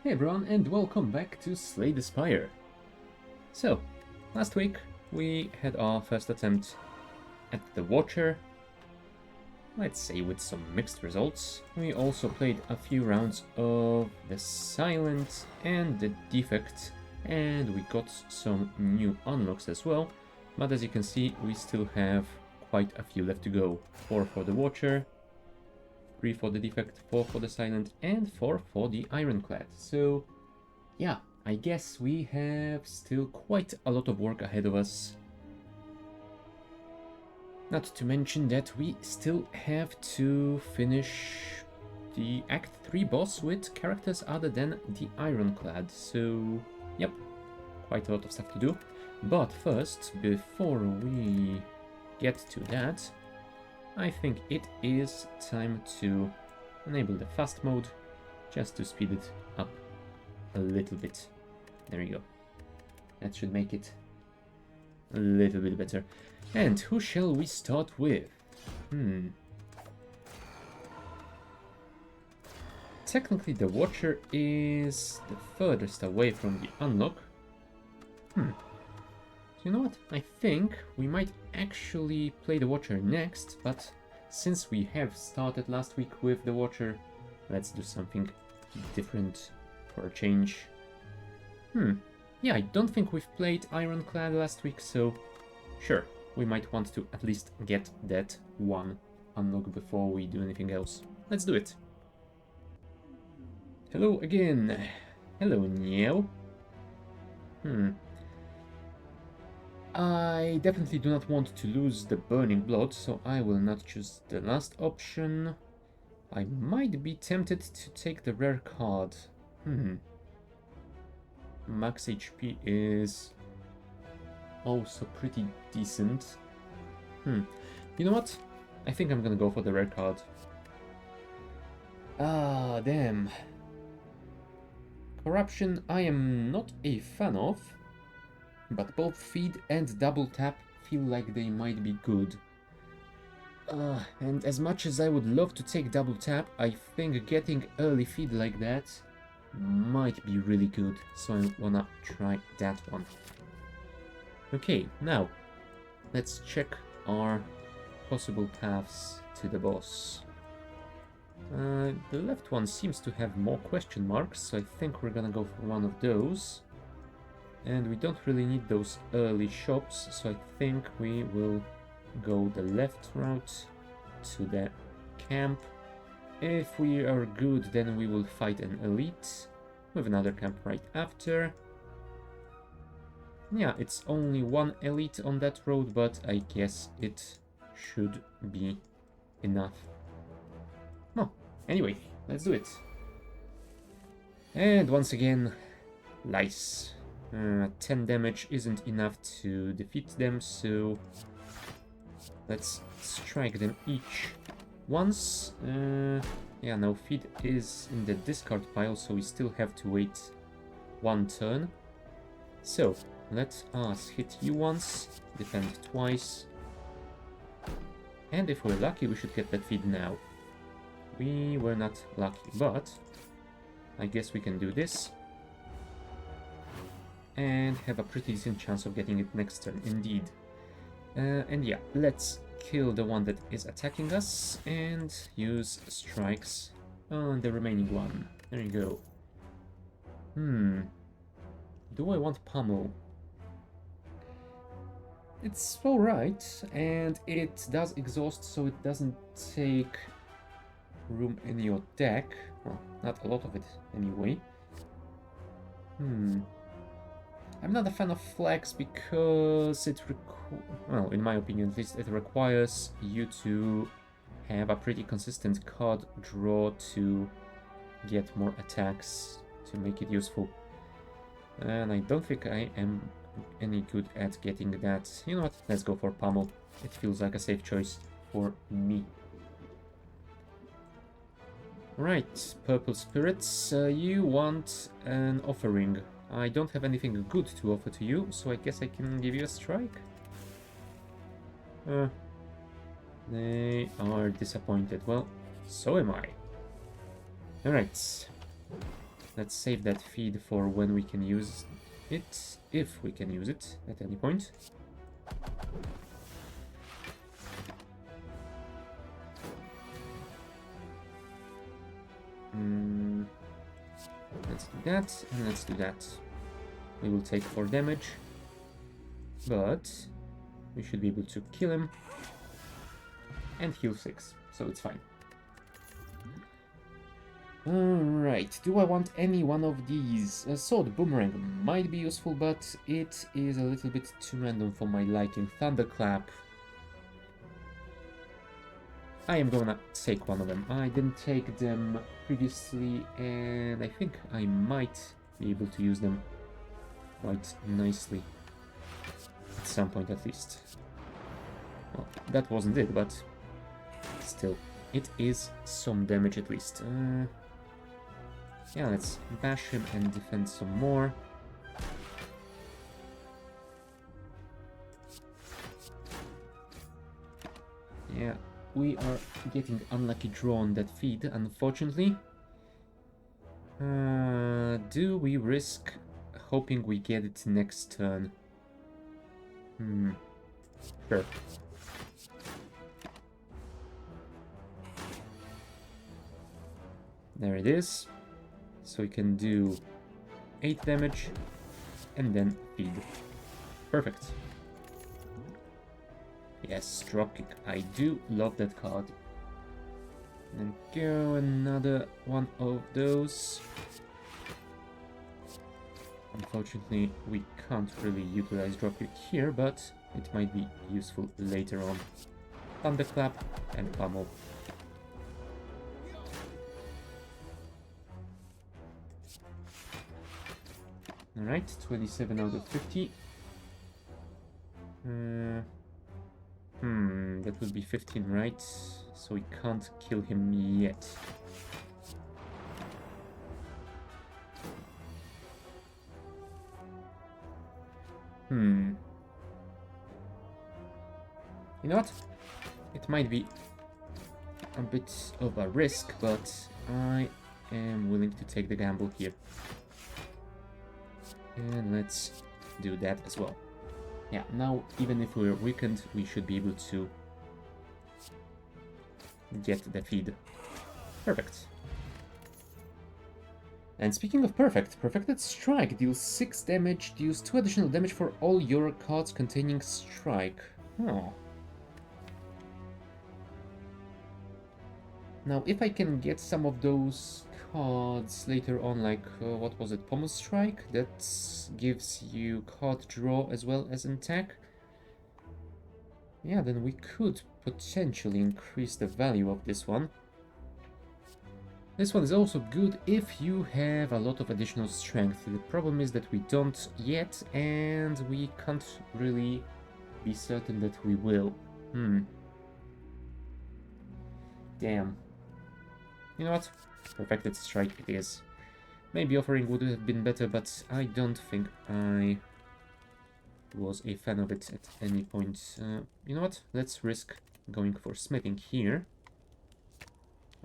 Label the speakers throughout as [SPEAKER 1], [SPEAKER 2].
[SPEAKER 1] Hey everyone, and welcome back to Slay the Spire. So, last week we had our first attempt at the Watcher, let's say with some mixed results. We also played a few rounds of the Silent and the Defect, and we got some new unlocks as well, but as you can see we still have quite a few left to go. 4 for the Watcher, 3 for the Defect, 4 for the Silent, and 4 for the Ironclad. So, yeah, I guess we have still quite a lot of work ahead of us. Not to mention that we still have to finish the Act 3 boss with characters other than the Ironclad. So, yep, quite a lot of stuff to do. But first, before we get to that, I think it is time to enable the fast mode, just to speed it up a little bit. There we go. That should make it a little bit better. And who shall we start with? Technically the Watcher is the furthest away from the unlock. You know what? I think we might actually play the Watcher next, but since we have started last week with the Watcher, let's do something different for a change. Yeah, I don't think we've played Ironclad last week, so sure, we might want to at least get that one unlock before we do anything else. Let's do it. Hello again. Hello, Niao. I definitely do not want to lose the Burning Blood, so I will not choose the last option. I might be tempted to take the rare card. Max HP is also pretty decent. You know what? I think I'm gonna go for the rare card. Ah, damn. Corruption I am not a fan of, but both feed and double tap feel like they might be good. And as much as I would love to take double tap, I think getting early feed like that might be really good, so I wanna try that one. Okay, now let's check our possible paths to the boss. The left one seems to have more question marks, so I think we're gonna go for one of those. And we don't really need those early shops, so I think we will go the left route to the camp. If we are good, then we will fight an elite with another camp right after. Yeah, it's only one elite on that road, but I guess it should be enough. No, anyway, let's do it. And once again, lice. 10 damage isn't enough to defeat them, so let's strike them each once. Yeah, no, feed is in the discard pile, so we still have to wait one turn. So, let us hit you once, defend twice, and if we're lucky, we should get that feed now. We were not lucky, but I guess we can do this and have a pretty decent chance of getting it next turn, indeed. And yeah, let's kill the one that is attacking us and use strikes on the remaining one. There you go. Do I want pummel? It's alright, and it does exhaust, so it doesn't take room in your deck. Well, not a lot of it anyway. I'm not a fan of flex because it well, in my opinion at least, it requires you to have a pretty consistent card draw to get more attacks to make it useful. And I don't think I am any good at getting that. You know what, let's go for pummel. It feels like a safe choice for me. Right, purple spirits, you want an offering. I don't have anything good to offer to you, so I guess I can give you a strike. They are disappointed. Well, so am I. Alright. Let's save that feed for when we can use it, if we can use it at any point. Let's do that, and let's do that. We will take 4 damage, but we should be able to kill him and heal 6, so it's fine. Alright, do I want any one of these? Sword Boomerang might be useful, but it is a little bit too random for my liking. Thunderclap. I am gonna take one of them. I didn't take them previously, and I think I might be able to use them quite nicely. At some point at least. Well, that wasn't it, but still, it is some damage at least. Yeah, let's bash him and defend some more. Yeah, we are getting unlucky draw on that feed, unfortunately. Do we risk hoping we get it next turn? Sure. There it is. So we can do 8 damage and then feed. Perfect. Yes, dropkick. I do love that card. And go another one of those. Unfortunately, we can't really utilize dropkick here, but it might be useful later on. Thunderclap and pummel. Alright, 27 out of 50. That would be 15, right? So we can't kill him yet. You know what? It might be a bit of a risk, but I am willing to take the gamble here. And let's do that as well. Yeah, now even if we're weakened, we should be able to get the feed. Perfect. And speaking of perfect, Perfected Strike deals 6 damage, deals 2 additional damage for all your cards containing strike. Oh. Now, if I can get some of those cards later on, like, what was it, Pommel Strike? That gives you card draw as well as attack. Yeah, then we could potentially increase the value of this one. This one is also good if you have a lot of additional strength. The problem is that we don't yet, and we can't really be certain that we will. Damn. You know what? Perfected Strike it is. Maybe Offering would have been better, but I don't think I was a fan of it at any point. You know what? Let's risk going for Smithing here.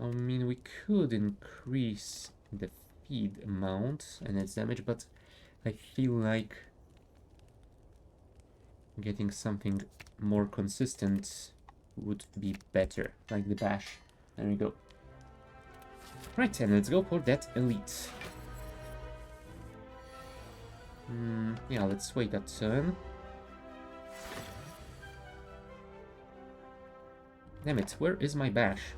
[SPEAKER 1] I mean, we could increase the feed amount and its damage, but I feel like getting something more consistent would be better, like the bash. There we go. Right, and let's go for that elite. Yeah, let's wait a turn. Damn it, where is my bash?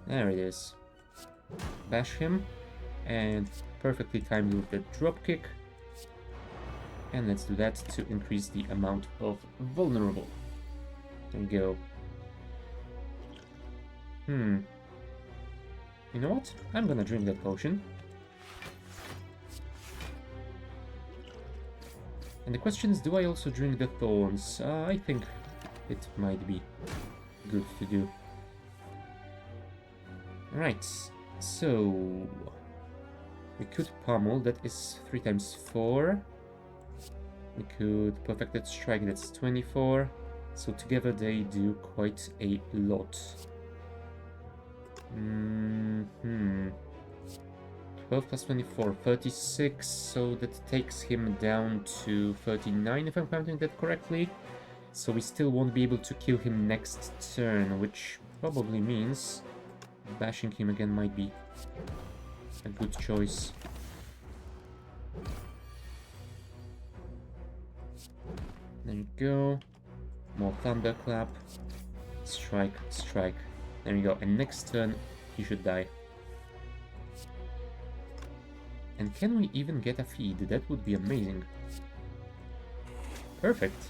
[SPEAKER 1] There it is. Bash him, and perfectly timed with the dropkick. And let's do that to increase the amount of vulnerable. There we go. You know what? I'm gonna drink that potion. And the question is, do I also drink the thorns? I think it might be good to do. Right, so we could pummel, that is 3 times 4. We could Perfected Strike, that's 24. So together they do quite a lot. 12 plus 24, 36, so that takes him down to 39 if I'm counting that correctly. So we still won't be able to kill him next turn, which probably means bashing him again might be a good choice. There you go. More thunderclap. Strike, strike. There you go. And next turn, he should die. And can we even get a feed? That would be amazing. Perfect.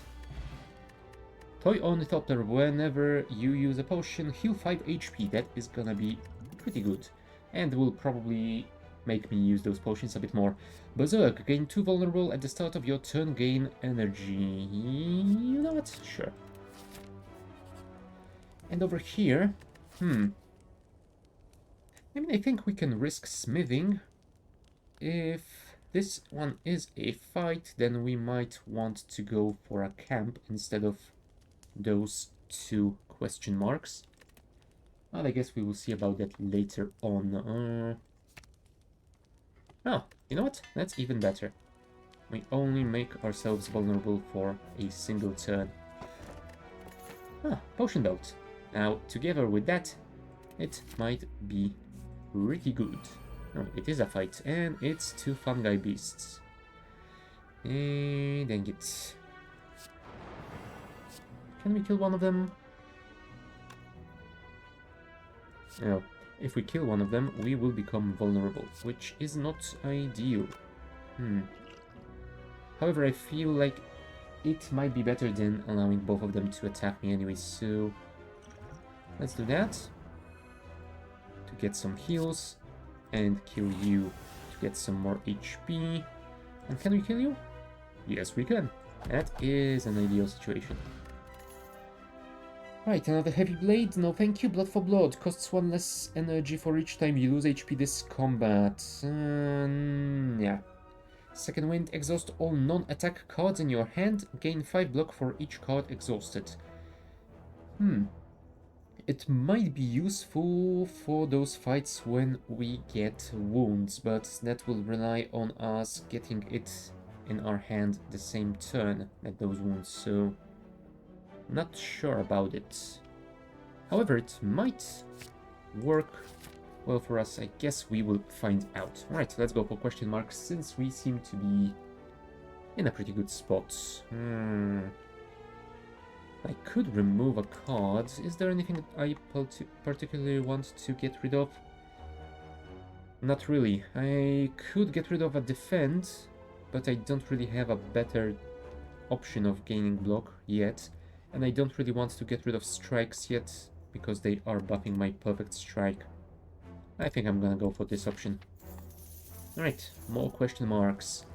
[SPEAKER 1] Toy Ornithopter, whenever you use a potion, heal 5 HP. That is gonna be pretty good. And will probably make me use those potions a bit more. Berserk, gain 2 vulnerable at the start of your turn, gain energy. You know what? Sure. And over here, I mean, I think we can risk smithing. If this one is a fight, then we might want to go for a camp instead of those 2 question marks. Well, I guess we will see about that later on. Oh, you know what? That's even better. We only make ourselves vulnerable for a single turn. Ah, potion belt. Now, together with that, it might be pretty good. No, it is a fight, and it's 2 fungi beasts. Dang it. Can we kill one of them? No. If we kill one of them, we will become vulnerable, which is not ideal. However, I feel like it might be better than allowing both of them to attack me anyway, so let's do that. To get some heals, and kill you to get some more HP. And can we kill you? Yes, we can. That is an ideal situation. Right, another heavy blade. No thank you. Blood for blood. Costs 1 less energy for each time you lose HP this combat. Yeah. Second wind. Exhaust all non-attack cards in your hand. Gain 5 block for each card exhausted. It might be useful for those fights when we get wounds, but that will rely on us getting it in our hand the same turn at those wounds, so not sure about it. However, it might work well for us. I guess we will find out. Alright, let's go for question marks, since we seem to be in a pretty good spot. I could remove a card. Is there anything that I particularly want to get rid of? Not really. I could get rid of a defend, but I don't really have a better option of gaining block yet. And I don't really want to get rid of strikes yet, because they are buffing my perfect strike. I think I'm gonna go for this option. Alright, more question marks.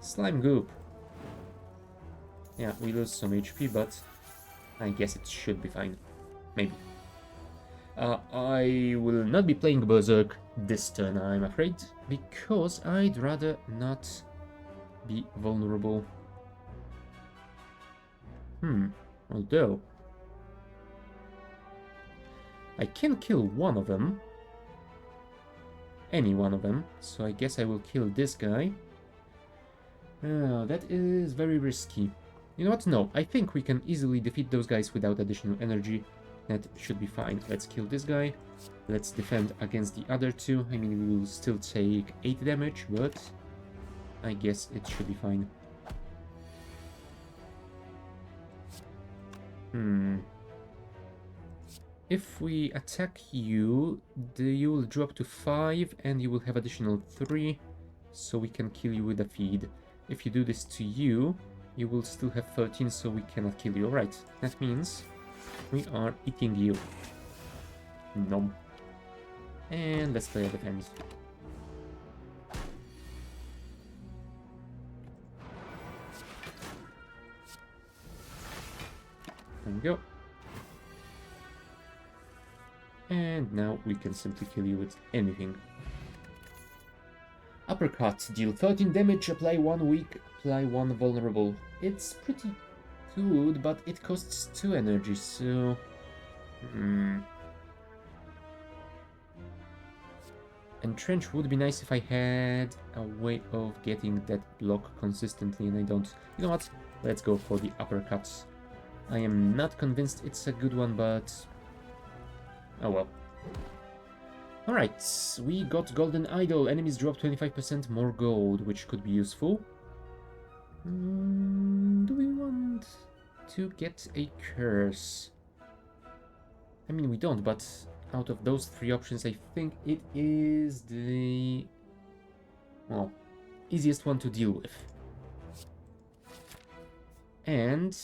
[SPEAKER 1] Slime goop. Yeah, we lose some HP, but I guess it should be fine. Maybe. I will not be playing Berserk this turn, I'm afraid, because I'd rather not be vulnerable. Although I can kill one of them. Any one of them. So I guess I will kill this guy. That is very risky. You know what? No, I think we can easily defeat those guys without additional energy. That should be fine. Let's kill this guy. Let's defend against the other 2. I mean, we will still take 8 damage, but I guess it should be fine. If we attack you, you will drop to 5 and you will have additional 3, so we can kill you with a feed. If you do this to you, you will still have 13, so we cannot kill you. Alright, that means we are eating you. Nom. And let's play a defense. There we go. And now we can simply kill you with anything. Uppercut. Deal 13 damage, apply 1 weak, apply 1 vulnerable. It's pretty good, but it costs 2 energy, so... Entrench would be nice if I had a way of getting that block consistently, and I don't. You know what? Let's go for the uppercuts. I am not convinced it's a good one, but... oh well. Alright, we got Golden Idol. Enemies drop 25% more gold, which could be useful. Do we want to get a curse? I mean, we don't, but out of those three options, I think it is the... well, easiest one to deal with. And...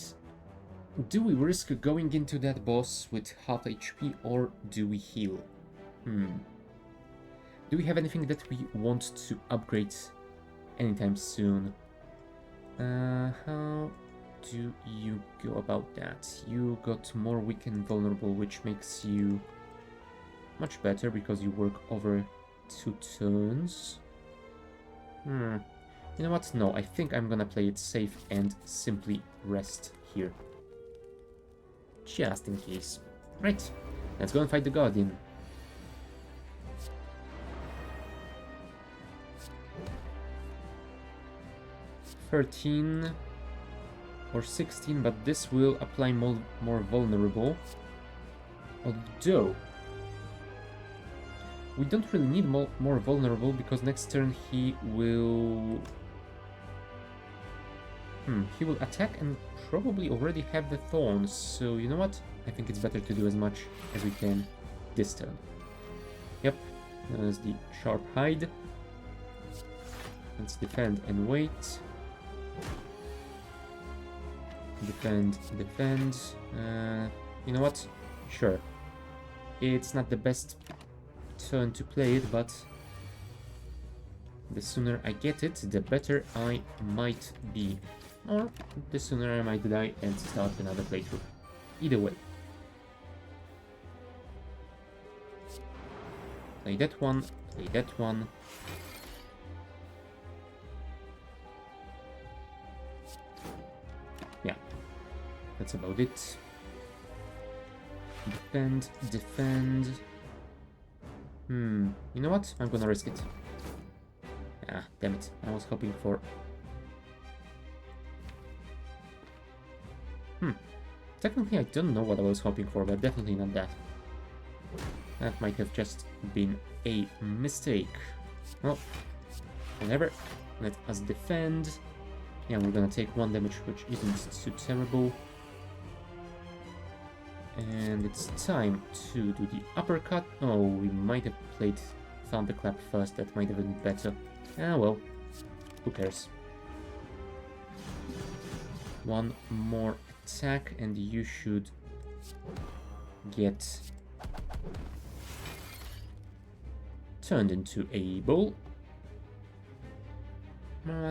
[SPEAKER 1] do we risk going into that boss with half HP, or do we heal? Do we have anything that we want to upgrade anytime soon? How do you go about that? You got more weak and vulnerable, which makes you much better because you work over 2 turns. You know what? No, I think I'm gonna play it safe and simply rest here. Just in case. Right, let's go and fight the Guardian. $13 or 16, but this will apply more vulnerable. Although we don't really need more vulnerable because next turn he will attack and probably already have the thorns. So you know what? I think it's better to do as much as we can this turn. Yep, there's the sharp hide. Let's defend and wait. Defend. You know what? Sure. It's not the best turn to play it, but the sooner I get it, the better I might be. Or the sooner I might die and start another playthrough. Either way. Play that one, play that one. Yeah, that's about it. Defend. You know what? I'm gonna risk it. Ah, damn it. I was hoping for... Technically, I don't know what I was hoping for, but definitely not that. That might have just been a mistake. Well, whatever. Let us defend. Yeah, we're gonna take 1 damage, which isn't too terrible. And it's time to do the uppercut. Oh, we might have played Thunderclap first. That might have been better. Ah, well. Who cares? 1 more attack, and you should get turned into a ball.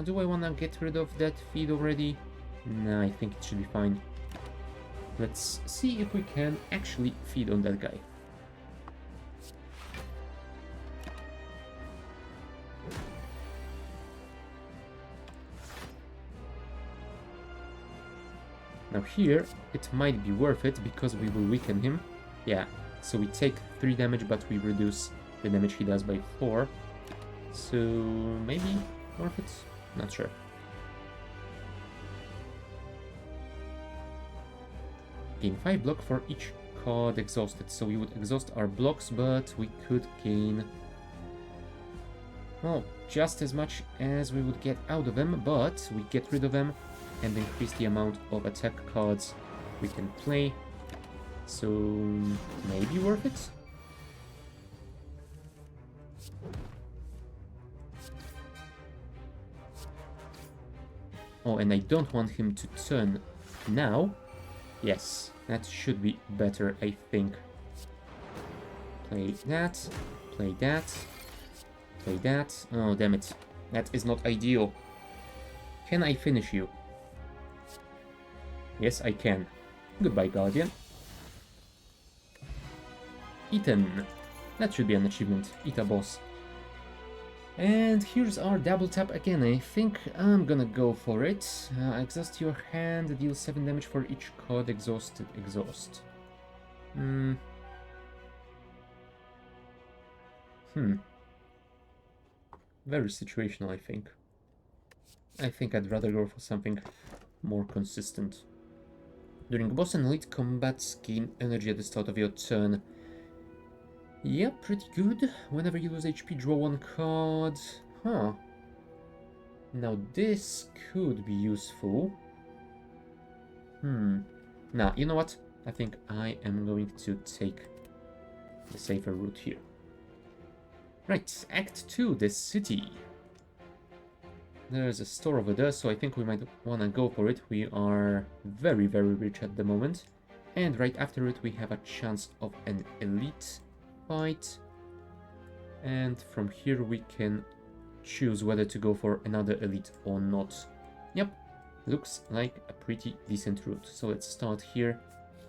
[SPEAKER 1] Do I want to get rid of that feed already? No, I think it should be fine. Let's see if we can actually feed on that guy. Now here, it might be worth it because we will weaken him. Yeah, so we take 3 damage, but we reduce the damage he does by 4. So maybe worth it? Not sure. Gain 5 block for each card exhausted. So we would exhaust our blocks, but we could gain... well, just as much as we would get out of them, but we get rid of them and increase the amount of attack cards we can play. So maybe worth it? Oh, and I don't want him to turn now. Yes, that should be better, I think. Play that, play that, play that. Oh, damn it. That is not ideal. Can I finish you? Yes, I can. Goodbye, Guardian. Eaten. That should be an achievement. Eat a boss. And here's our double tap again. I think I'm gonna go for it. Exhaust your hand, deal 7 damage for each card exhausted. Exhaust. Very situational, I think. I think I'd rather go for something more consistent. During boss and elite combats, gain energy at the start of your turn. Yeah, pretty good. Whenever you lose HP, draw one card. Huh. Now this could be useful. Nah, you know what? I think I am going to take the safer route here. Right, Act 2, the city. There's a store over there, so I think we might want to go for it. We are very, very rich at the moment. And right after it, we have a chance of an elite fight. And from here, we can choose whether to go for another elite or not. Yep, looks like a pretty decent route. So let's start here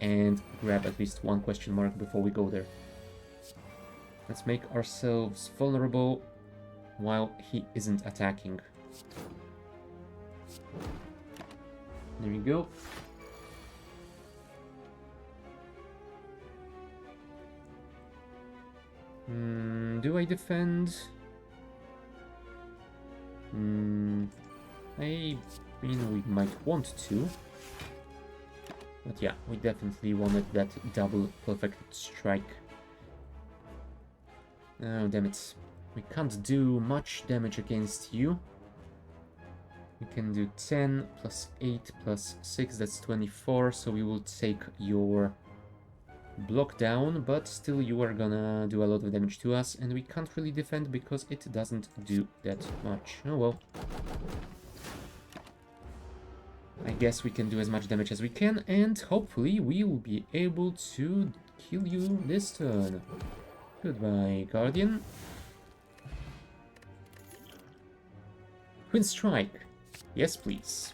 [SPEAKER 1] and grab at least one question mark before we go there. Let's make ourselves vulnerable while he isn't attacking. There we go. Do I defend? I mean, we might want to. But yeah, we definitely wanted that double perfect strike. Oh, damn it. We can't do much damage against you. We can do 10 plus 8 plus 6, that's 24, so we will take your block down, but still you are gonna do a lot of damage to us, and we can't really defend because it doesn't do that much. Oh well. I guess we can do as much damage as we can, and hopefully we will be able to kill you this turn. Goodbye, Guardian. Twin Strike. Yes, please.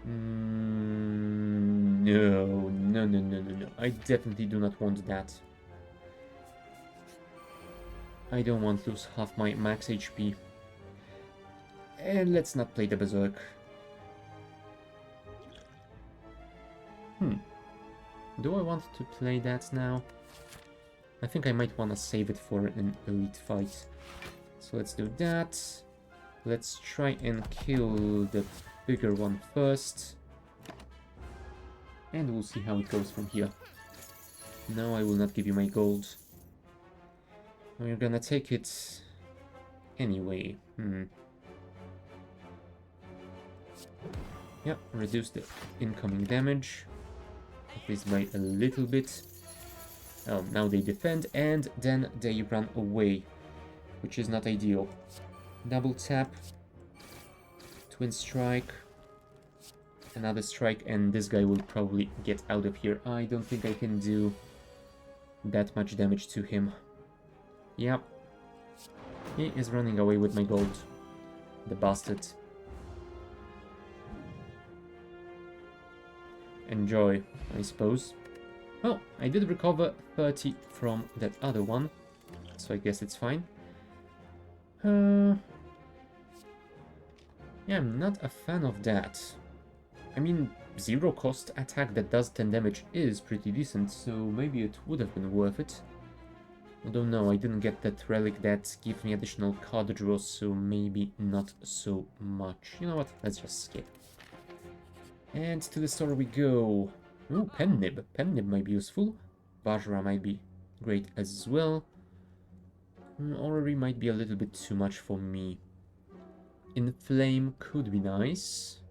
[SPEAKER 1] No. I definitely do not want that. I don't want to lose half my max HP. And let's not play the Berserk. Do I want to play that now? I think I might want to save it for an elite fight. So let's do that. Let's try and kill the bigger one first. And we'll see how it goes from here. No, I will not give you my gold. We're gonna take it anyway. Yeah, reduce the incoming damage. At least by a little bit. Oh, now they defend and then they run away, which is not ideal. Double tap, twin strike, another strike, and this guy will probably get out of here. I don't think I can do that much damage to him. Yep. He is running away with my gold. The bastard. Enjoy, I suppose. Well, I did recover 30 from that other one, so I guess it's fine. Yeah, I'm not a fan of that. I mean, zero cost attack that does 10 damage is pretty decent, so maybe it would have been worth it. Although no, I didn't get that relic that gives me additional card draws, so maybe not so much. You know what, let's just skip. And to the store we go. Ooh, Pen Nib. Pen Nib might be useful. Vajra might be great as well. Orrery might be a little bit too much for me. Inflame could be nice.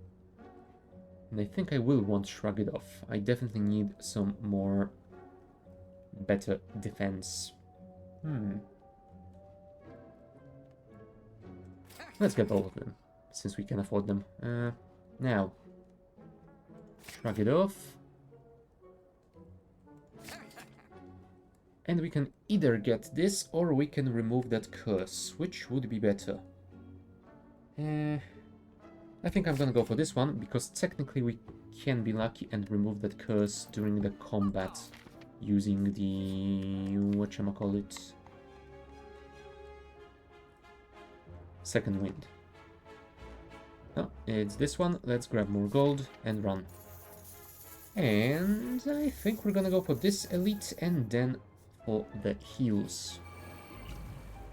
[SPEAKER 1] And I think I will want Shrug It Off. I definitely need some more better defense. Let's get all of them, since we can afford them. Now, Shrug It Off. And we can either get this, or we can remove that curse. Which would be better? I think I'm gonna go for this one, because technically we can be lucky and remove that curse during the combat using the... whatchamacallit? Second Wind. Oh, it's this one. Let's grab more gold and run. And I think we're gonna go for this elite and then for the heals.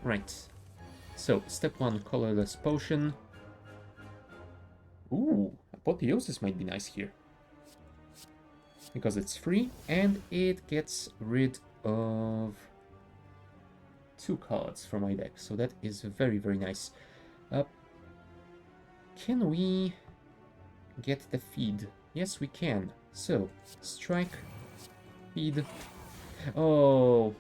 [SPEAKER 1] Right. So, step 1, colorless potion. Ooh, apotheosis might be nice here. Because it's free, and it gets rid of 2 cards from my deck. So that is very, very nice. Can we get the feed? Yes, we can. So, strike, feed. Oh,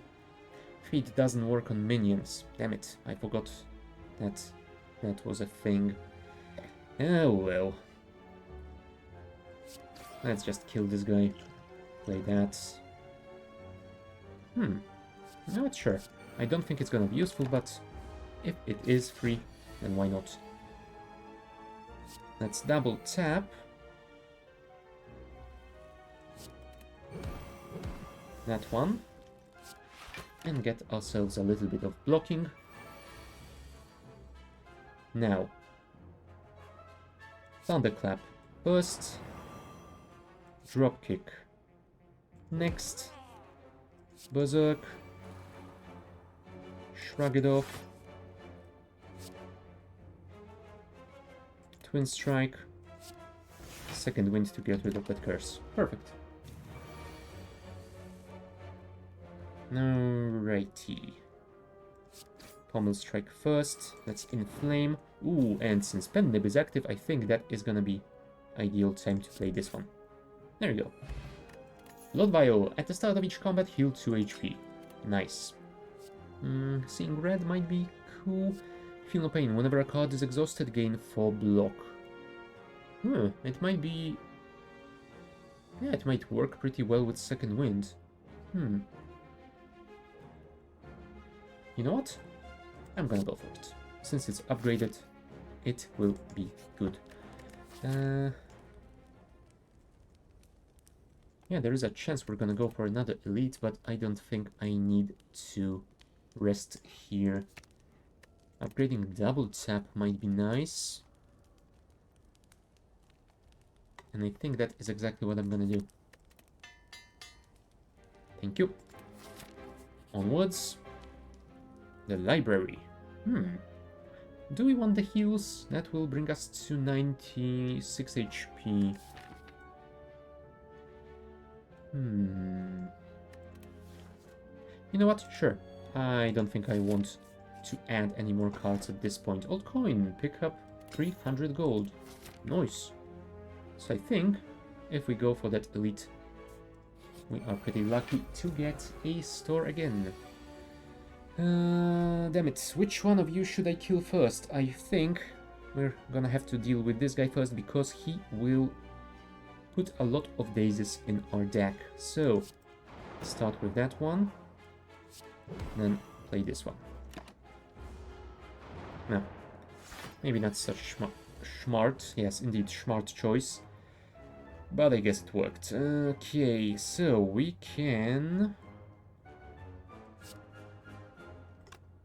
[SPEAKER 1] feed doesn't work on minions. Damn it, I forgot that that was a thing. Oh well. Let's just kill this guy. Play that. Not sure. I don't think it's gonna be useful, but if it is free, then why not? Let's double tap. That one. And get ourselves a little bit of blocking. Now. Thunderclap. First. Dropkick. Next. Berserk. Shrug it off. Twin Strike. Second wind to get rid of that curse. Perfect. Alrighty. Pommel Strike first. Let's inflame. Ooh, and since Pen Nib is active, I think that is gonna be ideal time to play this one. There you go. Blood Vial. At the start of each combat, heal 2 HP. Nice. Seeing red might be cool. Feel no pain. Whenever a card is exhausted, gain 4 block. It might be... Yeah, it might work pretty well with Second Wind. You know what? I'm gonna go for it. Since it's upgraded, it will be good. Yeah, there is a chance we're gonna go for another elite, but I don't think I need to rest here. Upgrading double tap might be nice. And I think that is exactly what I'm gonna do. Thank you. Onwards. The library. Do we want the heals? That will bring us to 96 HP. You know what? Sure. I don't think I want to add any more cards at this point. Old coin. Pick up 300 gold. Nice. So I think if we go for that elite, we are pretty lucky to get a store again. Damn it. Which one of you should I kill first? I think we're gonna have to deal with this guy first because he will put a lot of daisies in our deck. So, start with that one. Then play this one. No. Maybe not such smart. Yes, indeed, smart choice. But I guess it worked. Okay, so we can...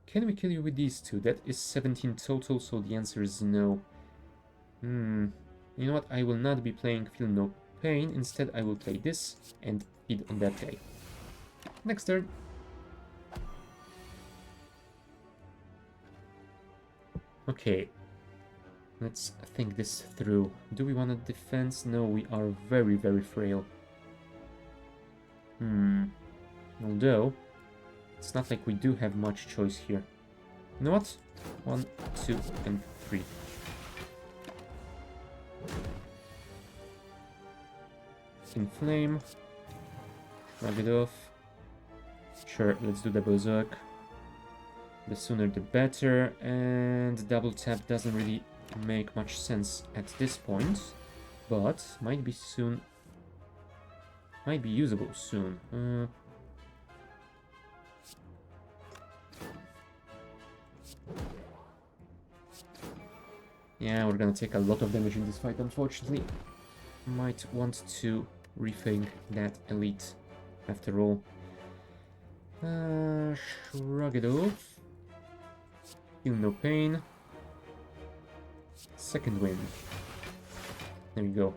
[SPEAKER 1] Can we kill you with these two? That is 17 total, so the answer is no. You know what? I will not be playing Feel No Pain. Instead, I will play this and feed on that guy. Next turn. Okay. Let's think this through. Do we want a defense? No, we are very, very frail. Although, it's not like we do have much choice here. You know what? 1, 2, and 3. Inflame. Shrug it off. Sure, let's do the Berserk. The sooner the better. And double tap doesn't really make much sense at this point. But might be soon. Might be usable soon. Yeah, we're gonna take a lot of damage in this fight, unfortunately. Might want to rethink that elite after all. Shrug it off. Feel no pain. Second wind. There we go.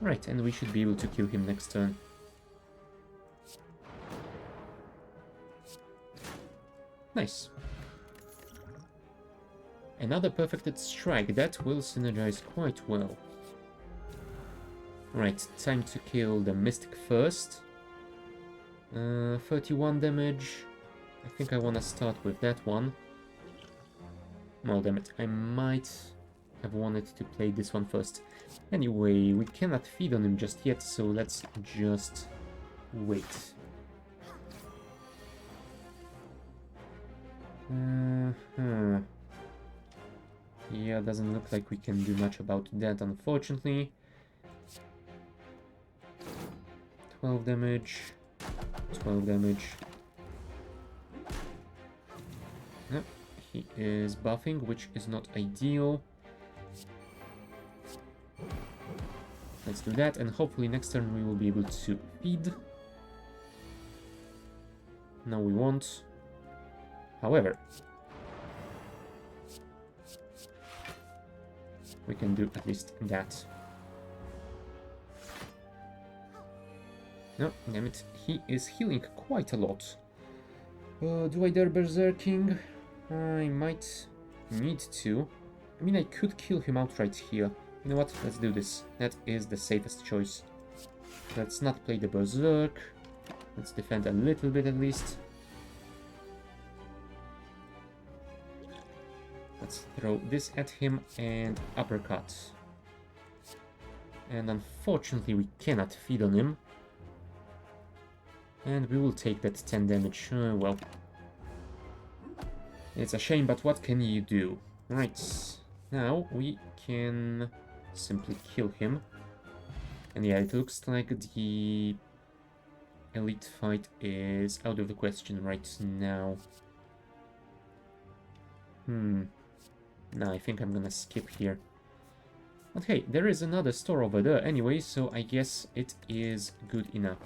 [SPEAKER 1] Right, and we should be able to kill him next turn. Nice. Another perfected strike. That will synergize quite well. Right, time to kill the Mystic first. 31 damage. I think I want to start with that one. Oh, damn it. I might have wanted to play this one first. Anyway, we cannot feed on him just yet, so let's just wait. Yeah, doesn't look like we can do much about that, unfortunately. 12 damage. 12 damage. Yep, he is buffing, which is not ideal. Let's do that, and hopefully next turn we will be able to feed. No, we won't. However, we can do at least that. No, damn it, he is healing quite a lot. Do I dare berserking? I might need to. I mean, I could kill him outright here. You know what? Let's do this. That is the safest choice. Let's not play the berserk. Let's defend a little bit at least. Let's throw this at him and uppercut. And unfortunately we cannot feed on him. And we will take that 10 damage. Well, it's a shame, but what can you do? Right, now we can simply kill him. And yeah, it looks like the elite fight is out of the question right now. No, I think I'm gonna skip here. But hey, there is another store over there anyway, so I guess it is good enough.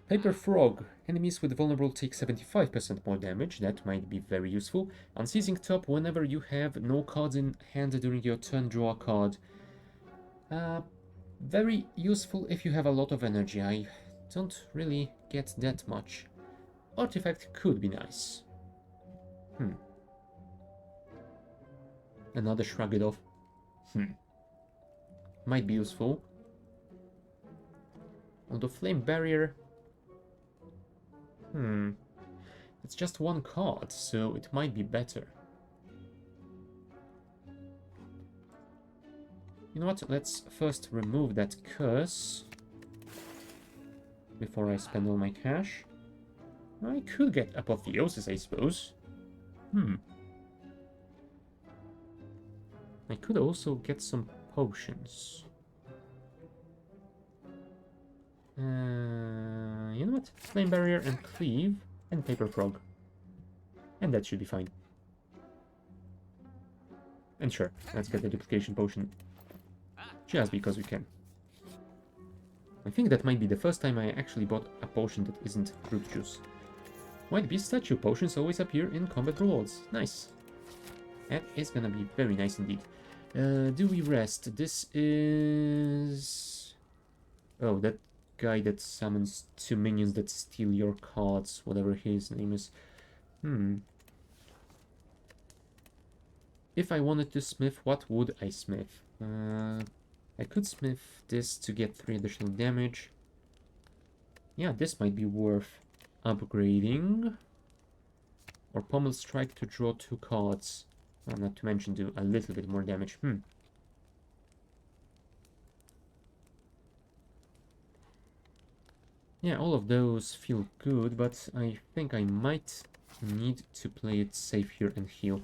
[SPEAKER 1] Paper Frog. Enemies with vulnerable take 75% more damage. That might be very useful. Unseizing Top. Whenever you have no cards in hand during your turn, draw a card. Very useful if you have a lot of energy. I don't really get that much. Artifact could be nice. Another Shrug It Off. Might be useful. Although Flame Barrier... It's just one card, so it might be better. You know what? Let's first remove that curse before I spend all my cash. I could get Apotheosis, I suppose. I could also get some potions. You know what? Flame Barrier and Cleave and Paper Frog. And that should be fine. And sure, let's get the Duplication Potion. Just because we can. I think that might be the first time I actually bought a potion that isn't fruit juice. White Beast statue potions always appear in combat rewards. Nice. That is gonna be very nice indeed. Do we rest? This is... Oh, that guy that summons 2 minions that steal your cards, whatever his name is. If I wanted to smith, what would I smith? I could smith this to get 3 additional damage. Yeah, this might be worth upgrading. Or Pommel Strike to draw 2 cards. Well, not to mention do a little bit more damage. Yeah, all of those feel good, but I think I might need to play it safe here and heal.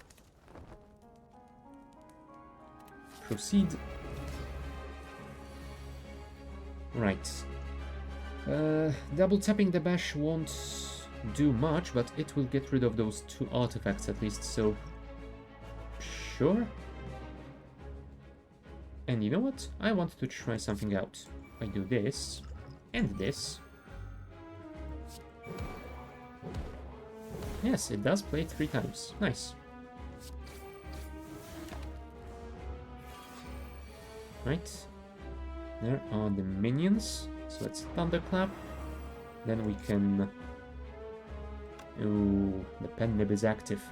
[SPEAKER 1] Proceed. Right. Double tapping the bash won't do much, but it will get rid of those 2 artifacts at least, so... Sure. And you know what? I want to try something out. I do this, and this. Yes, it does play 3 times. Nice. Right. There are the minions. So let's Thunderclap. Then we can... Ooh, the Pen Nib is active.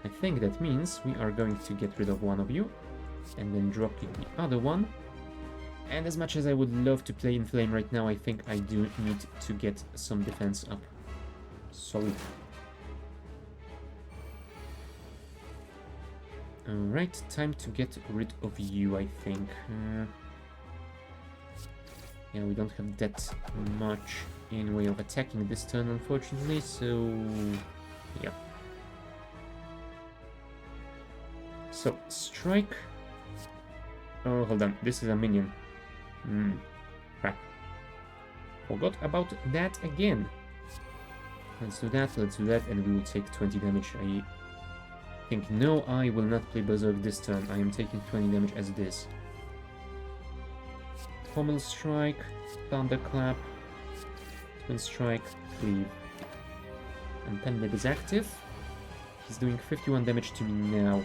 [SPEAKER 1] I think that means we are going to get rid of one of you, and then dropkick the other one. And as much as I would love to play in Flame right now, I think I do need to get some defense up. Solid. Alright, time to get rid of you, I think. Yeah, we don't have that much in way of attacking this turn, unfortunately, so... yeah. So, strike... Oh, hold on, this is a minion. Crap. Forgot about that again. Let's do that, and we will take 20 damage. I think, no, I will not play Berserk this turn. I am taking 20 damage as it is. Pommel Strike, Thunderclap, Twin Strike, Cleave. And Pen Nib is active. He's doing 51 damage to me now.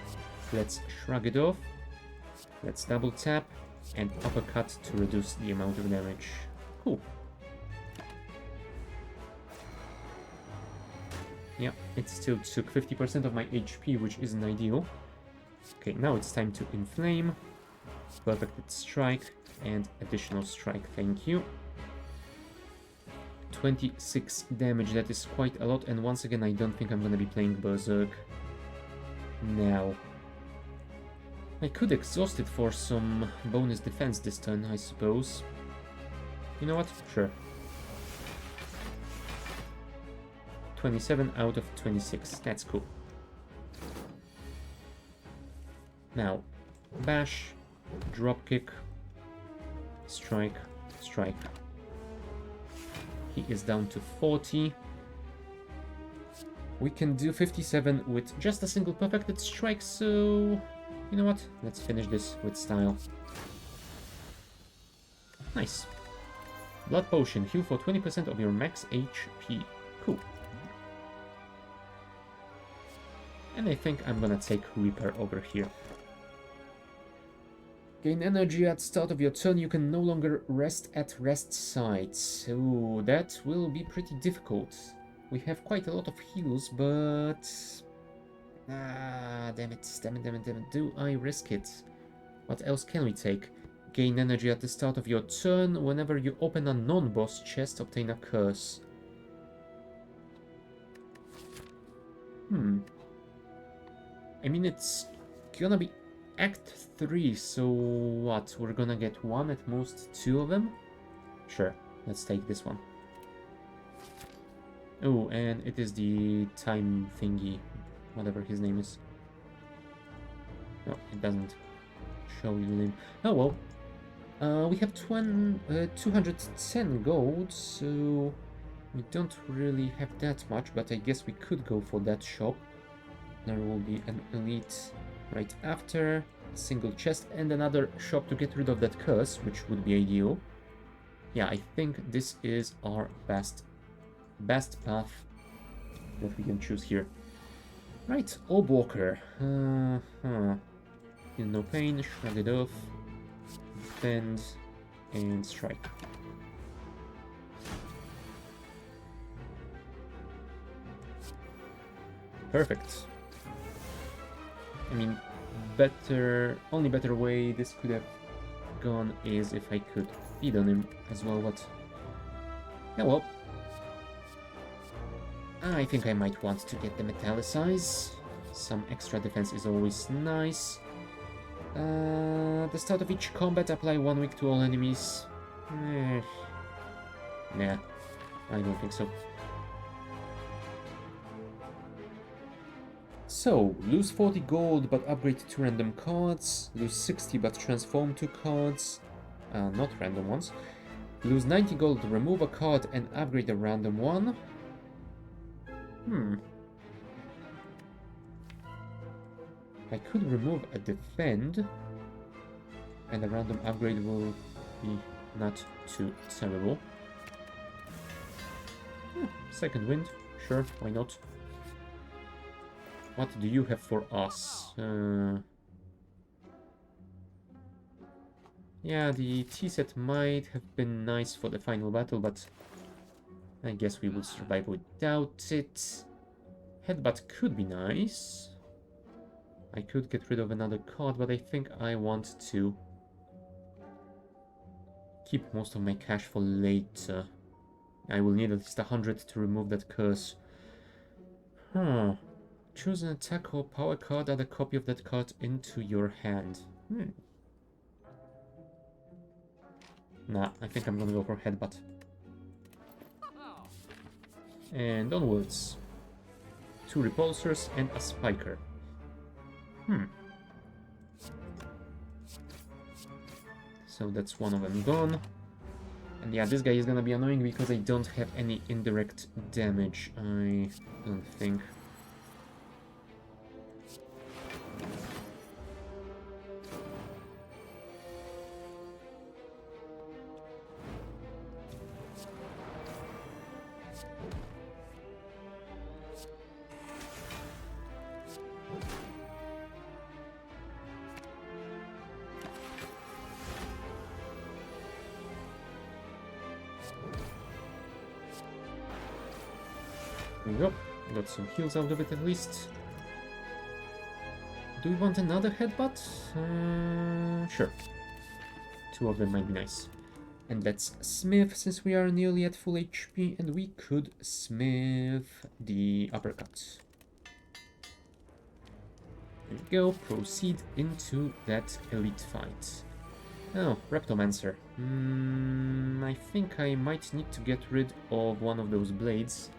[SPEAKER 1] Let's shrug it off. Let's double tap and uppercut to reduce the amount of damage. Cool. Yeah, it still took 50% of my HP, which isn't ideal. Okay, now it's time to inflame. Perfect strike and additional strike, thank you. 26 damage, that is quite a lot, and once again I don't think I'm gonna be playing Berserk now. I could exhaust it for some bonus defense this turn, I suppose. You know what? Sure. 27 out of 26, that's cool. Now, bash, dropkick, strike, strike. He is down to 40. We can do 57 with just a single perfected strike, so... you know what? Let's finish this with style. Nice. Blood Potion, heal for 20% of your max HP. Cool. And I think I'm gonna take Reaper over here. Gain energy at start of your turn. You can no longer rest at rest sites. Ooh, that will be pretty difficult. We have quite a lot of heals, but... ah, damn it. Do I risk it? What else can we take? Gain energy at the start of your turn. Whenever you open a non-boss chest, obtain a curse. I mean, it's gonna be Act 3, so what? We're gonna get one, at most 2 of them? Sure, let's take this one. Oh, and it is the time thingy, whatever his name is. No, it doesn't show you the name. Oh well. We have 210 gold, so we don't really have that much, but I guess we could go for that shop. There will be an elite right after, single chest, and another shop to get rid of that curse, which would be ideal. Yeah, I think this is our best path that we can choose here. Right, Orb Walker. Feel no pain, shrug it off, defend, and strike. Perfect. I mean, only better way this could have gone is if I could feed on him as well, but... yeah, well. I think I might want to get the Metallicize. Some extra defense is always nice. The start of each combat, apply 1 week to all enemies. Nah, I don't think so. So, lose 40 gold but upgrade to 2 random cards, lose 60 but transform 2 cards, not random ones, lose 90 gold, remove a card and upgrade a random one. I could remove a defend, and a random upgrade will be not too terrible. Second wind, sure, why not? What do you have for us? Yeah, the tea set might have been nice for the final battle, but I guess we will survive without it. Headbutt could be nice. I could get rid of another card, but I think I want to keep most of my cash for later. I will need at least 100 to remove that curse. Huh. Choose an attack or power card, add a copy of that card into your hand. Nah, I think I'm gonna go for Headbutt. And onwards. 2 repulsors and a spiker. So that's one of them gone. And yeah, this guy is gonna be annoying because I don't have any indirect damage, I don't think. There we go. Got some heals out of it at least. Do we want another headbutt? Sure. 2 of them might be nice. And let's smith since we are nearly at full HP, and we could smith the uppercut. There we go. Proceed into that elite fight. Oh, Reptomancer. I think I might need to get rid of one of those blades.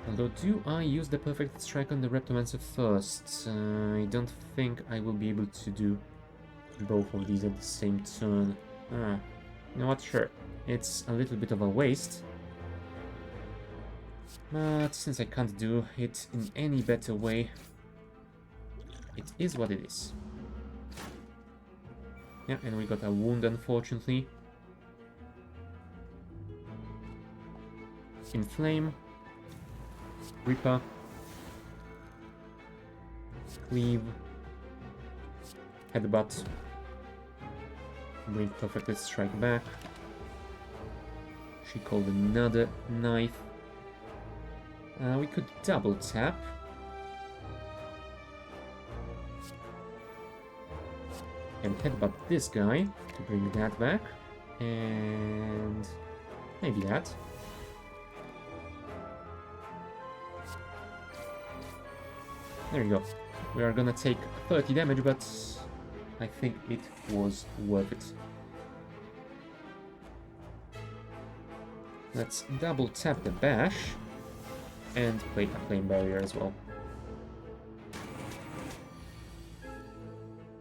[SPEAKER 1] Although, do I use the perfect strike on the Reptomancer first? I don't think I will be able to do both of these at the same turn. You know what? Sure. It's a little bit of a waste. But since I can't do it in any better way, it is what it is. Yeah, and we got a wound, unfortunately. Inflame. Reaper. Cleave. Headbutt. Bring perfectly strike back. She called another knife. We could double tap. And headbutt this guy to bring that back. And maybe that. There you go. We are gonna take 30 damage, but I think it was worth it. Let's double tap the bash and play a flame barrier as well.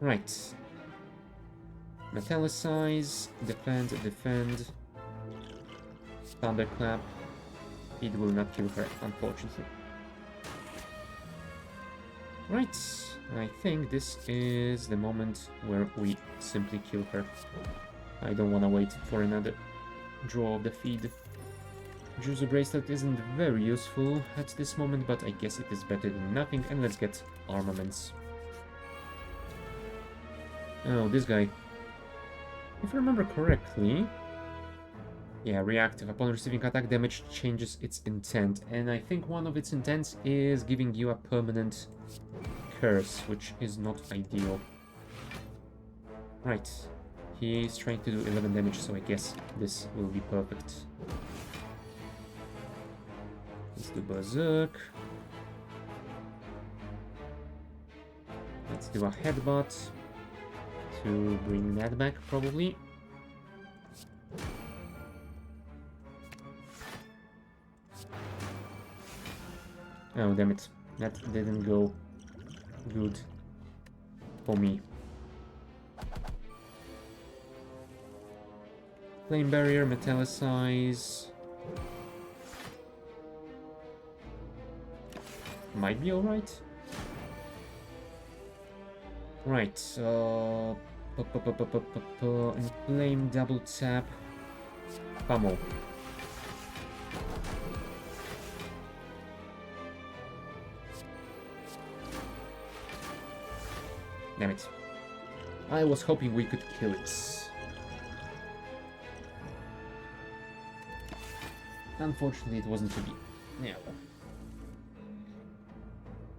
[SPEAKER 1] Right. Metallicize, defend. Thunderclap. It will not kill her, unfortunately. Right, I think this is the moment where we simply kill her. I don't want to wait for another draw of the feed. Juzu Bracelet isn't very useful at this moment, but I guess it is better than nothing, and let's get armaments. Oh, this guy. If I remember correctly... Yeah, reactive. Upon receiving attack damage changes its intent, and I think one of its intents is giving you a permanent curse, which is not ideal. Right. He is trying to do 11 damage, so I guess this will be perfect. Let's do Berserk. Let's do a Headbutt to bring that back, probably. Oh, damn it. That didn't go good for me. Flame Barrier, Metallicize. Might be alright. Right, Inflame, double tap, pummel. Damn it. I was hoping we could kill it. Unfortunately, it wasn't to be. Yeah.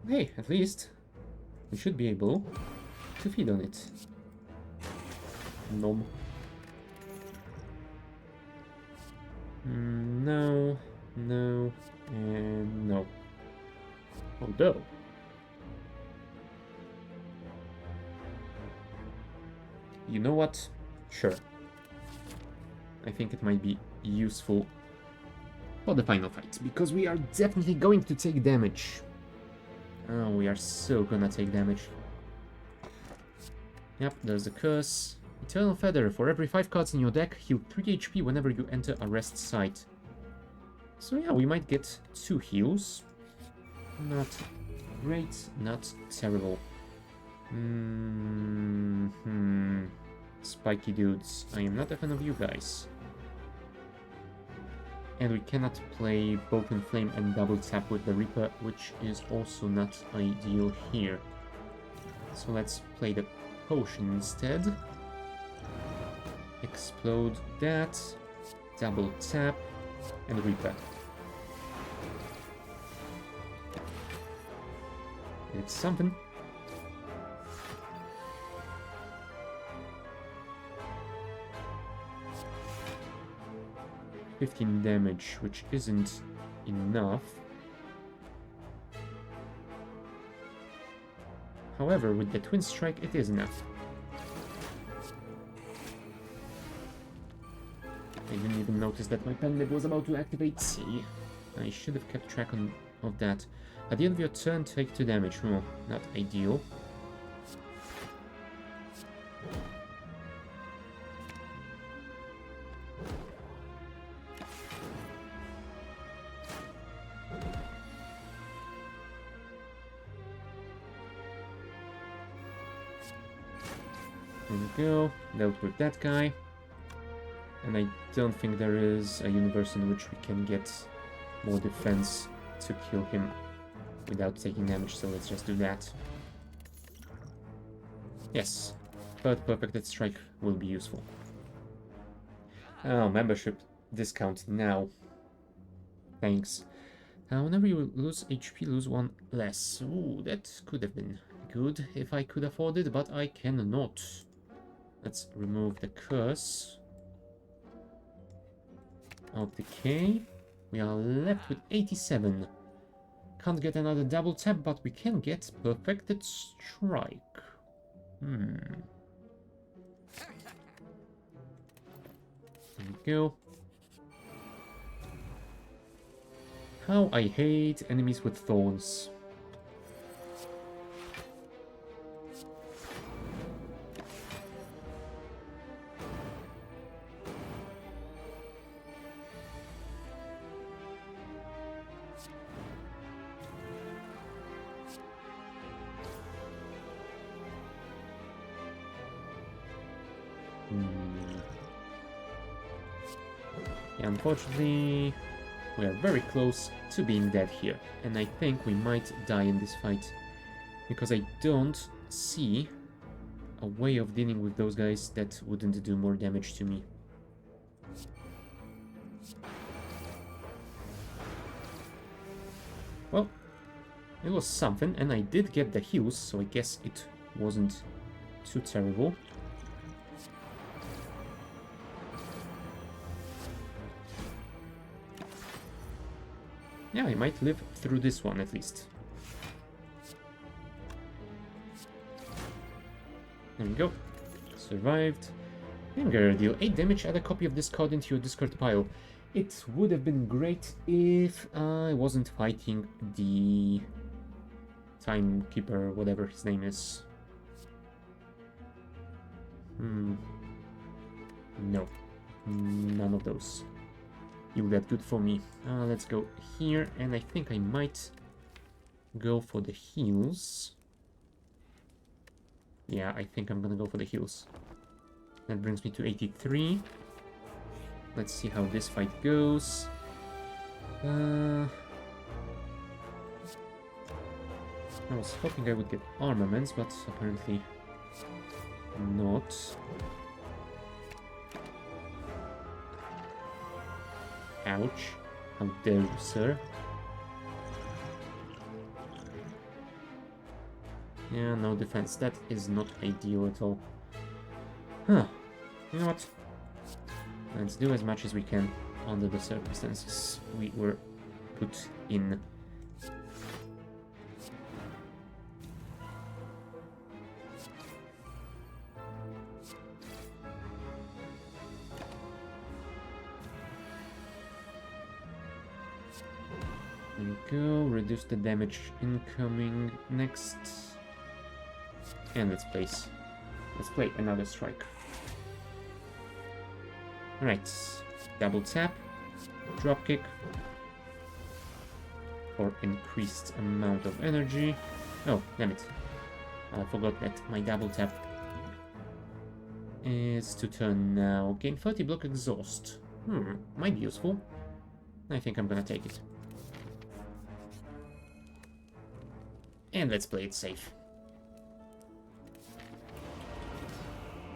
[SPEAKER 1] Hey, at least we should be able to feed on it. Nom. No, no, and no. Although, you know what? Sure. I think it might be useful for the final fight, because we are definitely going to take damage. Oh, we are so gonna take damage. Yep, there's the curse. Eternal Feather. For every 5 cards in your deck, heal 3 HP whenever you enter a rest site. So yeah, we might get 2 heals. Not great, not terrible. Spiky dudes. I am not a fan of you guys. And we cannot play both in Flame and double tap with the Reaper, which is also not ideal here. So let's play the potion instead. Explode that, double tap, and Reaper. It's something. $15 damage, which isn't enough. However, with the Twin Strike, it is enough. I didn't even notice that my pen nib was about to activate. See, I should have kept track of that. At the end of your turn, take 2 damage. Oh, not ideal. There we go. Dealt with that guy. And I don't think there is a universe in which we can get more defense to kill him without taking damage, so let's just do that. Yes, but Perfected Strike will be useful. Oh, membership discount now. Thanks. Whenever you lose HP, lose 1 less. Ooh, that could have been good if I could afford it, but I cannot. Let's remove the curse. Of decay. We are left with 87. Can't get another double tap, but we can get Perfected Strike. There we go. How I hate enemies with thorns. Yeah, unfortunately, we are very close to being dead here, and I think we might die in this fight, because I don't see a way of dealing with those guys that wouldn't do more damage to me. Well, it was something, and I did get the heals, so I guess it wasn't too terrible. Yeah, I might live through this one at least. There we go. Survived. Anger. Deal 8 damage, add a copy of this card into your discard pile. It would have been great if I wasn't fighting the Timekeeper, whatever his name is. No. None of those. Heal that good for me. Let's go here, and I think I might go for the heals. Yeah, I think I'm gonna go for the heals. That brings me to 83. Let's see how this fight goes. I was hoping I would get armaments, but apparently not. Ouch. How dare you, sir? Yeah, no defense. That is not ideal at all. Huh. You know what? Let's do as much as we can under the circumstances we were put in. There we go. Reduce the damage incoming. Next. And let's play another strike. Alright. Double tap. Drop kick. For increased amount of energy. Oh, damn it. I forgot that my double tap is to turn now. Gain 30 block exhaust. Might be useful. I think I'm gonna take it. And let's play it safe.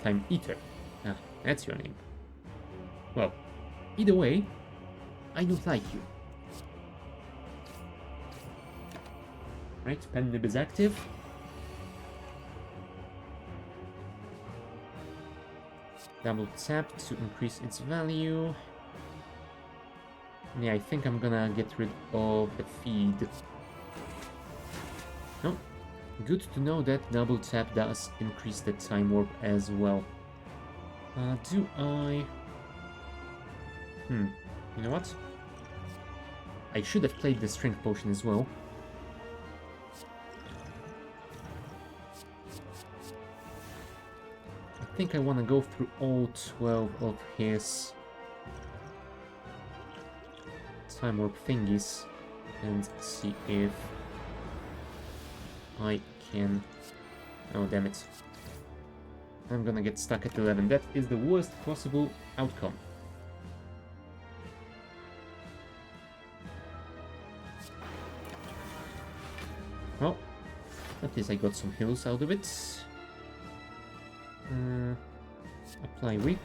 [SPEAKER 1] Time Eater. Ah, that's your name. Well, either way, I don't like you. Right, pen nib is active. Double tap to increase its value. Yeah, I think I'm gonna get rid of the feed. Oh, good to know that double tap does increase the time warp as well. Do I... You know what? I should have played the strength potion as well. I think I want to go through all 12 of his time warp thingies and see if I can... Oh, damn it. I'm gonna get stuck at 11. That is the worst possible outcome. Well, at least I got some heals out of it. Apply weak.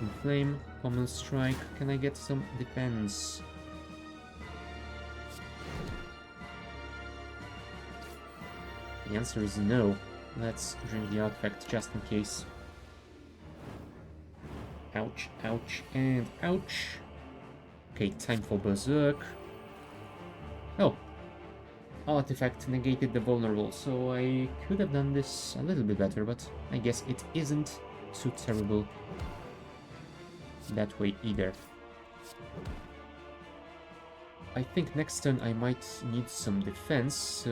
[SPEAKER 1] Inflame, common strike. Can I get some defense? The answer is no. Let's drink the artifact just in case. Ouch, ouch, and ouch. Okay, time for Berserk. Oh. Artifact negated the vulnerable, so I could have done this a little bit better, but I guess it isn't too terrible that way either. I think next turn I might need some defense, so...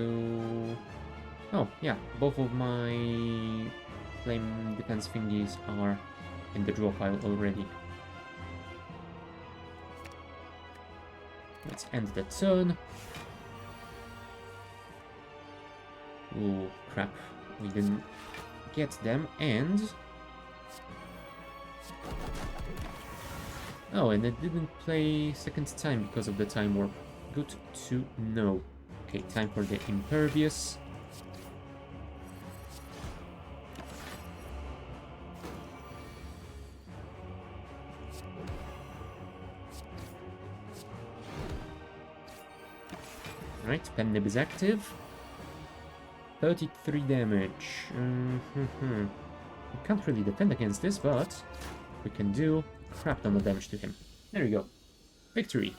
[SPEAKER 1] Oh, yeah, both of my flame defense thingies are in the draw pile already. Let's end the turn. Ooh, crap. We didn't get them, and... Oh, and it didn't play second time because of the time warp. Good to know. Okay, time for the Impervious. Right, Pen Nib is active. 33 damage. We can't really defend against this, but we can do crap ton of damage to him. There we go. Victory.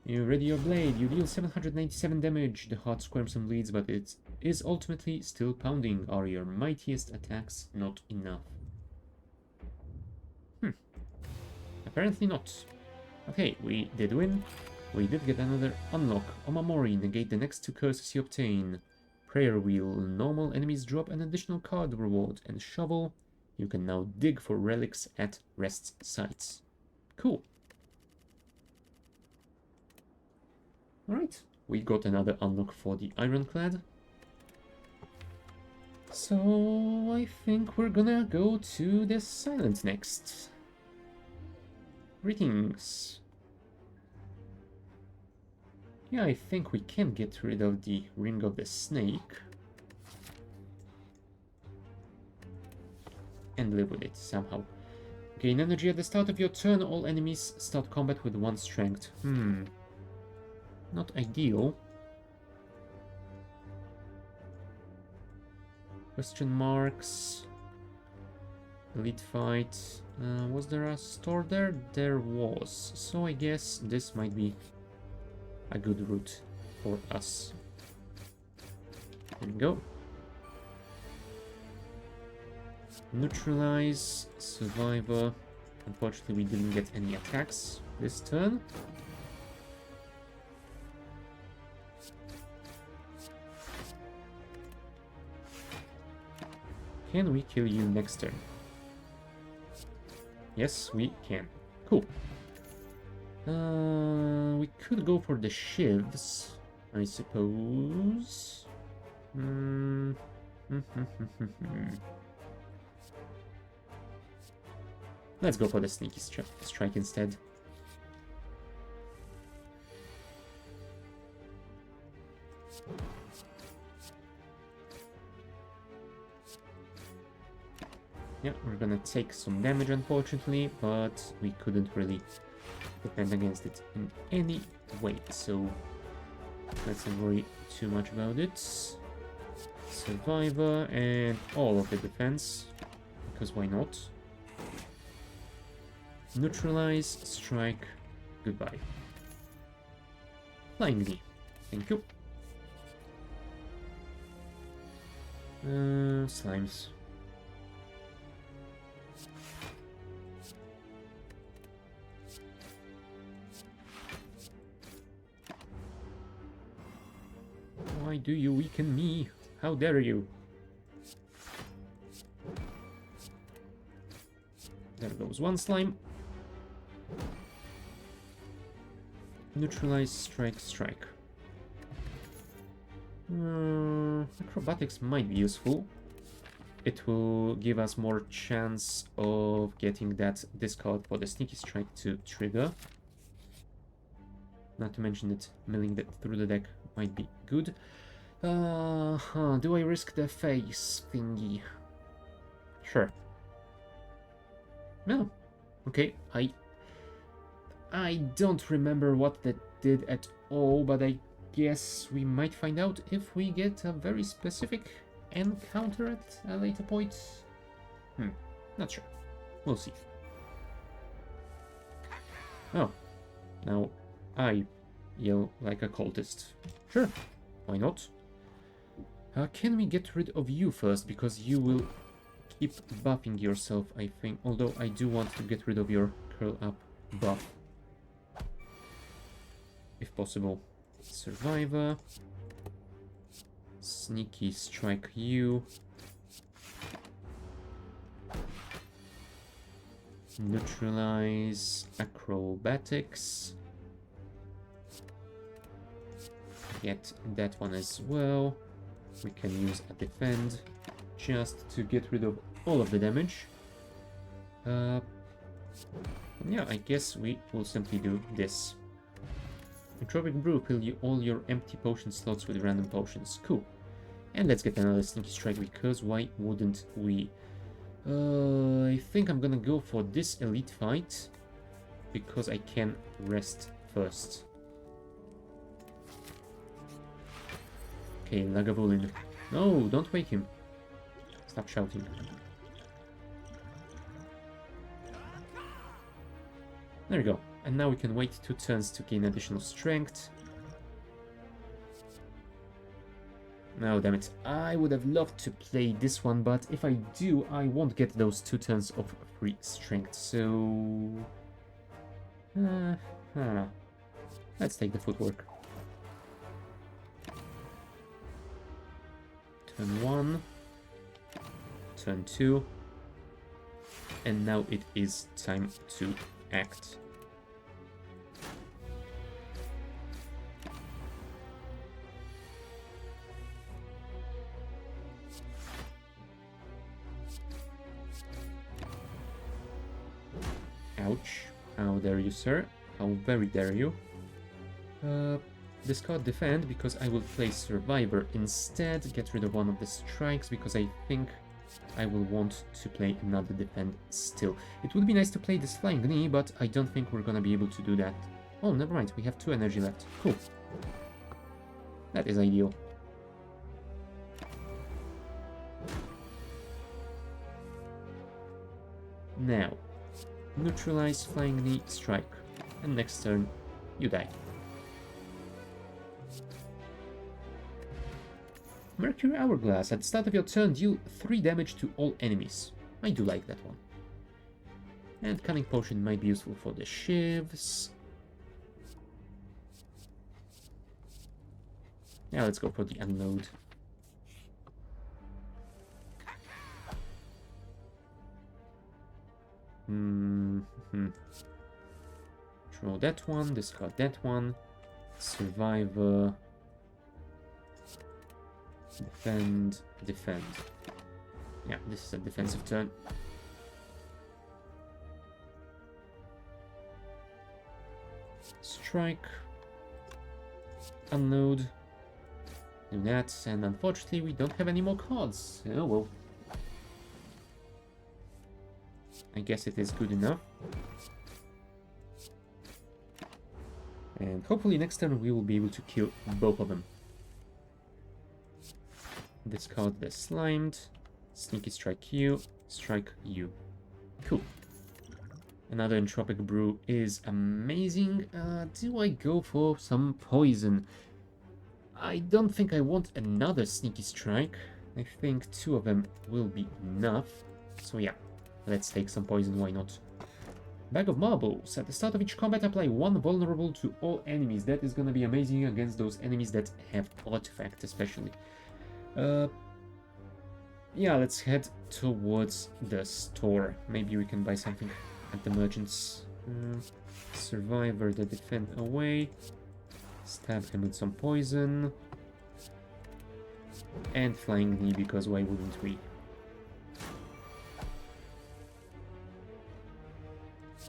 [SPEAKER 1] You ready your blade. You deal 797 damage. The heart squirms and bleeds, but it is ultimately still pounding. Are your mightiest attacks not enough? Apparently not. Okay, we did win. We did get another unlock. Omamori, negate the next 2 curses you obtain. Prayer Wheel, normal enemies drop an additional card reward. And Shovel, you can now dig for relics at rest sites. Cool. Alright, we got another unlock for the Ironclad. So I think we're gonna go to the Silent next. Greetings. Yeah, I think we can get rid of the Ring of the Snake. And live with it somehow. Gain energy at the start of your turn. All enemies start combat with 1 strength. Not ideal. Question marks. Elite fight. Was there a store there? There was. So I guess this might be a good route for us. There we go. Neutralize. Survivor. Unfortunately, we didn't get any attacks this turn. Can we kill you next turn? Yes, we can. Cool. We could go for the shivs, I suppose. Let's go for the sneaky strike instead. Yeah, we're gonna take some damage unfortunately, but we couldn't really defend against it in any way, so let's not worry too much about it. Survivor and all of the defense, because why not? Neutralize, strike, goodbye. Flying knee, thank you. Slimes. Why do you weaken me? How dare you? There goes one slime. Neutralize, strike, strike. Acrobatics might be useful. It will give us more chance of getting that discard for the sneaky strike to trigger. Not to mention that milling that through the deck might be good. Do I risk the face thingy? Sure. No. Okay, I don't remember what that did at all, but I guess we might find out if we get a very specific encounter at a later point. Not sure. We'll see. Oh. Now I yell like a cultist. Sure. Why not? Can we get rid of you first? Because you will keep buffing yourself, I think. Although I do want to get rid of your curl up buff. If possible. Survivor. Sneaky strike you. Neutralize acrobatics. Get that one as well. We can use a defend just to get rid of all of the damage. Yeah, I guess we will simply do this. Entropic Brew, fill you all your empty potion slots with random potions. Cool. And let's get another sneaky strike, because why wouldn't we? I think I'm gonna go for this elite fight, because I can rest first. Okay, Lagavulin. No, don't wake him. Stop shouting. There we go. And now we can wait 2 turns to gain additional strength. No, damn it. I would have loved to play this one, but if I do, I won't get those 2 turns of free strength, so... Let's take the footwork. Turn 1. Turn 2. And now it is time to act. Ouch. How dare you, sir? How very dare you? Discard defend because I will play survivor instead. Get rid of one of the strikes because I think I will want to play another defend still. It would be nice to play this flying knee, but I don't think we're gonna be able to do that. Oh, never mind, we have 2 energy left. Cool. That is ideal. Now, neutralize flying knee, strike. And next turn, you die. Mercury Hourglass. At the start of your turn, deal 3 damage to all enemies. I do like that one. And Cunning Potion might be useful for the shivs. Now let's go for the unload. Draw that one, discard that one. Survivor. Defend, defend. Yeah, this is a defensive turn. Strike. Unload. Do that, and unfortunately we don't have any more cards. Oh well. I guess it is good enough. And hopefully next turn we will be able to kill both of them. Discard the slimed. Sneaky strike you. Strike you. Cool. Another Entropic Brew is amazing. Do I go for some poison? I don't think I want another Sneaky Strike. I think 2 of them will be enough. So yeah, let's take some poison, why not? Bag of Marbles. At the start of each combat, apply 1 vulnerable to all enemies. That is gonna be amazing against those enemies that have Artifact, especially. Yeah, let's head towards the store. Maybe we can buy something at the merchants. Survivor, the defend away. Stab him with some poison. And Flying Knee, because why wouldn't we?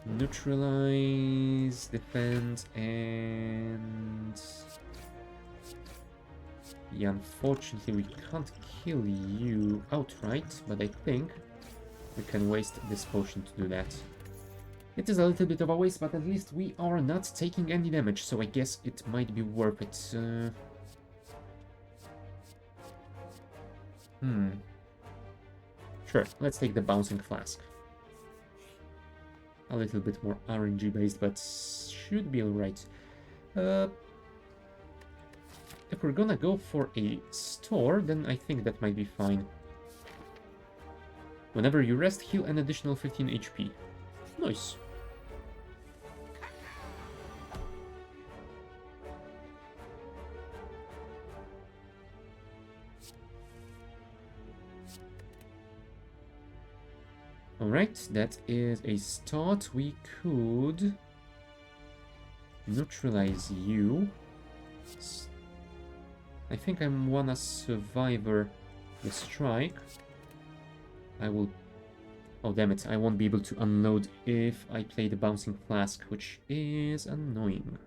[SPEAKER 1] Neutralize, defend, and... Yeah, unfortunately we can't kill you outright, but I think we can waste this potion to do that. It is a little bit of a waste, but at least we are not taking any damage, so I guess it might be worth it. Sure, let's take the Bouncing Flask. A little bit more RNG based, but should be alright. If we're gonna go for a store, then I think that might be fine. Whenever you rest, heal an additional 15 HP. Nice. Alright, that is a start. We could neutralize you. I think I wanna survivor the strike. I will... Oh damn it, I won't be able to unload if I play the Bouncing Flask, which is annoying.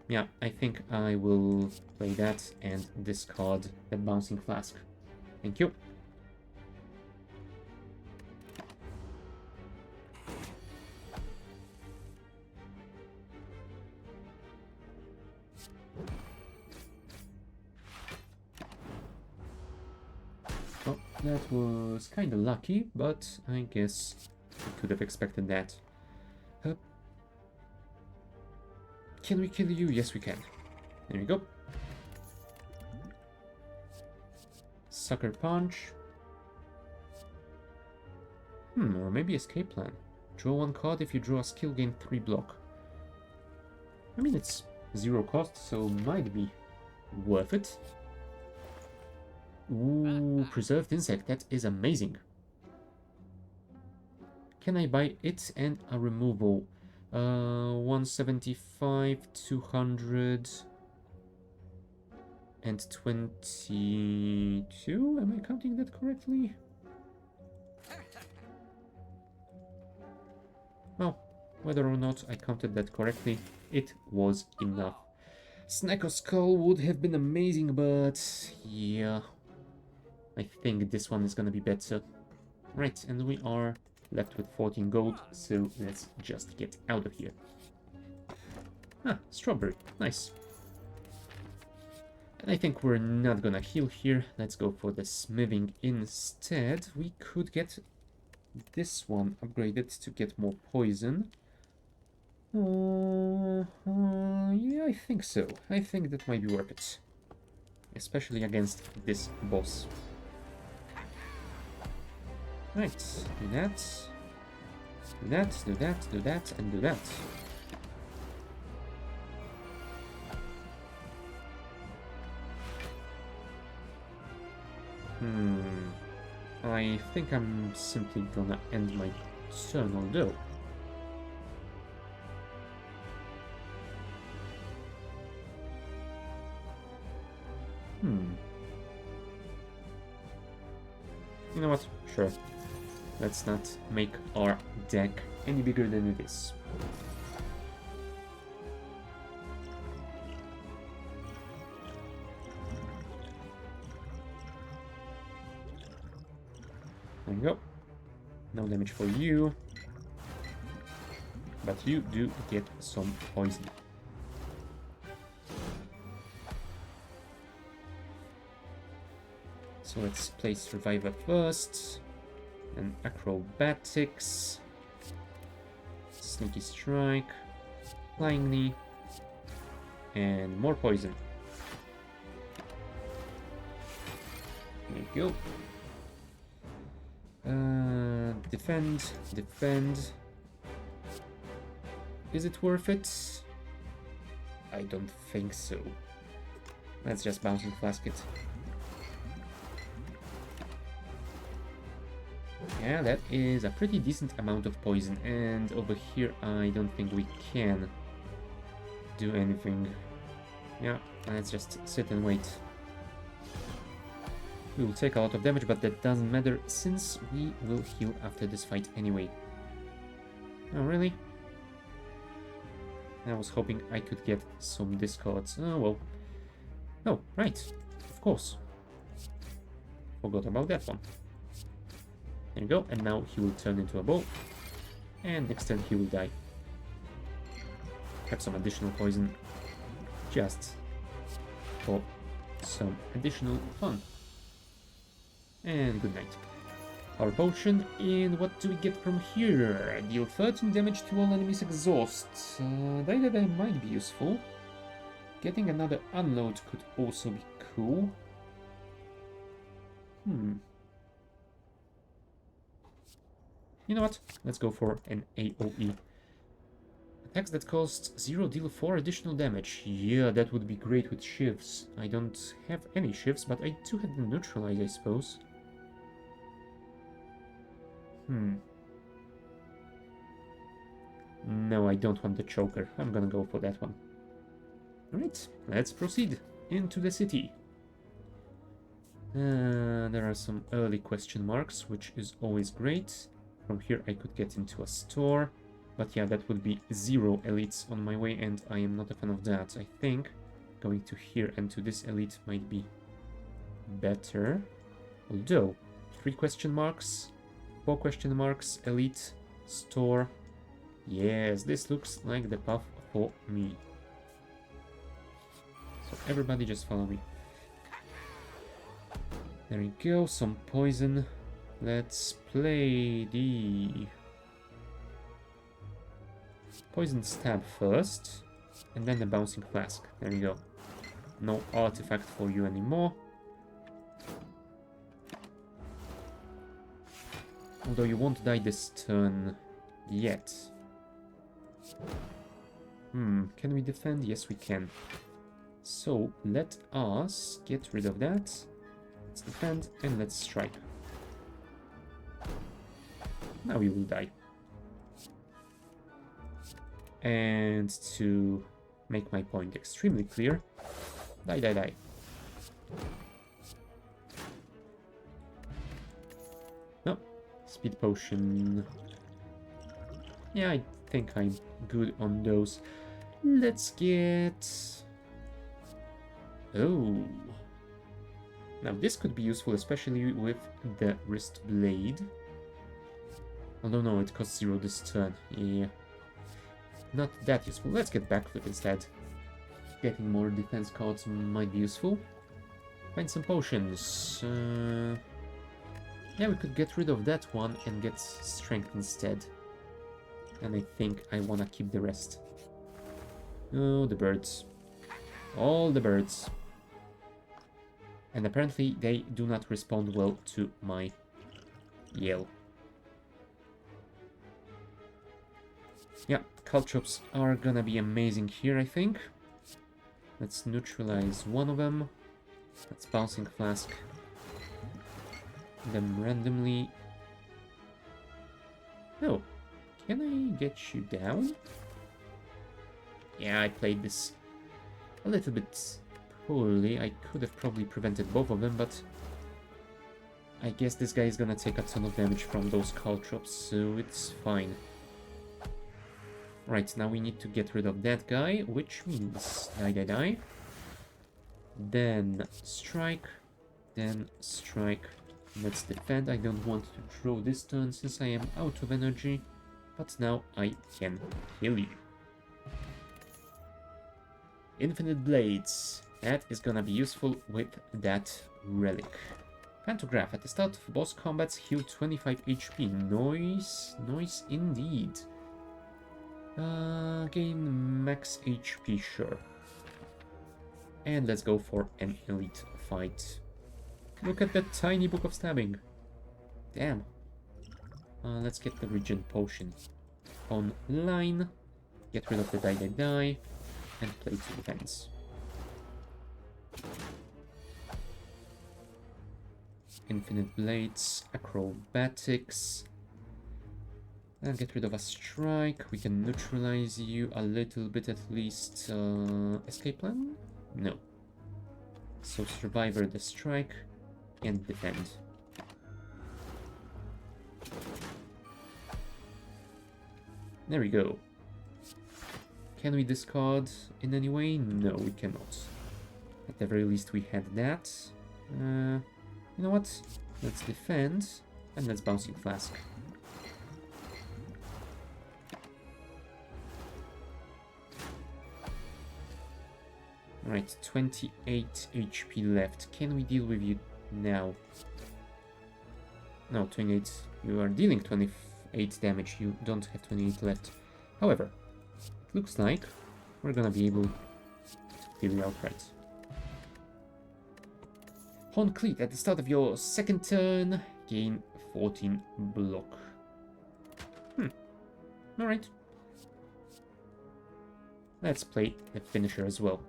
[SPEAKER 1] Yeah, I think I will play that and discard the Bouncing Flask. Thank you. Oh, that was kind of lucky, but I guess I could have expected that. Can we kill you? Yes, we can. There we go. Sucker Punch. Or maybe Escape Plan. Draw 1 card. If you draw a skill, gain 3 block. I mean, it's 0 cost, so might be worth it. Ooh, Preserved Insect. That is amazing. Can I buy it and a removal? 175, 200... and 22? Am I counting that correctly? Whether or not I counted that correctly, it was enough. Snack or Skull would have been amazing, but yeah, I think this one is gonna be better. Right, and we are left with 14 gold, so let's just get out of here. Ah, strawberry, nice. And I think we're not gonna heal here. Let's go for the smithing instead. We could get this one upgraded to get more poison. Yeah, I think so. I think that might be worth it. Especially against this boss. Right, do that. Do that, do that, do that, and do that. I think I'm simply gonna end my turn, although. You know what? Sure. Let's not make our deck any bigger than it is. There you go. No damage for you. But you do get some poison. So let's play Survivor first. And Acrobatics. Sneaky Strike. Flying Knee. And more poison. There you go. Defend, defend. Is it worth it? I don't think so. Let's just Bouncing Flask it. Yeah, that is a pretty decent amount of poison, and over here I don't think we can do anything. Yeah, let's just sit and wait. We will take a lot of damage, but that doesn't matter since we will heal after this fight anyway. Oh, really? I was hoping I could get some discards. Oh, well. Oh, right. Of course. Forgot about that one. There you go, and now he will turn into a ball. And next turn he will die. Have some additional poison. Just for some additional fun. And good night. Our potion, and what do we get from here? Deal 13 damage to all enemies exhaust. That might be useful. Getting another unload could also be cool. You know what? Let's go for an AoE. Attacks that cost 0 deal 4 additional damage. Yeah, that would be great with shivs. I don't have any shivs, but I do have the neutralize, I suppose. No, I don't want the choker. I'm gonna go for that one. Alright, let's proceed into the city. There are some early question marks, which is always great. From here I could get into a store. But yeah, that would be 0 elites on my way, and I am not a fan of that. I think going to here and to this elite might be better. Although, 3 question marks, 4 question marks, elite, store. Yes, this looks like the path for me. So everybody just follow me. There we go, some poison. Let's play the Poison Stab first, and then the Bouncing Flask. There you go. No artifact for you anymore. Although you won't die this turn yet. Can we defend? Yes, we can. So, let us get rid of that. Let's defend, and let's strike. Now we will die. And to make my point extremely clear, die, die, die. No, speed potion. Yeah, think I'm good on those. Let's get... Oh. Now this could be useful, especially with the wrist blade. Although no, it costs 0 this turn. Yeah. Not that useful. Let's get backflip instead. Getting more defense cards might be useful. Find some potions. Yeah, we could get rid of that one and get strength instead. And I think I want to keep the rest. Oh, the birds. All the birds. And apparently they do not respond well to my yell. Yeah, Caltrops are gonna be amazing here, I think. Let's neutralize one of them. Let's Bouncing Flask them randomly. Oh, can I get you down? Yeah, I played this a little bit poorly. I could have probably prevented both of them, but I guess this guy is gonna take a ton of damage from those Caltrops, so it's fine. Right, now we need to get rid of that guy, which means die. Then strike, then strike. Let's defend. I don't want to throw this turn since I am out of energy, but now I can kill you. Infinite Blades. That is gonna be useful with that relic. Pantograph. At the start of boss combats, heal 25 HP. Noise indeed. Gain max HP, sure. And let's go for an elite fight. Look at that tiny book of stabbing. Damn. Let's get the regen potion online. Get rid of the die. And play to defense. Infinite Blades, Acrobatics. And get rid of a strike. We can neutralize you a little bit at least. Escape plan? No. So Survivor the strike and defend. There we go. Can we discard in any way? No, we cannot. At the very least we had that. You know what? Let's defend and let's Bouncing Flask. Right, 28 HP left. Can we deal with you now? No, 28. You are dealing 28 damage. You don't have 28 left. However, it looks like we're gonna be able to kill you outright. Horn Cleat. At the start of your second turn, gain 14 block. Alright. Let's play the finisher as well.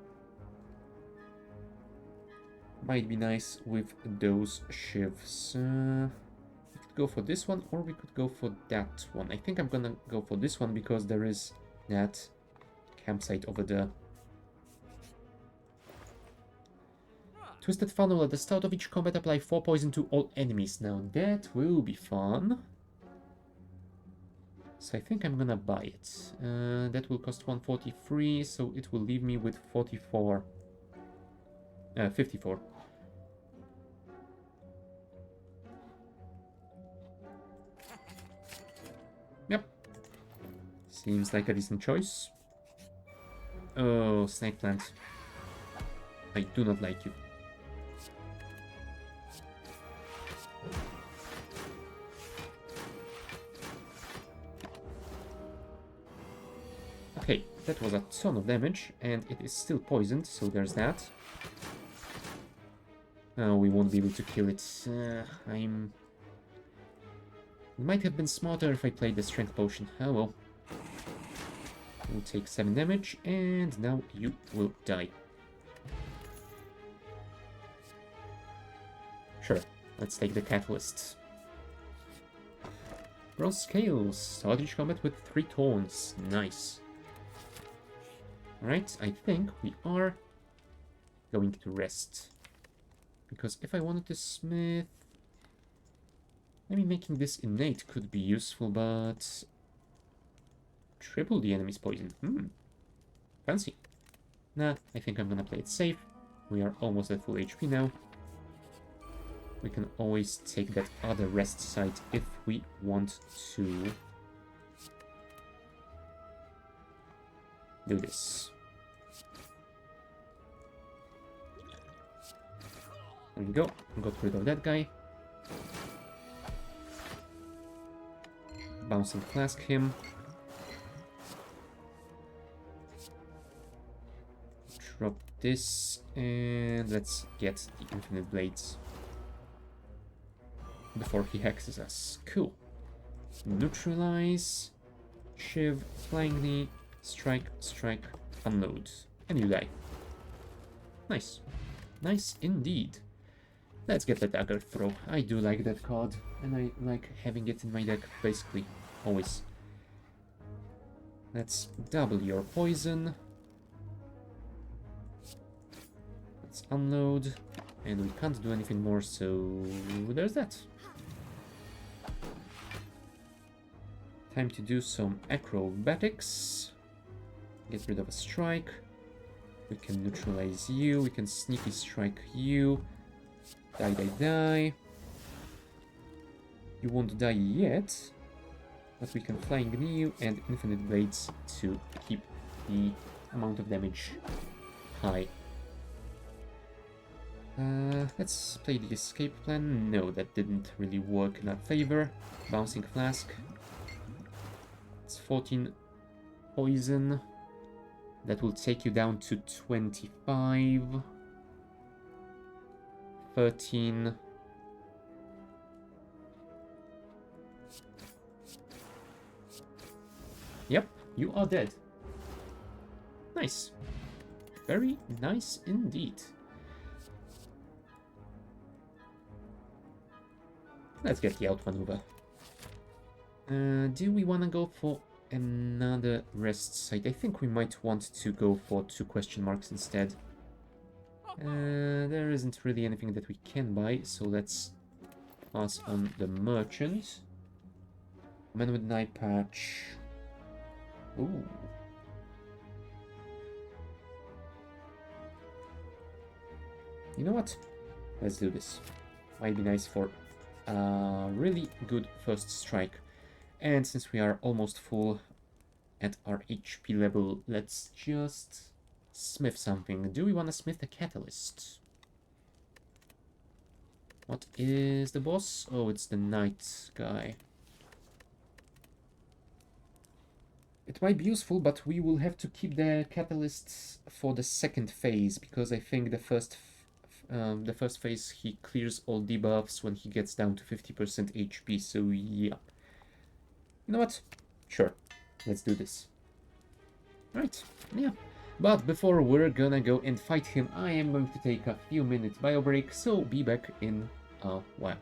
[SPEAKER 1] Might be nice with those shivs. We could go for this one, or we could go for that one. I think I'm gonna go for this one because there is that campsite over there. Twisted Funnel. At the start of each combat, apply 4 poison to all enemies. Now that will be fun. So I think I'm gonna buy it. That will cost 143, so it will leave me with 54. 54. Yep. Seems like a decent choice. Oh, Snake Plant. I do not like you. Okay, that was a ton of damage, and it is still poisoned, so there's that. We won't be able to kill it. It might have been smarter if I played the strength potion. Oh well. We'll take 7 damage, and now you will die. Sure, let's take the catalyst. Bronze Scales. Start each combat with 3 taunts. Nice. Alright, I think we are going to rest. Because if I wanted to smith... Maybe making this innate could be useful, but... Triple the enemy's poison. Fancy. Nah, I think I'm gonna play it safe. We are almost at full HP now. We can always take that other rest site if we want to do this. There we go. Got rid of that guy. Bouncing Flask him. Drop this, and let's get the Infinite Blades before he hexes us. Cool. Neutralize, Shiv, Flying Knee, Strike, Strike, Unload. And you die. Nice. Nice indeed. Let's get the Dagger Throw. I do like that card, and I like having it in my deck basically always. Let's double your poison. Let's unload, and we can't do anything more, so there's that. Time to do some acrobatics. Get rid of a strike. We can neutralize you, we can sneaky strike you. Die, die, die. You won't die yet, but we can Flying Knee you and Infinite Blades to keep the amount of damage high. Let's play the escape plan. No, that didn't really work in our favor. Bouncing Flask. It's 14 poison. That will take you down to 25. 13. Yep, you are dead. Nice. Very nice indeed. Let's get the outmaneuver. Do we want to go for another rest site? I think we might want to go for 2 question marks instead. There isn't really anything that we can buy, so let's pass on the merchant. Man with an eye patch. Ooh. You know what? Let's do this. Might be nice for a really good first strike. And since we are almost full at our HP level, let's just smith something. Do we want to smith a catalyst? What is the boss? Oh, it's the knight guy. It might be useful, but we will have to keep the catalysts for the second phase, because I think the first phase he clears all debuffs when he gets down to 50% HP, so yeah. You know what? Sure, let's do this. Right, yeah. But before we're gonna go and fight him, I am going to take a few minutes bio break, so be back in a while.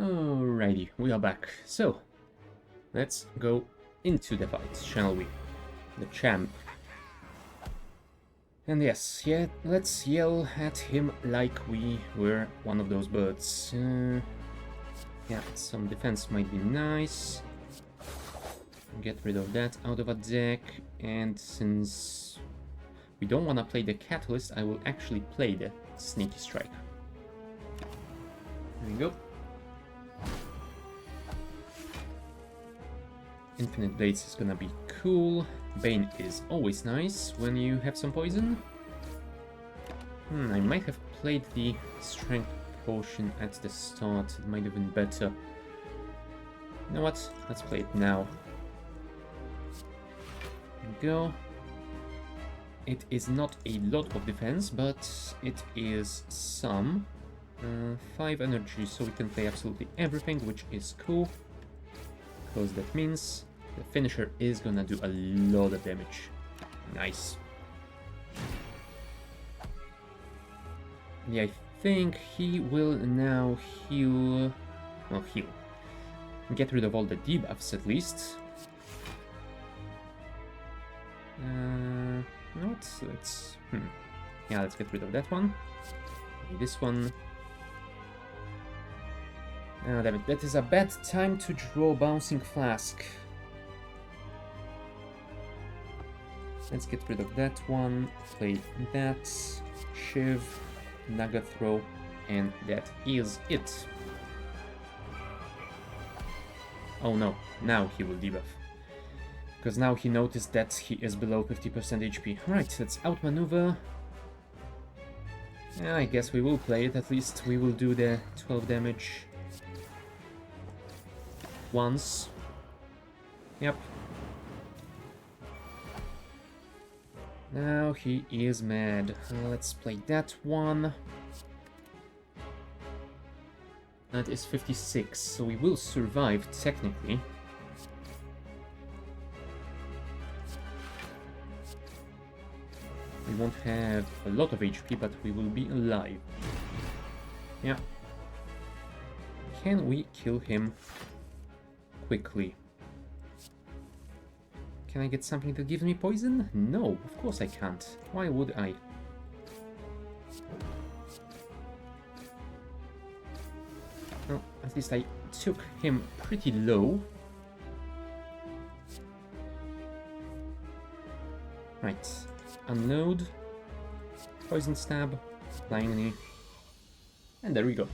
[SPEAKER 1] Alrighty, we are back. So, let's go into the fight, shall we? The champ. And yes, yeah, let's yell at him like we were one of those birds. Yeah, some defense might be nice. Get rid of that out of a deck. And since we don't want to play the Catalyst, I will actually play the Sneaky Strike. There we go. Infinite Blades is gonna be cool. Bane is always nice when you have some poison. I might have played the Strength Potion at the start. It might have been better. You know what? Let's play it now. There we go. It is not a lot of defense, but it is some. 5 energy, so we can play absolutely everything, which is cool. Because that means the finisher is gonna do a lot of damage. Nice. Yeah, I think he will now heal... Well, heal. Get rid of all the debuffs at least. Let's... Yeah, let's get rid of that one. This one. Oh, damn it. That is a bad time to draw Bouncing Flask. Let's get rid of that one. Play that. Shiv. Naga Throw. And that is it. Oh no. Now he will debuff. Because now he noticed that he is below 50% HP. Right, let's outmaneuver. Yeah, I guess we will play it. At least we will do the 12 damage once. Yep. Now he is mad. Let's play that one. That is 56, so we will survive technically. We won't have a lot of HP, but we will be alive. Yeah. Can we kill him quickly? Can I get something that gives me poison? No, of course I can't. Why would I? Well, at least I took him pretty low. Right. Unload. Poison Stab. Flying Knee. And there we go.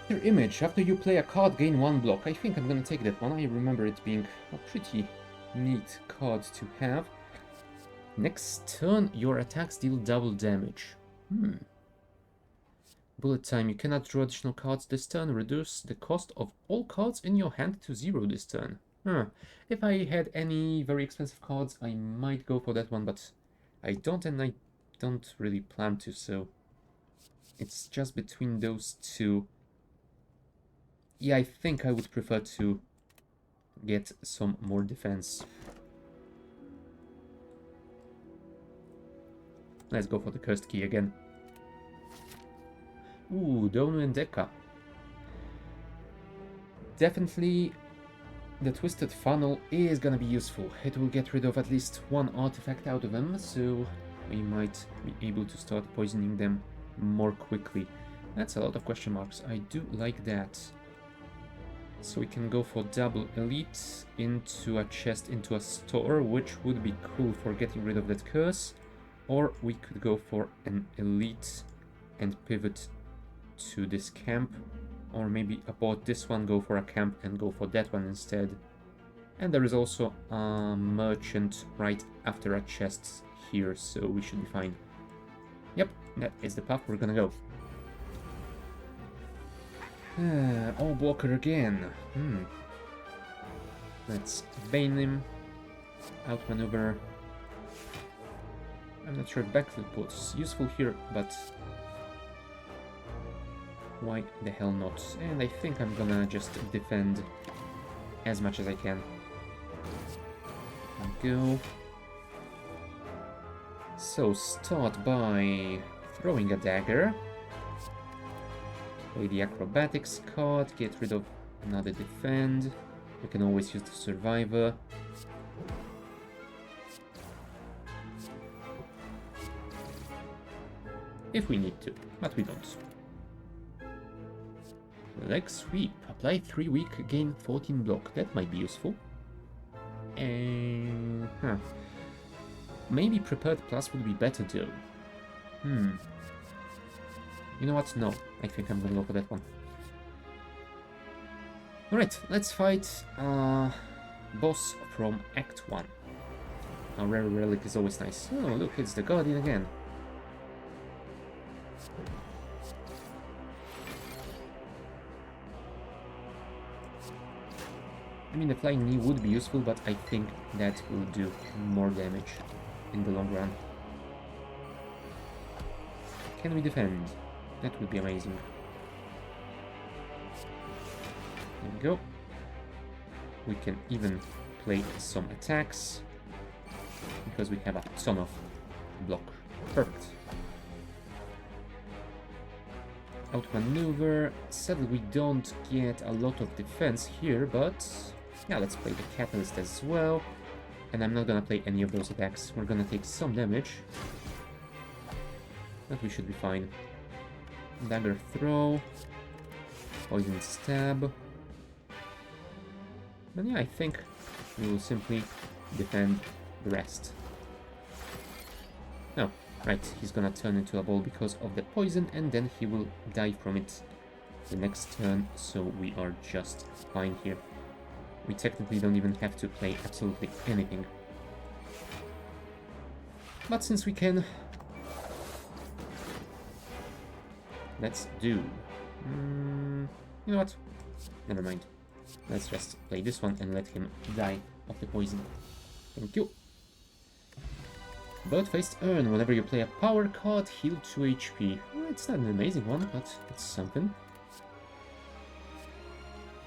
[SPEAKER 1] Your image. After you play a card, gain 1 block. I think I'm gonna take that one. I remember it being a pretty neat card to have. Next turn, your attacks deal double damage. Bullet time. You cannot draw additional cards this turn. Reduce the cost of all cards in your hand to 0 this turn. If I had any very expensive cards, I might go for that one, but I don't, and I don't really plan to, so it's just between those two. Yeah, I think I would prefer to get some more defense. Let's go for the Cursed Key again. Ooh, Donu and Deka. Definitely the Twisted Funnel is gonna be useful. It will get rid of at least 1 artifact out of them, so we might be able to start poisoning them more quickly. That's a lot of question marks. I do like that. So we can go for double elite into a chest, into a store, which would be cool for getting rid of that curse. Or we could go for an elite and pivot to this camp. Or maybe abort this one, go for a camp and go for that one instead. And there is also a merchant right after a chest here, so we should be fine. Yep, that is the path we're gonna go. All blocker again. Let's Bane him. Outmaneuver. I'm not sure if backflip was useful here, but why the hell not? And I think I'm gonna just defend as much as I can. There we go. So start by throwing a dagger. Play the acrobatics card, get rid of another defend. We can always use the survivor. If we need to, but we don't. Leg sweep. Apply 3 weak, gain 14 block. That might be useful. And... Maybe Prepared Plus would be better though. You know what? No. I think I'm gonna go for that one. Alright, let's fight boss from Act 1. A rare relic is always nice. Oh, look, it's the Guardian again. I mean, the flying knee would be useful, but I think that will do more damage in the long run. Can we defend? That would be amazing. There we go. We can even play some attacks, because we have a ton of block. Perfect. Outmaneuver. Sadly, we don't get a lot of defense here, but yeah, let's play the Catalyst as well. And I'm not gonna play any of those attacks. We're gonna take some damage, but we should be fine. Dagger throw. Poison stab. And yeah, I think we will simply defend the rest. Oh, right, he's gonna turn into a ball because of the poison, and then he will die from it the next turn, so we are just fine here. We technically don't even have to play absolutely anything. But since we can, let's do... you know what? Never mind. Let's just play this one and let him die of the poison. Thank you. Bird-faced Urn. Whenever you play a power card, heal 2 HP. Well, it's not an amazing one, but it's something.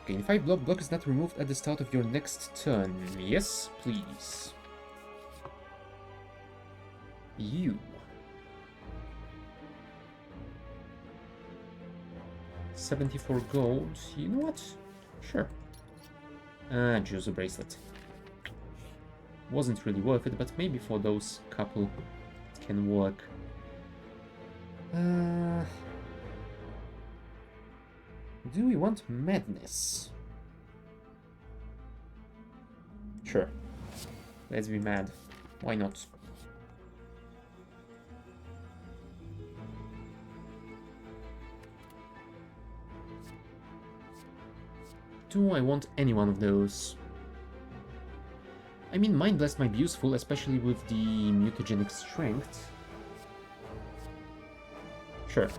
[SPEAKER 1] Gain 5 block. Block is not removed at the start of your next turn. Yes, please. You. 74 gold. You know what? Sure. Juzo bracelet. Wasn't really worth it, but maybe for those couple it can work. Do we want madness? Sure. Let's be mad. Why not? Do I want any one of those? I mean, Mind Blast might be useful, especially with the mutagenic strength. Sure.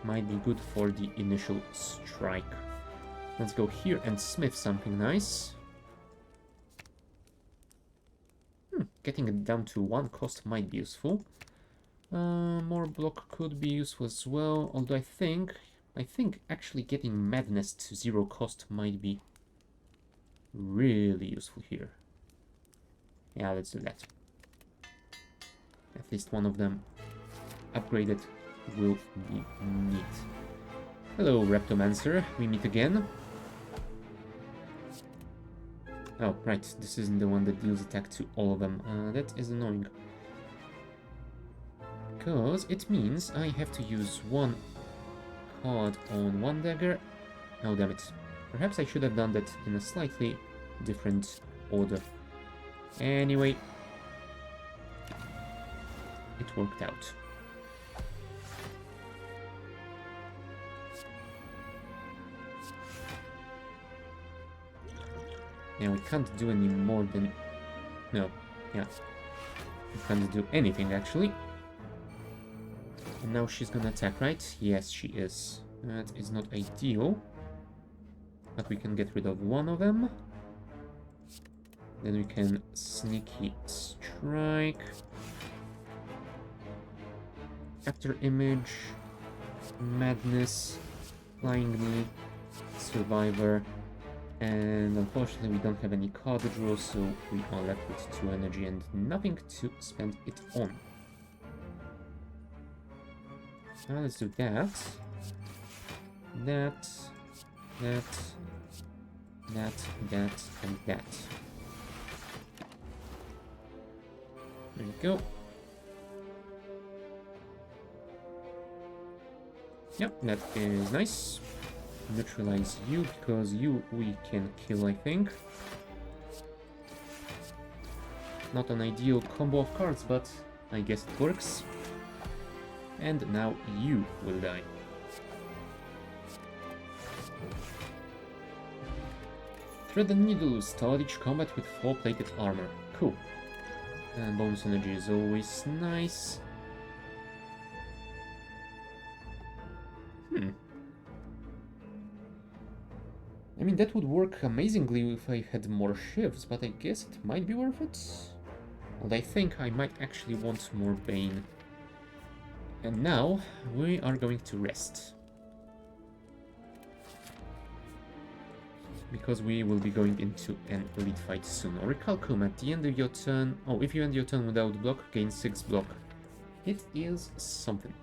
[SPEAKER 1] Might be good for the initial strike. Let's go here and smith something nice. Getting it down to 1 cost might be useful. More block could be useful as well, although I think actually getting Madness to 0 cost might be really useful here. Yeah, let's do that. At least one of them upgraded will be neat. Hello, Reptomancer. We meet again. Oh, right. This isn't the one that deals attack to all of them. That is annoying. Because it means I have to use 1 card on 1 dagger. Oh, damn it. Perhaps I should have done that in a slightly different order. Anyway, it worked out. Now we can't do any more than... No, yeah. We can't do anything, actually. And now she's gonna attack, right? Yes, she is. That is not ideal. But we can get rid of 1 of them. Then we can sneaky strike. After image, madness, flying knee, survivor, and unfortunately we don't have any card draw, so we are left with 2 energy and nothing to spend it on. Now let's do that. that, that, that, and that. There you go. Yep, that is nice. Neutralize you, because you we can kill, I think. Not an ideal combo of cards, but I guess it works. And now you will die. Thread the needle, start each combat with 4-plated armor. Cool. And bonus energy is always nice. I mean, that would work amazingly if I had more shifts, but I guess it might be worth it. And I think I might actually want more Bane. And now, we are going to rest. Because we will be going into an elite fight soon. Orichalcum, at the end of your turn... Oh, if you end your turn without block, gain 6 block. It is something.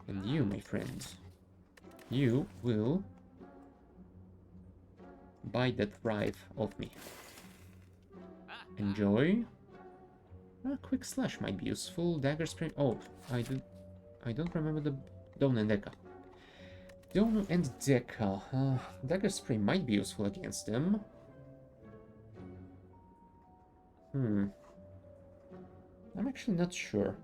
[SPEAKER 1] And you, my friend, you will buy that thrive of me. Enjoy. Quick slash might be useful. Dagger spray. Oh, I don't remember the Dawn and Deca. Dawn and Deca. Dagger spray might be useful against them. I'm actually not sure.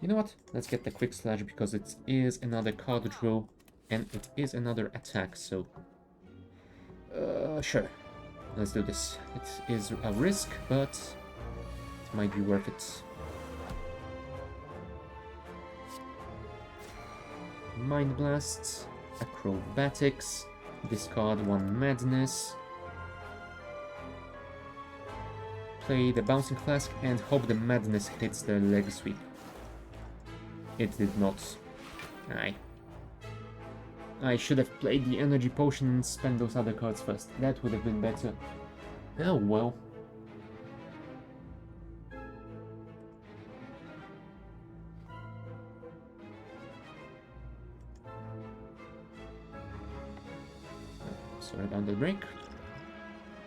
[SPEAKER 1] You know what? Let's get the quick slash because it is another card draw and it is another attack, so sure. Let's do this. It is a risk, but it might be worth it. Mind Blast, Acrobatics, discard 1 Madness, play the Bouncing Flask and hope the Madness hits the leg sweep. It did not. I should have played the Energy Potion and spent those other cards first. That would have been better. Oh well. Sorry about the break.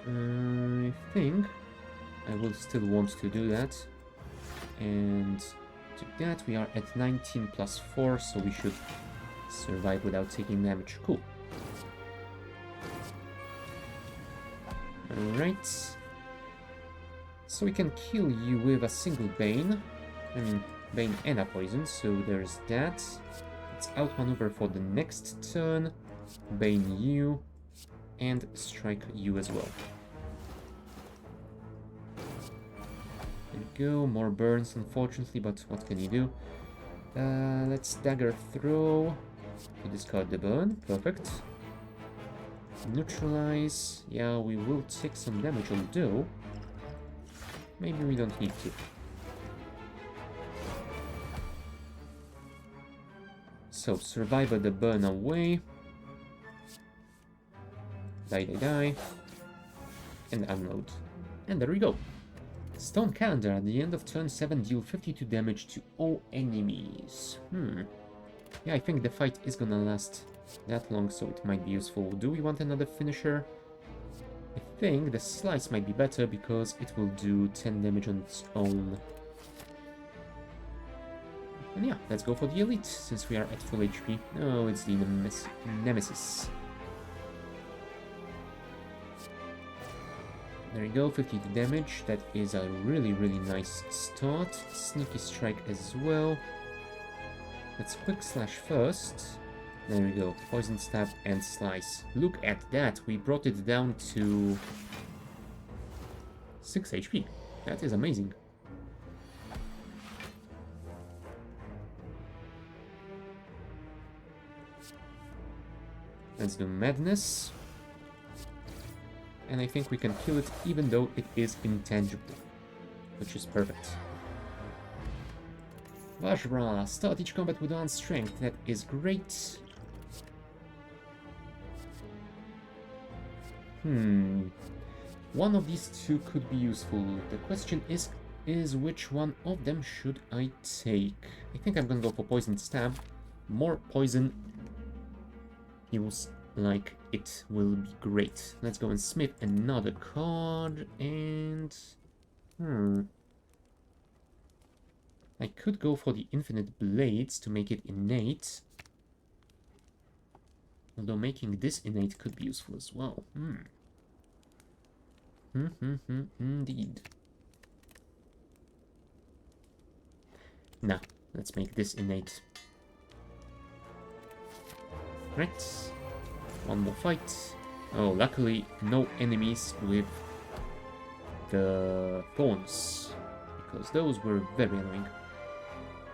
[SPEAKER 1] I think I will still want to do that. And to that we are at 19 plus 4, so we should survive without taking damage. Cool. Alright. So we can kill you with a single Bane. I mean, Bane and a poison, so there's that. Let's outmaneuver for the next turn. Bane you. And strike you as well. There we go, more burns unfortunately, but what can you do? Let's dagger throw to discard the burn, perfect. Neutralize, yeah, we will take some damage, although maybe we don't need to. So, Survivor the burn away. Die, and unload. And there we go. Stone Calendar, at the end of turn 7, deal 52 damage to all enemies. Yeah, I think the fight is gonna last that long, so it might be useful. Do we want another finisher? I think the Slice might be better because it will do 10 damage on its own. And yeah, let's go for the Elite, since we are at full HP. No, it's the Nemesis. There you go, 52 damage. That is a really, really nice start. Sneaky Strike as well. Let's Quick Slash first. There we go, Poison Stab and Slice. Look at that, we brought it down to 6 HP. That is amazing. Let's do Madness. And I think we can kill it even though it is intangible, which is perfect. Vajra, start each combat with 1 strength, that is great. One of these two could be useful. The question is which one of them should I take? I think I'm gonna go for Poison Stab, more poison feels like it will be great. Let's go and smith another card, and... I could go for the infinite blades to make it innate. Although making this innate could be useful as well. Indeed. Nah, let's make this innate. Right. One more fight. Oh, luckily no enemies with the thorns, because those were very annoying.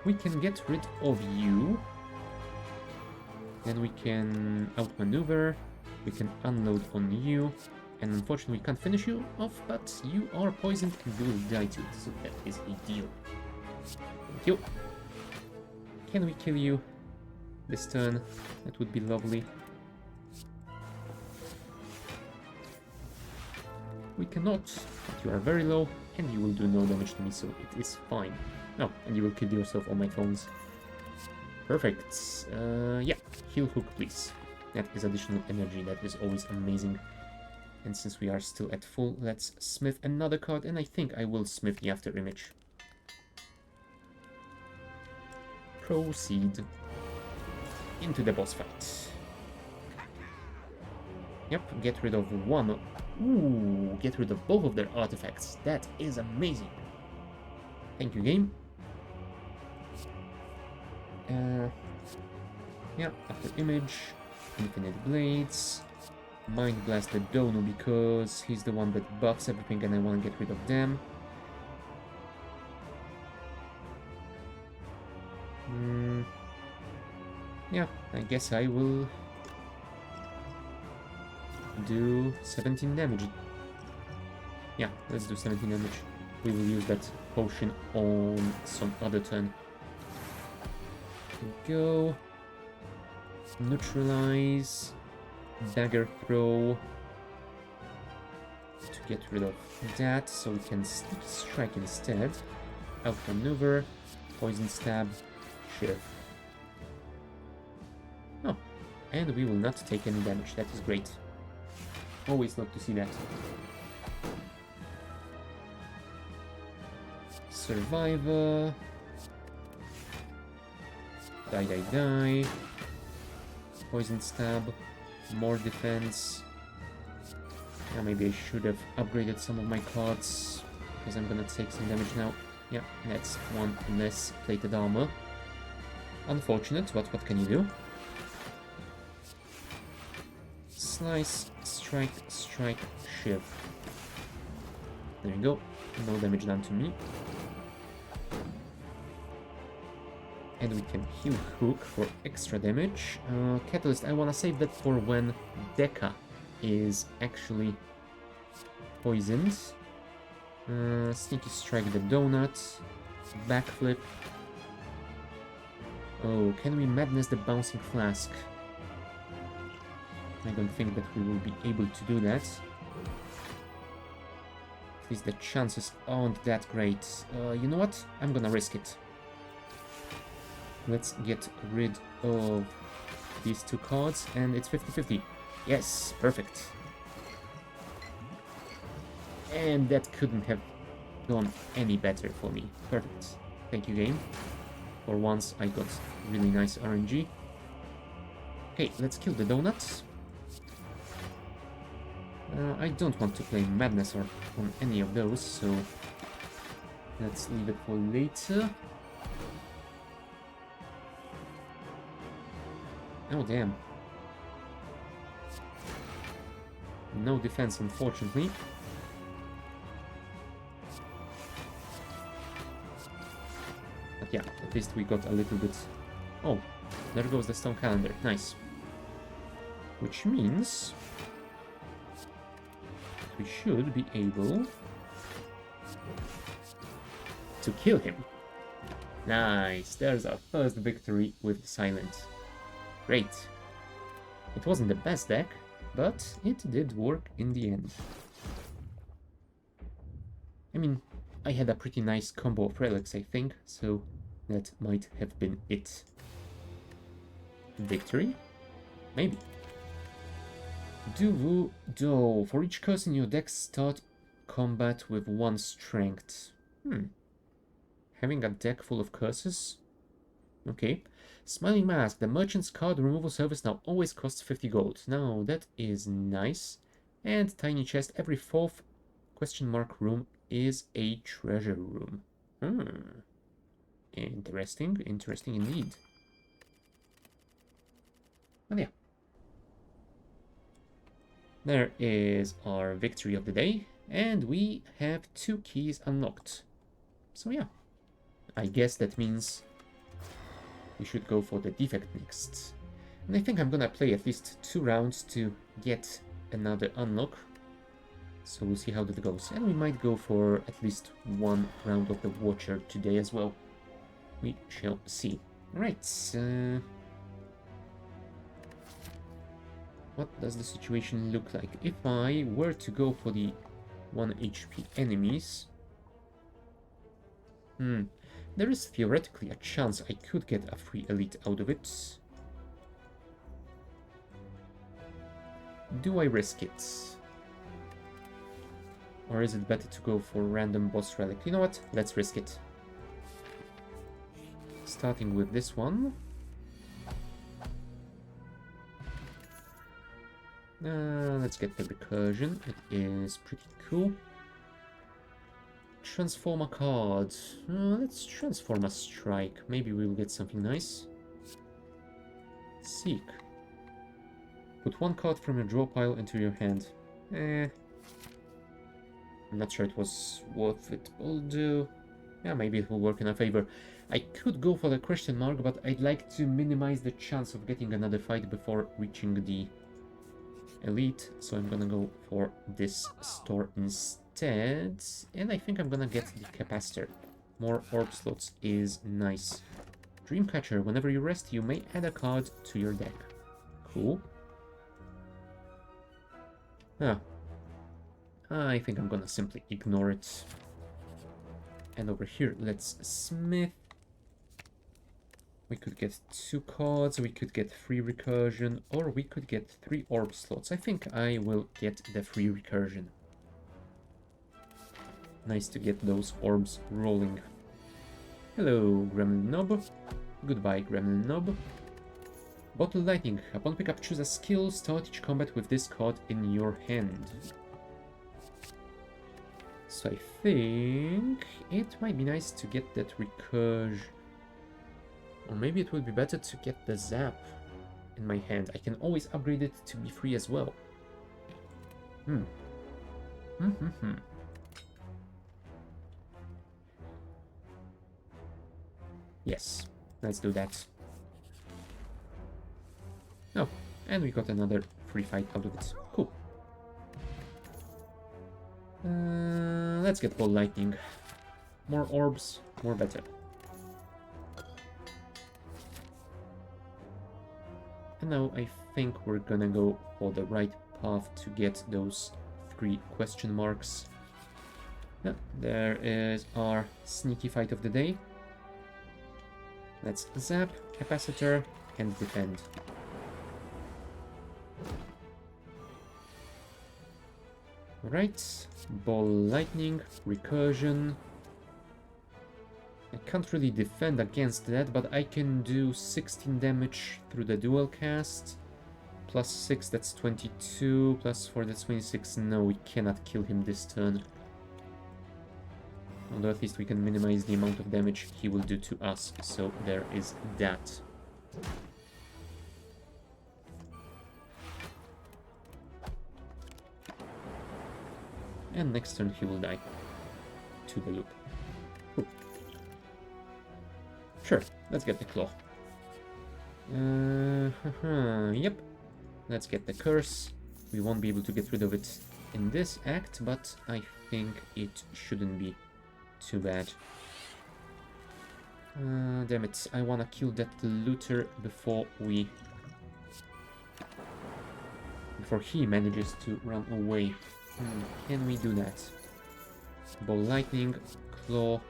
[SPEAKER 1] We can get rid of you. Then we can outmaneuver. We can unload on you. And unfortunately we can't finish you off, but you are poisoned and you will die too. So that is a deal. Thank you. Can we kill you this turn? That would be lovely. We cannot, but you are very low and you will do no damage to me, so it is fine. Oh, and you will kill yourself on my phones. Perfect. Yeah, heal hook, please. That is additional energy. That is always amazing. And since we are still at full, let's smith another card, and I think I will smith the after image. Proceed into the boss fight. Yep, get rid of one. Ooh, get rid of both of their artifacts. That is amazing. Thank you, game. Yeah, after image, infinite blades, mind blast the Dono because he's the one that buffs everything and I want to get rid of them. Yeah, I guess I will do 17 damage. Yeah, let's do 17 damage. We will use that potion on some other turn. Here we go. Neutralize. Dagger throw. To get rid of that, so we can sneak strike instead. Outmaneuver. Poison stab. Shiv. Oh, and we will not take any damage. That is great. Always love to see that. Survivor. Die, die, die. Poison stab. More defense. Yeah, maybe I should have upgraded some of my cards, because I'm gonna take some damage now. Yeah, that's one less plated armor. Unfortunate, but what can you do? Slice, strike, strike, shiv. There you go. No damage done to me. And we can heal hook for extra damage. Catalyst, I want to save that for when Deca is actually poisoned. Sneaky strike the donut. Backflip. Oh, can we madness the bouncing flask? I don't think that we will be able to do that. At least the chances aren't that great. You know what? I'm gonna risk it. Let's get rid of these two cards, and it's 50-50. Yes, perfect. And that couldn't have gone any better for me. Perfect. Thank you, game. For once, I got really nice RNG. Okay, let's kill the donuts. I don't want to play Madness or on any of those, so let's leave it for later. Oh, damn. No defense, unfortunately. But yeah, at least we got a little bit... Oh, there goes the stone calendar. Nice. Which means... we should be able... to kill him. Nice. There's our first victory with Silent. Great. It wasn't the best deck, but it did work in the end. I mean, I had a pretty nice combo of relics, I think, so that might have been it. Victory? Maybe. Do. For each curse in your deck, start combat with 1 strength. Having a deck full of curses? Okay. Smiling Mask. The merchant's card removal service now always costs 50 gold. Now, that is nice. And Tiny Chest. Every 4th question mark room is a treasure room. Interesting. Interesting indeed. Well, yeah. There is our victory of the day. And we have 2 keys unlocked. So yeah. I guess that means we should go for the defect next. And I think I'm gonna play at least 2 rounds to get another unlock. So we'll see how that goes. And we might go for at least 1 round of the Watcher today as well. We shall see. Right. What does the situation look like? If I were to go for the 1 HP enemies... There is theoretically a chance I could get a free elite out of it. Do I risk it? Or is it better to go for random boss relic? You know what? Let's risk it. Starting with this one. Let's get the recursion. It is pretty cool. Transform a card. Let's transform a strike. Maybe we'll get something nice. Seek. Put 1 card from your draw pile into your hand. I'm not sure it was worth it. Will do. Yeah, maybe it will work in our favor. I could go for the question mark, but I'd like to minimize the chance of getting another fight before reaching the elite. So I'm gonna go for this store instead. And I think I'm gonna get the capacitor. More orb slots is nice. Dreamcatcher. Whenever you rest, you may add a card to your deck. Cool. I think I'm gonna simply ignore it. And over here, let's smith. We could get 2 cards, we could get free recursion, or we could get 3 orb slots. I think I will get the free recursion. Nice to get those orbs rolling. Hello, Gremlin Nob. Goodbye, Gremlin Nob. Bottle Lightning. Upon pickup, choose a skill. Start each combat with this card in your hand. So I think it might be nice to get that recursion. Or maybe it would be better to get the zap in my hand. I can always upgrade it to be free as well. Yes, let's do that. Oh, and we got another free fight out of it. Cool. Let's get Ball Lightning. More orbs, more better. And now I think we're gonna go for the right path to get those 3 question marks. Yeah, there is our sneaky fight of the day. Let's zap, capacitor, and defend. Alright, Ball Lightning, recursion. I can't really defend against that, but I can do 16 damage through the dual cast. Plus 6, that's 22. Plus 4, that's 26. No, we cannot kill him this turn. Although at least we can minimize the amount of damage he will do to us. So there is that. And next turn he will die to the loop. Cool. Sure, let's get the claw. Yep. Let's get the curse. We won't be able to get rid of it in this act, but I think it shouldn't be too bad. Damn it, I wanna kill that looter before he manages to run away. Can we do that? Ball Lightning, Claw,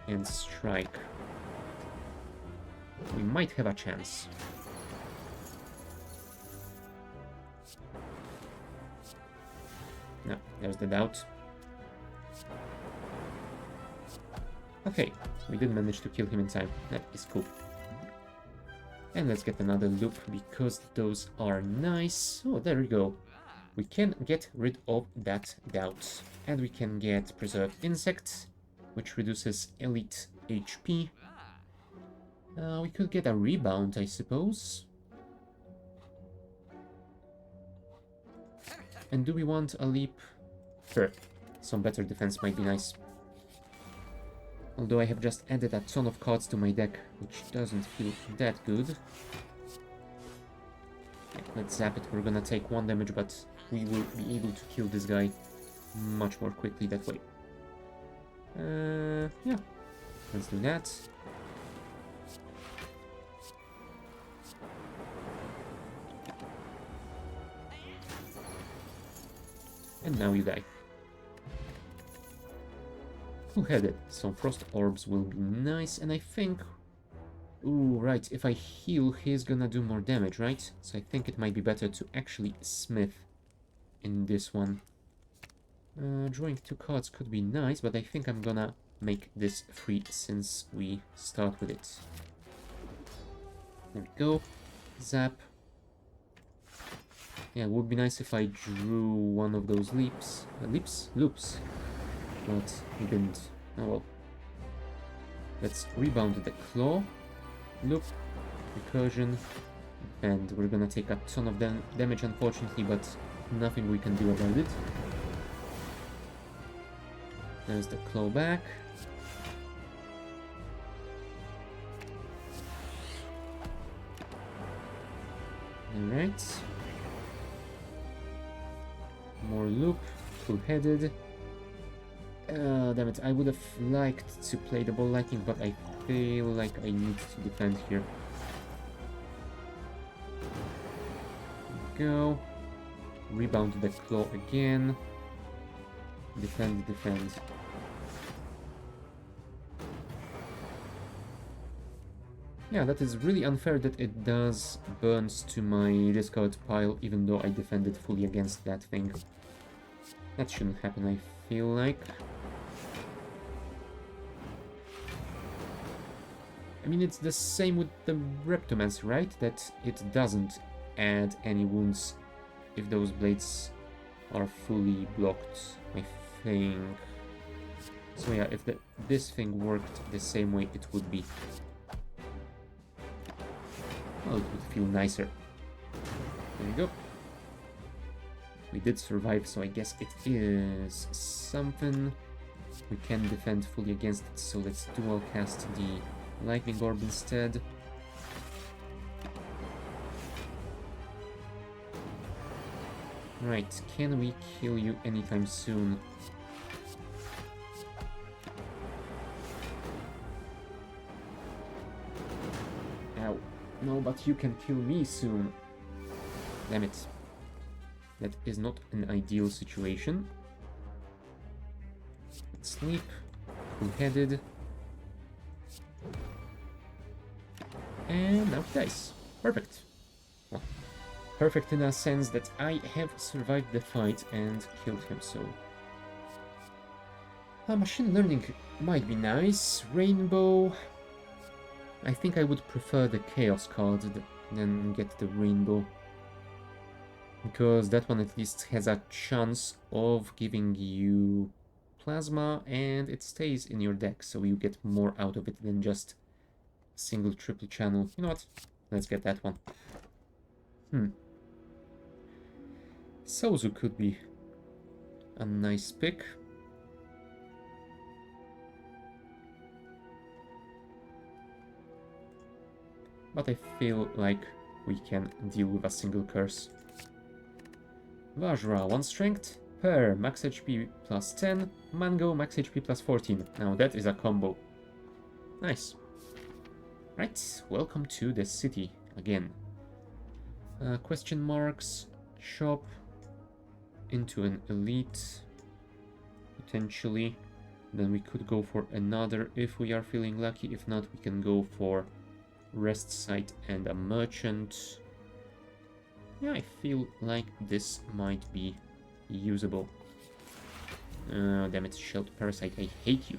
[SPEAKER 1] and Strike. we might have a chance. No, there's the doubt. Okay, we did manage to kill him in time. That is cool. And let's get another loop, because those are nice. Oh, there we go. We can get rid of that doubt. And we can get Preserved Insect, which reduces elite HP. We could get a rebound, I suppose. And do we want a leap? Sure, some better defense might be nice. Although I have just added a ton of cards to my deck, which doesn't feel that good. Yeah, let's zap it. We're gonna take 1 damage, but we will be able to kill this guy much more quickly that way. Yeah, let's do that. And now you die. Two-headed. Some frost orbs will be nice, and I think... Ooh, right, if I heal, he's gonna do more damage, right? So I think it might be better to actually smith in this one. Drawing 2 cards could be nice, but I think I'm gonna make this free since we start with it. There we go. Zap. Yeah, it would be nice if I drew one of those leaps. Loops. But he didn't. Oh well. Let's rebound the claw. Loop. Recursion. And we're gonna take a ton of damage, unfortunately, but nothing we can do about it. There's the claw back. Alright. More loop. Full-headed. Damn it, I would have liked to play the ball lightning, but I feel like I need to defend here. Go. Rebound the claw again. Defend. Yeah, that is really unfair that it does burns to my discard pile, even though I defended fully against that thing. That shouldn't happen, I feel like. I mean, it's the same with the Reptomancer, right? That it doesn't add any wounds if those blades are fully blocked, I think. So yeah, if this thing worked the same way, it would be... Well, it would feel nicer. There you go. We did survive, so I guess it is something. We can defend fully against it, so let's dual cast the Lightning Orb instead. Right, can we kill you anytime soon? Ow. No, but you can kill me soon. Damn it. That is not an ideal situation. Let's sleep. Full-headed. And now he dies. Perfect. Well, perfect in a sense that I have survived the fight and killed him, so... machine learning might be nice. Rainbow... I think I would prefer the Chaos card than get the Rainbow. Because that one at least has a chance of giving you Plasma, and it stays in your deck, so you get more out of it than just single triple channel. You know what? Let's get that one. Sozu could be a nice pick. But I feel like we can deal with a single curse. Vajra, 1 strength, Pear, max HP plus 10, Mango, max HP plus 14. Now that is a combo. Nice. Right, welcome to the city again. Question marks, shop, into an elite, potentially. Then we could go for another if we are feeling lucky. If not, we can go for rest site and a merchant. Yeah, I feel like this might be usable. Damn it, Shelled Parasite, I hate you.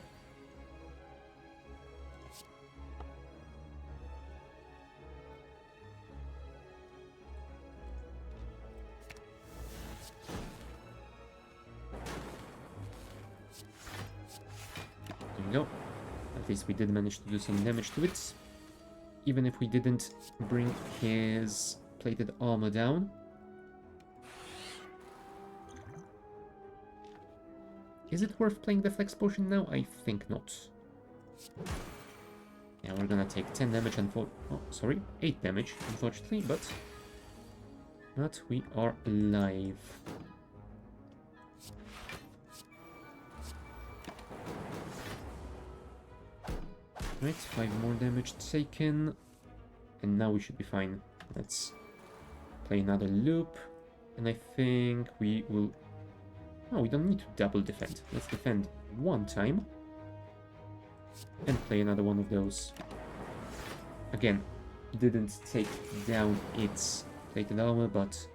[SPEAKER 1] There we go. At least we did manage to do some damage to it. Even if we didn't bring his plated armor down. Is it worth playing the flex potion now? I think not. Yeah, we're gonna take 10 damage and 8 damage, unfortunately, but we are alive. Right, 5 more damage taken, and now we should be fine. Let's play another loop, and I think we will... No, we don't need to double defend. Let's defend one time, and play another one of those. Again, didn't take down its plated armor, but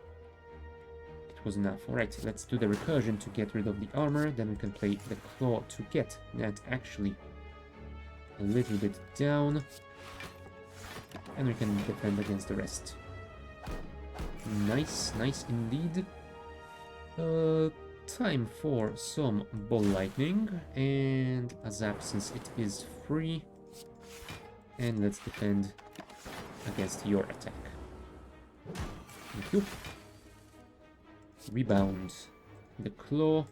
[SPEAKER 1] it was enough. Alright, let's do the recursion to get rid of the armor, then we can play the claw to get that actually a little bit down, and we can defend against the rest. Nice, nice indeed. Time for some ball lightning and a zap since it is free, and let's defend against your attack. Thank you. Rebound. The claw.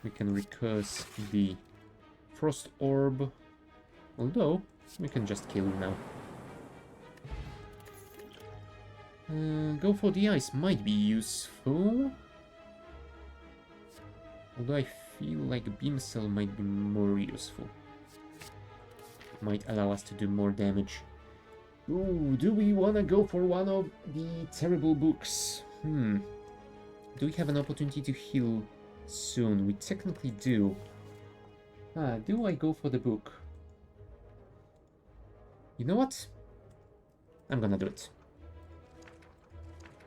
[SPEAKER 1] We can recurse the frost orb, although we can just kill now. Go for the ice might be useful, although I feel like Beam Cell might be more useful. Might allow us to do more damage. Ooh, do we wanna go for one of the terrible books? Do we have an opportunity to heal soon? We technically do. Do I go for the book? You know what? I'm gonna do it.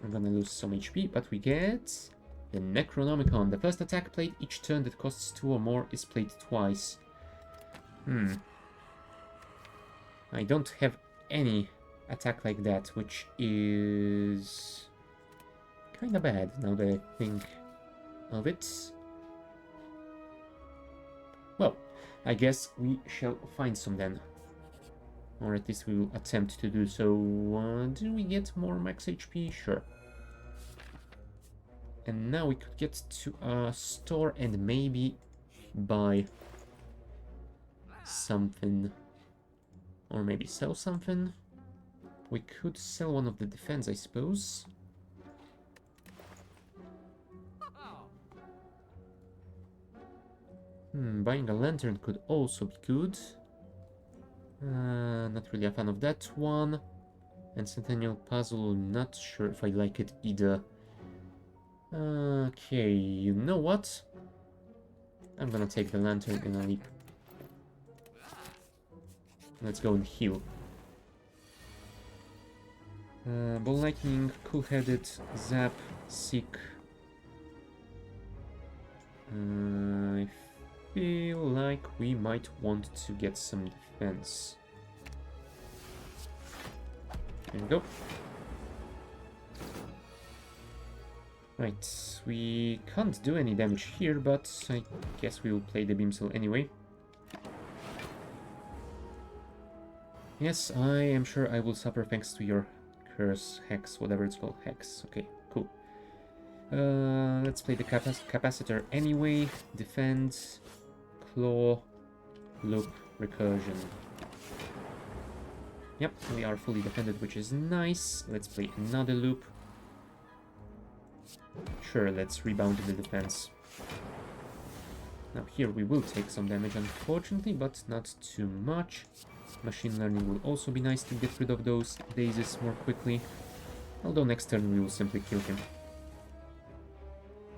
[SPEAKER 1] I'm gonna lose some HP, but we get the Necronomicon. The first attack played each turn that costs 2 or more is played twice. I don't have any attack like that, which is kinda bad now that I think of it. Well, I guess we shall find some then. Or at least we will attempt to do so. Do we get more max HP? Sure. And now we could get to a store and maybe buy something. Or maybe sell something. We could sell one of the defense, I suppose. Buying a lantern could also be good. Not really a fan of that one. And Centennial Puzzle, not sure if I like it either. Okay, you know what? I'm gonna take the lantern in a leap. Let's go and heal. Ball Lightning, Cool-Headed, Zap, Seek. I feel like we might want to get some defense. There we go. Right, we can't do any damage here, but I guess we will play the Beam Cell anyway. Yes, I am sure I will suffer thanks to your curse, hex, whatever it's called, hex. Okay, cool. Let's play the capacitor anyway. Defend, claw, loop, recursion. Yep, we are fully defended, which is nice. Let's play another loop. Sure, let's rebound the defense. Now here we will take some damage, unfortunately, but not too much. Machine learning will also be nice to get rid of those daisies more quickly. Although next turn we will simply kill him.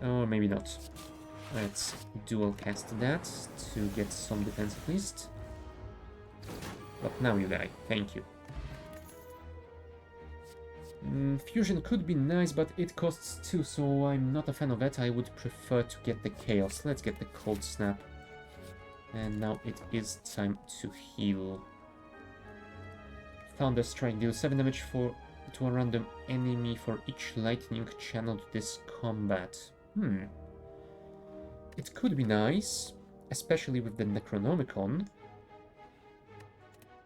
[SPEAKER 1] Or maybe not. Let's dual cast that to get some defense at least. But now you die. Thank you. Fusion could be nice, but it costs 2, so I'm not a fan of that. I would prefer to get the Chaos. Let's get the Cold Snap. And now it is time to heal. Thunder Strike deals 7 damage to a random enemy for each lightning channeled this combat. It could be nice, especially with the Necronomicon.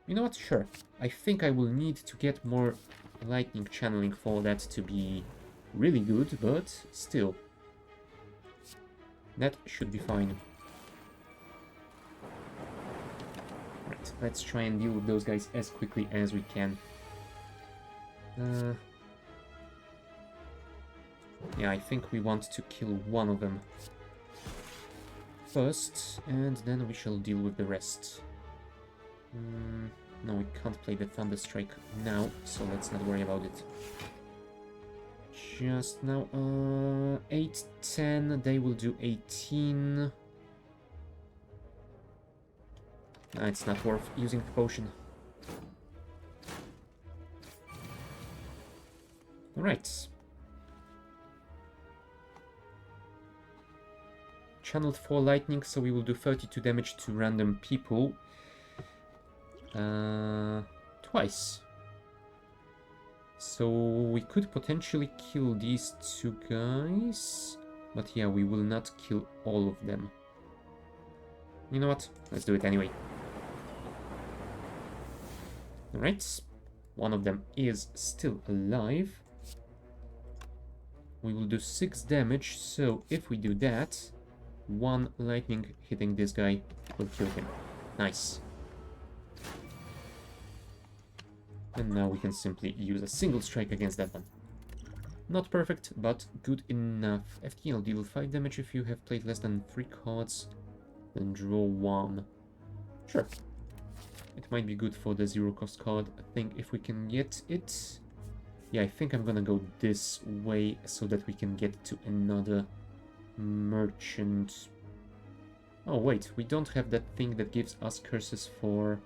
[SPEAKER 1] You know what? Sure. I think I will need to get more lightning channeling for that to be really good, but still. That should be fine. Right, let's try and deal with those guys as quickly as we can. Yeah, I think we want to kill one of them first, and then we shall deal with the rest. No, we can't play the Thunder Strike now, so let's not worry about it. Just now, 8, 10, they will do 18. It's not worth using the potion. Alright. Channeled 4 lightning, so we will do 32 damage to random people. Twice. So we could potentially kill these 2 guys. But yeah, we will not kill all of them. You know what? Let's do it anyway. Alright. One of them is still alive. We will do 6 damage, so if we do that, 1 lightning hitting this guy will kill him. Nice. And now we can simply use a single strike against that one. Not perfect, but good enough. FTL deal 5 damage if you have played less than 3 cards, then draw 1. Sure. It might be good for the 0 cost card. I think if we can get it... Yeah, I think I'm gonna go this way so that we can get to another merchant. Oh wait, we don't have that thing that gives us curses for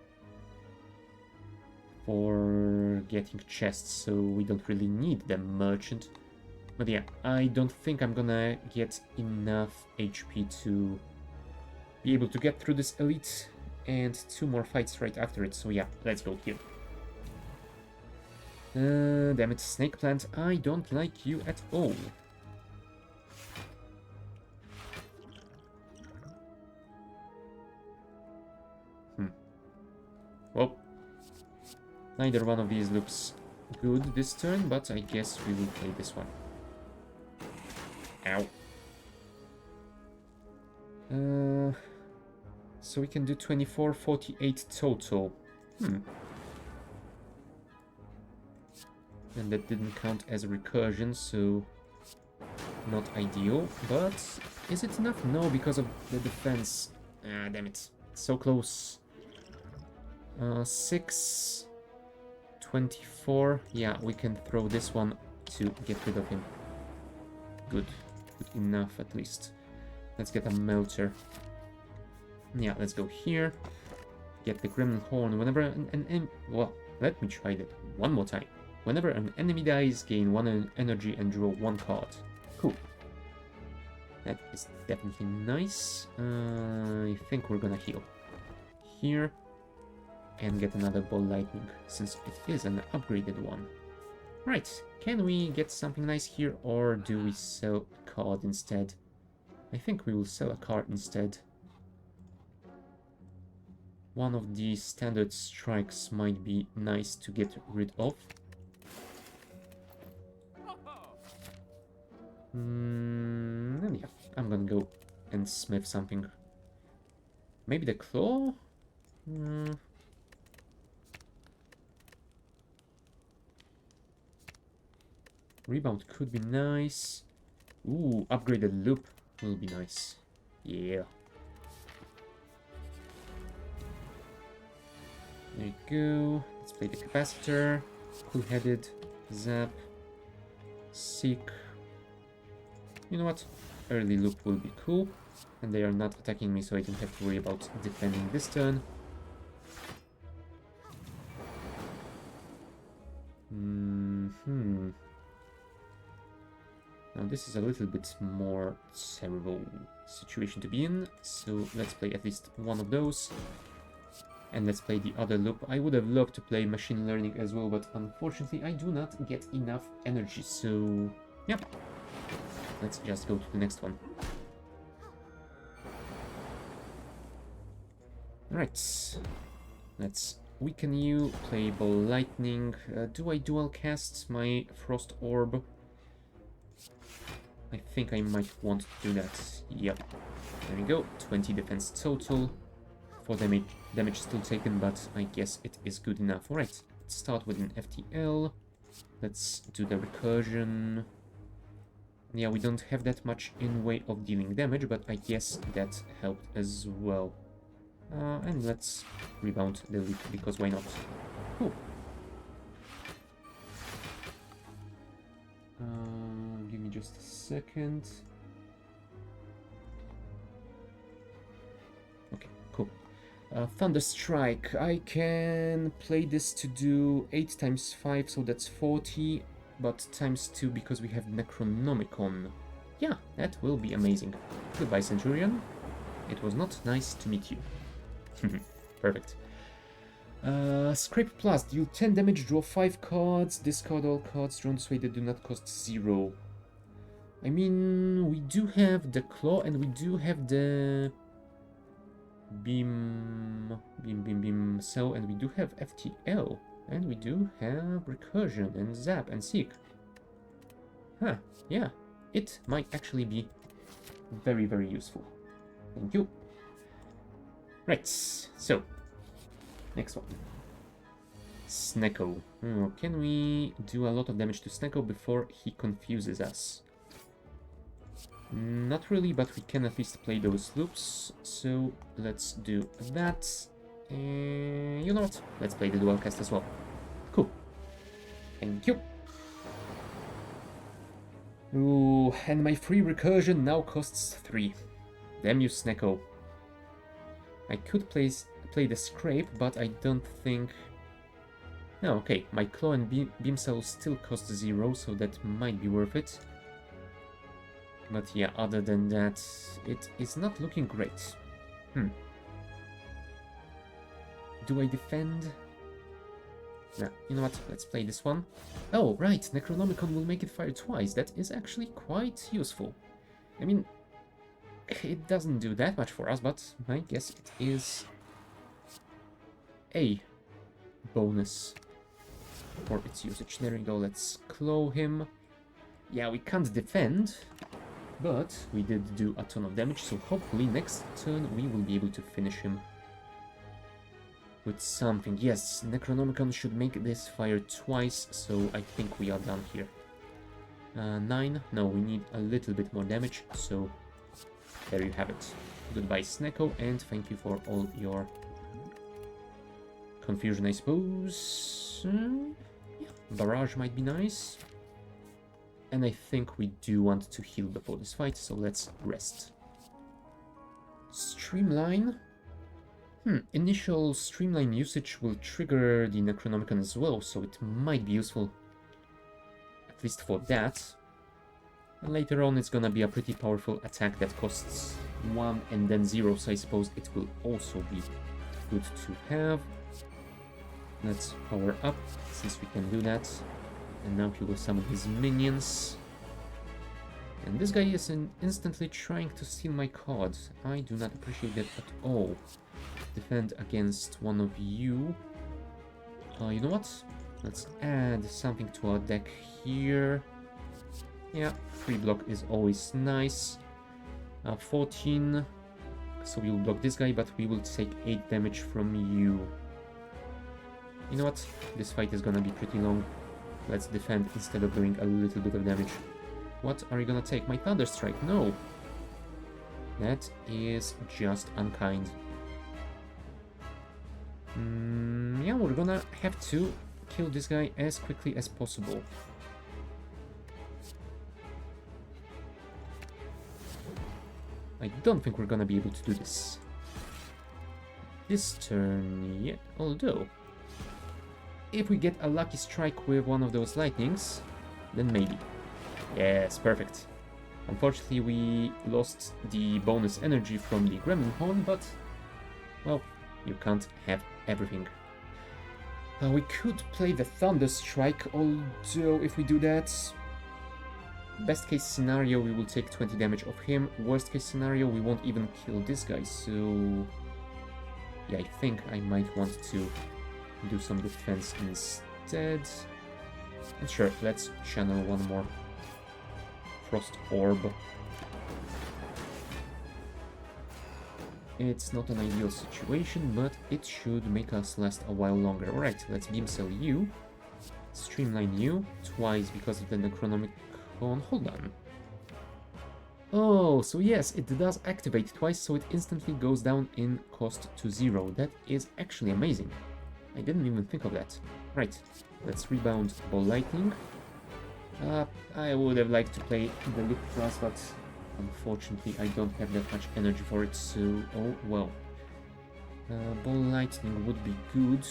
[SPEAKER 1] getting chests, so we don't really need the merchant. But yeah, I don't think I'm gonna get enough HP to be able to get through this elite, and 2 more fights right after it, so yeah, let's go here. Damn it, Snake Plant, I don't like you at all. Well, neither one of these looks good this turn, but I guess we will play this one. Ow. So we can do 24, 48 total. And that didn't count as a recursion, so not ideal. But is it enough? No, because of the defense. Ah, damn it. So close. 6, 24. Yeah, we can throw this one to get rid of him. Good. Good enough, at least. Let's get a Melter. Yeah, let's go here. Get the Gremlin Horn. Whenever well, let me try that one more time. Whenever an enemy dies, gain 1 energy and draw 1 card. Cool. That is definitely nice. I think we're gonna heal here and get another Ball Lightning, since it is an upgraded one. Right, can we get something nice here, or do we sell a card instead? I think we will sell a card instead. One of these standard strikes might be nice to get rid of. And yeah, I'm gonna go and smith something. Maybe the claw? Rebound could be nice. Ooh, upgraded loop will be nice. Yeah. There you go. Let's play the capacitor. Cool-headed. Zap. Seek. You know what? Early loop will be cool. And they are not attacking me, so I don't have to worry about defending this turn. Now this is a little bit more terrible situation to be in, so let's play at least one of those. And let's play the other loop. I would have loved to play machine learning as well, but unfortunately I do not get enough energy, so yeah. Let's just go to the next one. Right. Let's weaken you, play Ball Lightning. Do I dual cast my Frost Orb? I think I might want to do that. Yep. There we go. 20 defense total. 4 damage still taken, but I guess it is good enough. Alright, let's start with an FTL. Let's do the recursion. Yeah, we don't have that much in way of dealing damage, but I guess that helped as well. And let's rebound the lead, because why not? Cool. Give me just a second. Okay, cool. Thunder Strike. I can play this to do 8 times 5, so that's 40, but times 2 because we have Necronomicon. Yeah, that will be amazing. Goodbye, Centurion. It was not nice to meet you. Perfect. Scrape Plus. Deal 10 damage, draw 5 cards, discard all cards drawn this way that do not cost 0. I mean, we do have the Claw and we do have the Beam, Cell, and we do have FTL, and we do have Recursion and Zap and Seek. Huh, yeah, it might actually be very, very useful. Thank you. Right, so, next one. Snecko. Oh, can we do a lot of damage to Snecko before he confuses us? Not really, but we can at least play those loops, so let's do that. And you know what? Let's play the dual cast as well. Cool. Thank you. Ooh, and my free recursion now costs 3. Damn you, Snecko. I could play the Scrape, but I don't think... No, okay, my Claw and Beam Cell still cost 0, so that might be worth it. But yeah, other than that, it is not looking great. Do I defend? Nah, you know what? Let's play this one. Oh, right, Necronomicon will make it fire twice. That is actually quite useful. I mean, it doesn't do that much for us, but I guess it is a bonus for its usage. There we go, let's claw him. Yeah, we can't defend, but we did do a ton of damage, so hopefully next turn we will be able to finish him with something. Yes, Necronomicon should make this fire twice, so I think we are done here. 9, no, we need a little bit more damage, so there you have it. Goodbye, Snecko, and thank you for all your confusion, I suppose. Yeah, Barrage might be nice. And I think we do want to heal before this fight, so let's rest. Streamline. Initial Streamline usage will trigger the Necronomicon as well, so it might be useful. At least for that. And later on it's gonna be a pretty powerful attack that costs 1 and then 0, so I suppose it will also be good to have. Let's power up, since we can do that. And now he will summon his minions. And this guy is instantly trying to steal my cards. I do not appreciate that at all. Defend against one of you. You know what? Let's add something to our deck here. Yeah, free block is always nice. 14. So we will block this guy, but we will take 8 damage from you. You know what? This fight is gonna be pretty long. Let's defend instead of doing a little bit of damage. What are you gonna take? My Thunder Strike? No! That is just unkind. Yeah, we're gonna have to kill this guy as quickly as possible. I don't think we're gonna be able to do this. This turn yet, although... if we get a lucky strike with one of those lightnings, then maybe. Yes, perfect. Unfortunately, we lost the bonus energy from the Gremlin Horn, but, well, you can't have everything. We could play the Thunder Strike, although if we do that, best case scenario, we will take 20 damage of him. Worst case scenario, we won't even kill this guy, so yeah, I think I might want to do some defense instead. And sure, let's channel one more Frost Orb. It's not an ideal situation, but it should make us last a while longer. Alright, let's Beam Cell you, Streamline you, twice because of the Necronomicon. Hold on. Oh, so yes, it does activate twice, so it instantly goes down in cost to 0. That is actually amazing. I didn't even think of that. Right, let's rebound Ball Lightning. I would have liked to play the Lip Thrust, but unfortunately I don't have that much energy for it, so oh well. Ball Lightning would be good.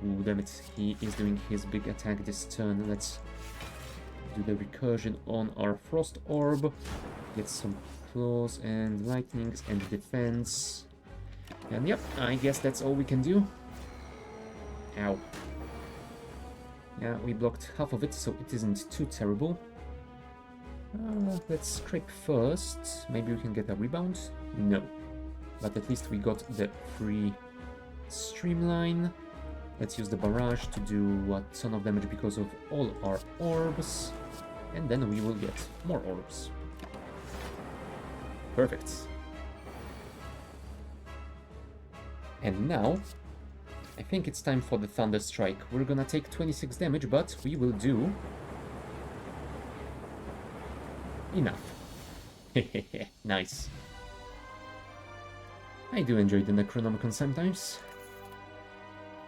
[SPEAKER 1] Ooh, damn it, he is doing his big attack this turn. Let's do the recursion on our Frost Orb. Get some claws and lightnings and defense. And yep, I guess that's all we can do. Ow. Yeah, we blocked half of it, so it isn't too terrible. Let's scrape first. Maybe we can get a rebound? No. But at least we got the free Streamline. Let's use the barrage to do a ton of damage because of all our orbs. And then we will get more orbs. Perfect. And now, I think it's time for the Thunder Strike. We're gonna take 26 damage, but we will do enough. Nice. I do enjoy the Necronomicon sometimes.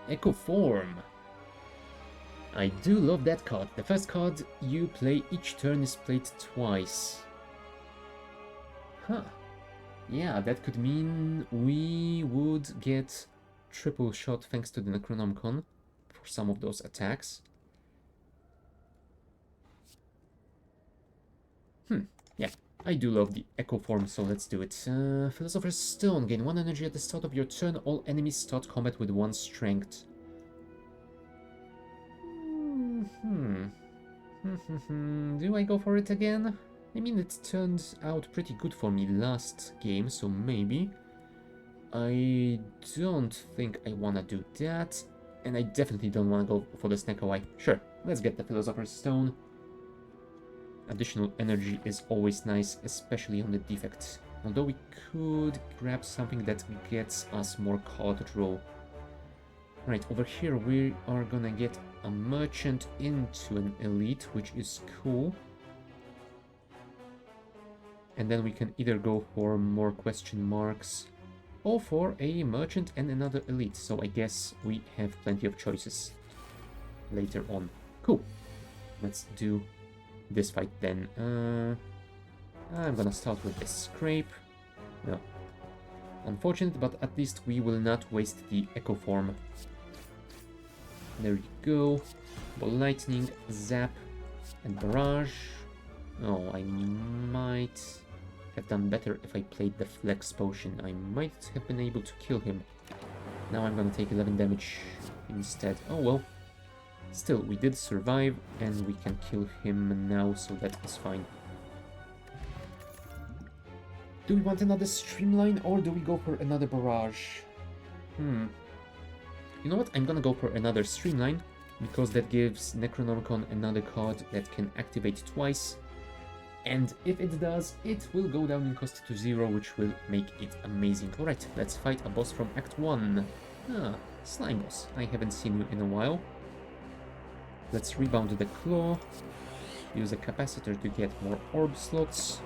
[SPEAKER 1] Echo Form. I do love that card. The first card you play each turn is played twice. Huh. Yeah, that could mean we would get triple shot thanks to the Necronomicon for some of those attacks. Yeah, I do love the Echo Form, so let's do it. Philosopher's Stone. Gain 1 energy at the start of your turn. All enemies start combat with 1 strength. Do I go for it again? I mean, it turned out pretty good for me last game, so maybe. I don't think I want to do that, and I definitely don't want to go for the Snake Eye. Sure, let's get the Philosopher's Stone. Additional energy is always nice, especially on the defect. Although we could grab something that gets us more card draw. Right, over here we are gonna get a merchant into an elite, which is cool. And then we can either go for more question marks or for a merchant and another elite. So I guess we have plenty of choices later on. Cool. Let's do this fight then. I'm gonna start with the scrape. No. Unfortunate, but at least we will not waste the Echo Form. There you go. Ball Lightning, Zap, and Barrage. Oh, I might have done better if I played the Flex Potion. I might have been able to kill him. Now I'm gonna take 11 damage instead. Oh well. Still, we did survive, and we can kill him now, so that is fine. Do we want another Streamline, or do we go for another Barrage? You know what? I'm gonna go for another Streamline, because that gives Necronomicon another card that can activate twice. And if it does, it will go down in cost to 0, which will make it amazing. Alright, let's fight a boss from Act 1. Ah, Slime Boss. I haven't seen you in a while. Let's rebound the Claw. Use a Capacitor to get more Orb slots.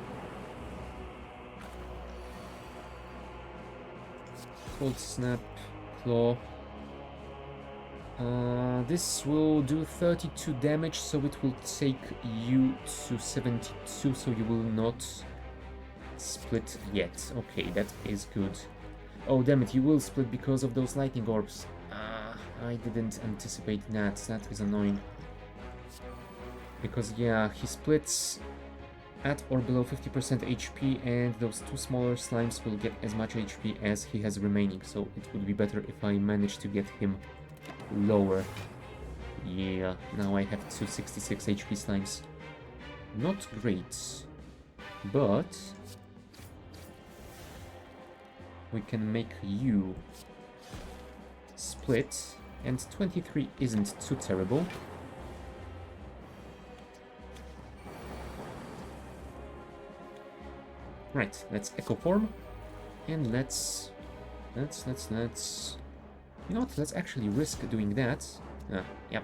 [SPEAKER 1] Cold Snap, Claw. This will do 32 damage, so it will take you to 72, so you will not split yet. Okay, that is good. Oh, damn it, you will split because of those lightning orbs. I didn't anticipate that. That is annoying. Because, yeah, he splits at or below 50% HP, and those two smaller slimes will get as much HP as he has remaining, so it would be better if I managed to get him lower. Yeah, now I have 266 HP slimes. Not great, but we can make you split, and 23 isn't too terrible. Right, let's Echo Form, and let's... You know what, let's actually risk doing that. Yep.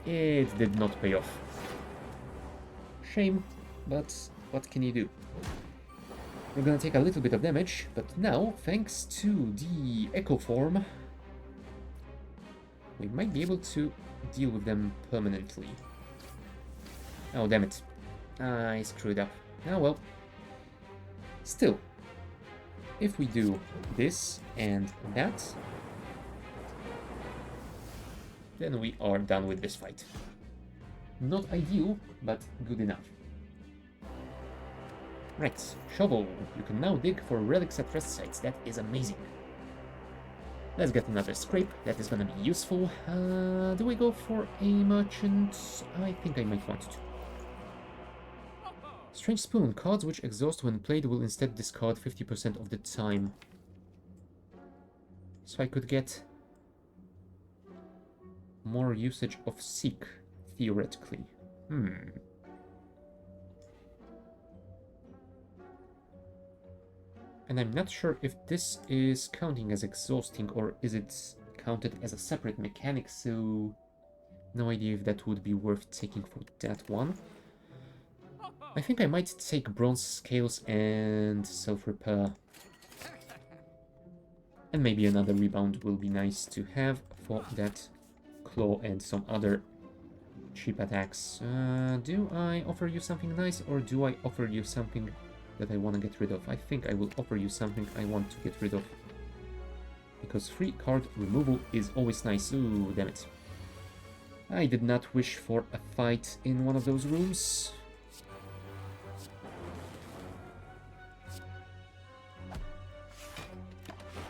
[SPEAKER 1] It did not pay off. Shame, but what can you do? We're gonna take a little bit of damage, but now, thanks to the Echo Form, we might be able to deal with them permanently. Oh, damn it. I screwed up. Oh well. Still, if we do this and that, then we are done with this fight. Not ideal, but good enough. Right, shovel. You can now dig for relics at rest sites. That is amazing. Let's get another scrape. That is gonna be useful. Do we go for a merchant? I think I might want to. Strange Spoon. Cards which exhaust when played will instead discard 50% of the time. So I could get more usage of Seek, theoretically. And I'm not sure if this is counting as exhausting or is it counted as a separate mechanic, so no idea if that would be worth taking for that one. I think I might take Bronze Scales and Self-Repair. And maybe another Rebound will be nice to have for that Claw and some other cheap attacks. Do I offer you something nice, or do I offer you something that I want to get rid of? I think I will offer you something I want to get rid of. Because free card removal is always nice. Ooh, damn it. I did not wish for a fight in one of those rooms.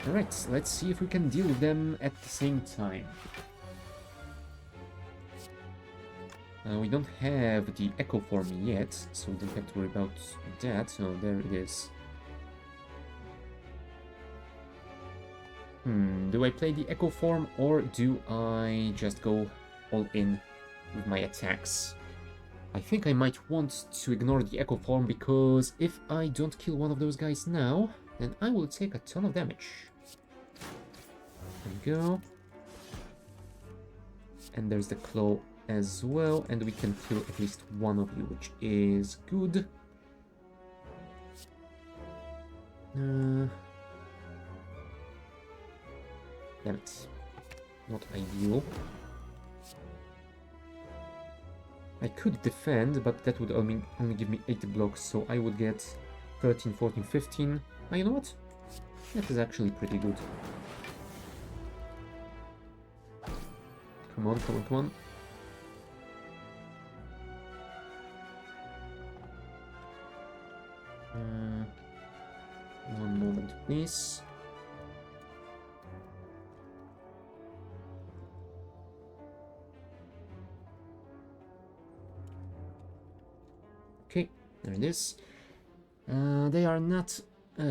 [SPEAKER 1] Alright, let's see if we can deal with them at the same time. We don't have the Echo Form yet, so we don't have to worry about that. So there it is. Do I play the Echo Form, or do I just go all in with my attacks? I think I might want to ignore the Echo Form, because if I don't kill one of those guys now, then I will take a ton of damage. There we go. And there's the Claw as well, and we can kill at least one of you, which is good. Damn it. Not ideal. I could defend, but that would only give me 8 blocks, so I would get 13, 14, 15. Oh, you know what? That is actually pretty good. Come on, come on, come on. One moment, please. Okay, there it is. They are not...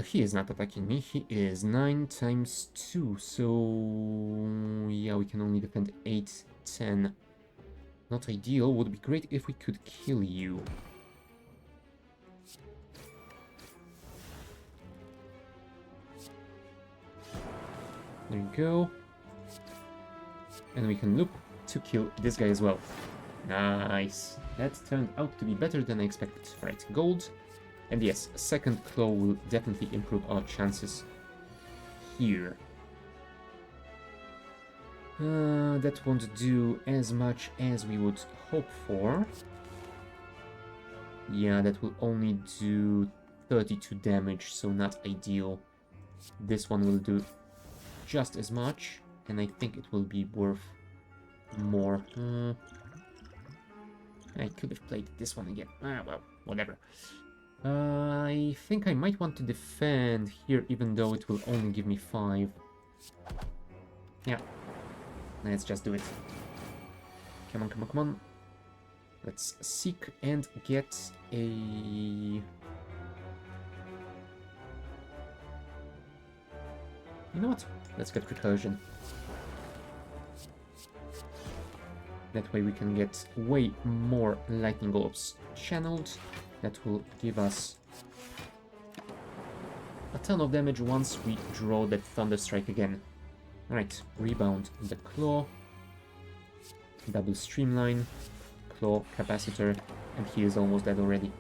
[SPEAKER 1] he is not attacking me. He is 9 times 2, so... yeah, we can only defend 8, 10. Not ideal. Would be great if we could kill you. There you go. And we can loop to kill this guy as well. Nice. That turned out to be better than I expected. Right, gold. And yes, a second claw will definitely improve our chances here. That won't do as much as we would hope for. Yeah, that will only do 32 damage, so not ideal. This one will do just as much. and I think it will be worth more. I could have played this one again. Well, whatever. I think I might want to defend here, even though it will only give me 5. Yeah. Let's just do it. Come on, come on, come on. Let's seek and get a... You know what? Let's get recursion. That way we can get way more lightning orbs channeled. That will give us a ton of damage once we draw that Thunder Strike again. Alright, rebound the claw, double streamline, claw, capacitor, and he is almost dead already.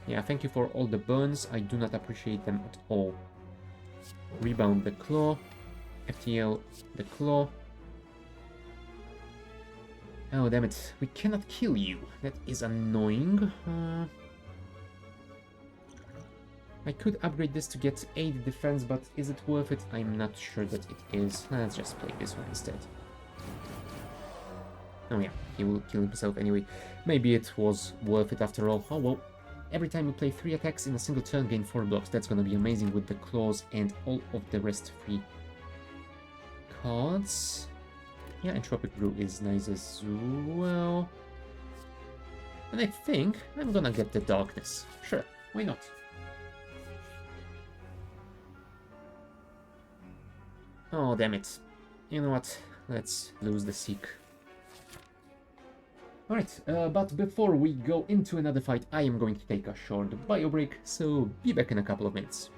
[SPEAKER 1] Yeah, thank you for all the burns, I do not appreciate them at all. Rebound the claw, FTL the claw. Oh, damn it, we cannot kill you. That is annoying. I could upgrade this to get 8 defense, but is it worth it? I'm not sure that it is. Let's just play this one instead. Oh yeah, he will kill himself anyway. Maybe it was worth it after all. Oh well. Every time you play 3 attacks in a single turn, gain 4 blocks. That's gonna be amazing with the claws and all of the rest 3 cards. Yeah, Entropic Brew is nice as well. And I think I'm gonna get the Darkness. Sure, why not? Oh, damn it. You know what? Let's lose the Seek. Alright, but before we go into another fight, I am going to take a short bio break, so be back in a couple of minutes.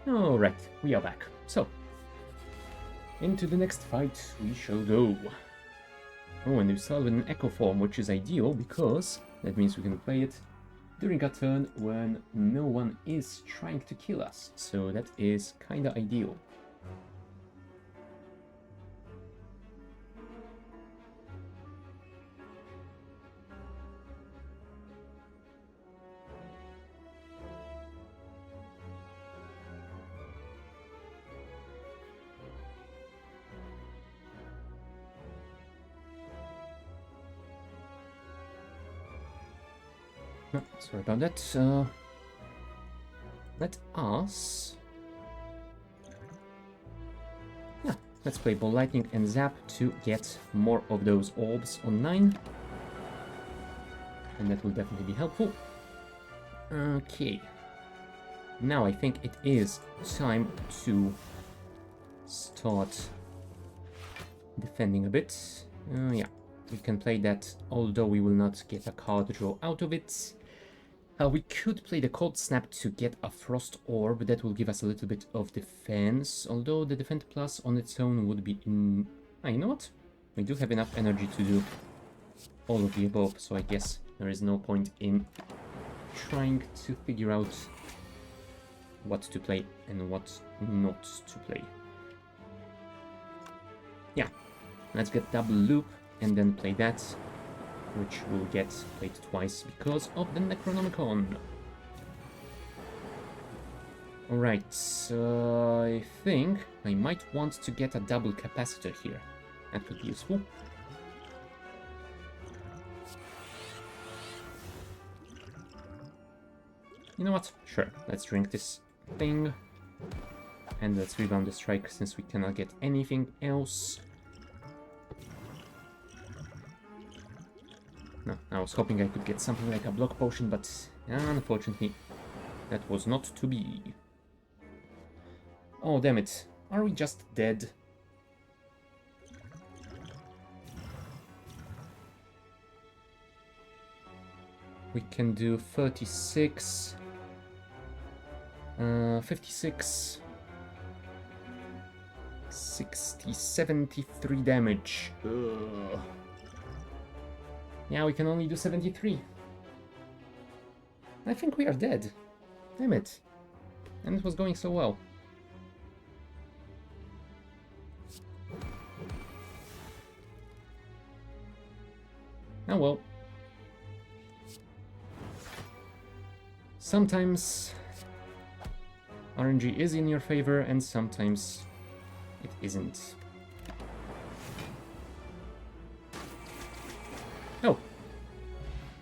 [SPEAKER 1] Alright, we are back. So, into the next fight we shall go. Oh, and we start with an echo form, which is ideal because that means we can play it during a turn when no one is trying to kill us. So that is kinda ideal. No, sorry about that. Let us... Yeah, let's play Ball Lightning and Zap to get more of those orbs online. And that will definitely be helpful. Okay. Now I think it is time to start defending a bit. Yeah, we can play that, although we will not get a card draw out of it. We could play the Cold Snap to get a Frost Orb. That will give us a little bit of defense, although the Defend Plus on its own would be in... Ah, you know what? We do have enough energy to do all of the above, so I guess there is no point in trying to figure out what to play and what not to play. Yeah, let's get Double Loop and then play that, which will get played twice because of the Necronomicon. Alright, so I think I might want to get a double capacitor here. That could be useful. You know what? Sure, let's drink this thing. And let's rebound the strike since we cannot get anything else. No, I was hoping I could get something like a block potion, but unfortunately that was not to be. Oh, damn it. Are we just dead? We can do 36, 56, 60, 73 damage. Ugh. Yeah, we can only do 73. I think we are dead. Damn it. And it was going so well. Oh well. Sometimes RNG is in your favor and sometimes it isn't. Oh,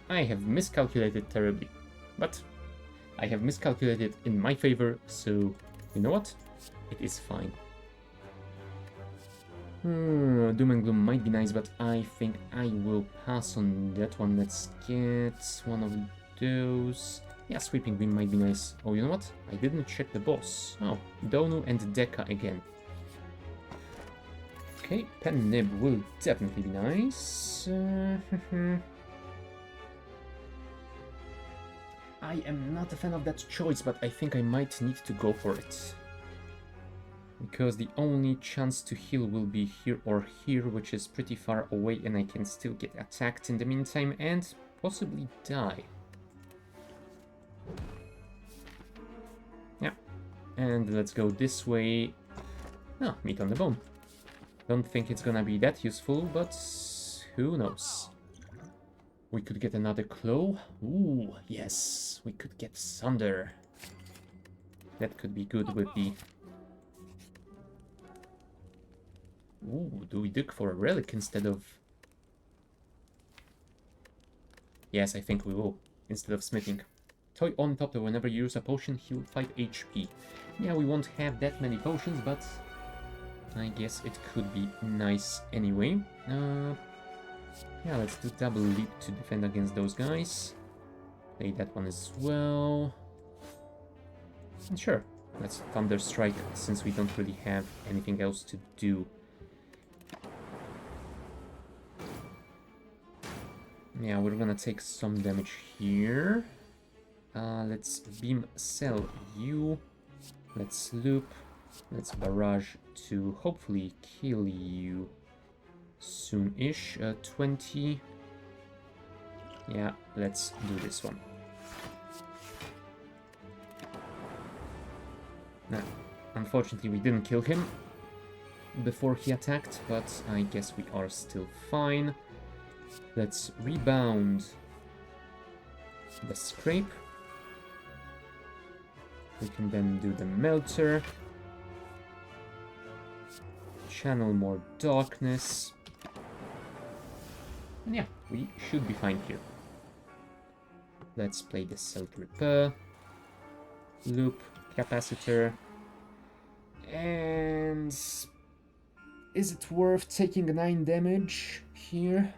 [SPEAKER 1] I have miscalculated terribly, but I have miscalculated in my favor, so you know what? It is fine. Doom and Gloom might be nice, but I think I will pass on that one. Let's get one of those. Yeah, Sweeping Beam might be nice. Oh, you know what? I didn't check the boss. Oh, Donu and Deka again. Okay, Pen Nib will definitely be nice. I am not a fan of that choice, but I think I might need to go for it. Because the only chance to heal will be here or here, which is pretty far away, and I can still get attacked in the meantime and possibly die. Yeah, and let's go this way. Ah, meat on the bone. Don't think it's gonna be that useful, but who knows? We could get another claw. Ooh, yes, we could get Sunder. That could be good with the... Ooh, do we dig for a relic instead of... Yes, I think we will, instead of smithing. Toy on top that whenever you use a potion, heal 5 HP. Yeah, we won't have that many potions, but I guess it could be nice anyway. Yeah, let's do double leap to defend against those guys. Play that one as well. And sure, let's Thunder Strike since we don't really have anything else to do. Yeah, we're gonna take some damage here. Let's Beam Cell you. Let's loop. Let's barrage to hopefully kill you soon-ish. 20. Yeah, let's do this one. Now, unfortunately, we didn't kill him before he attacked, but I guess we are still fine. Let's rebound the scrape. We can then do the melter. Channel more darkness. And yeah, we should be fine here. Let's play the Cell Repair. Loop, capacitor. And is it worth taking 9 damage here?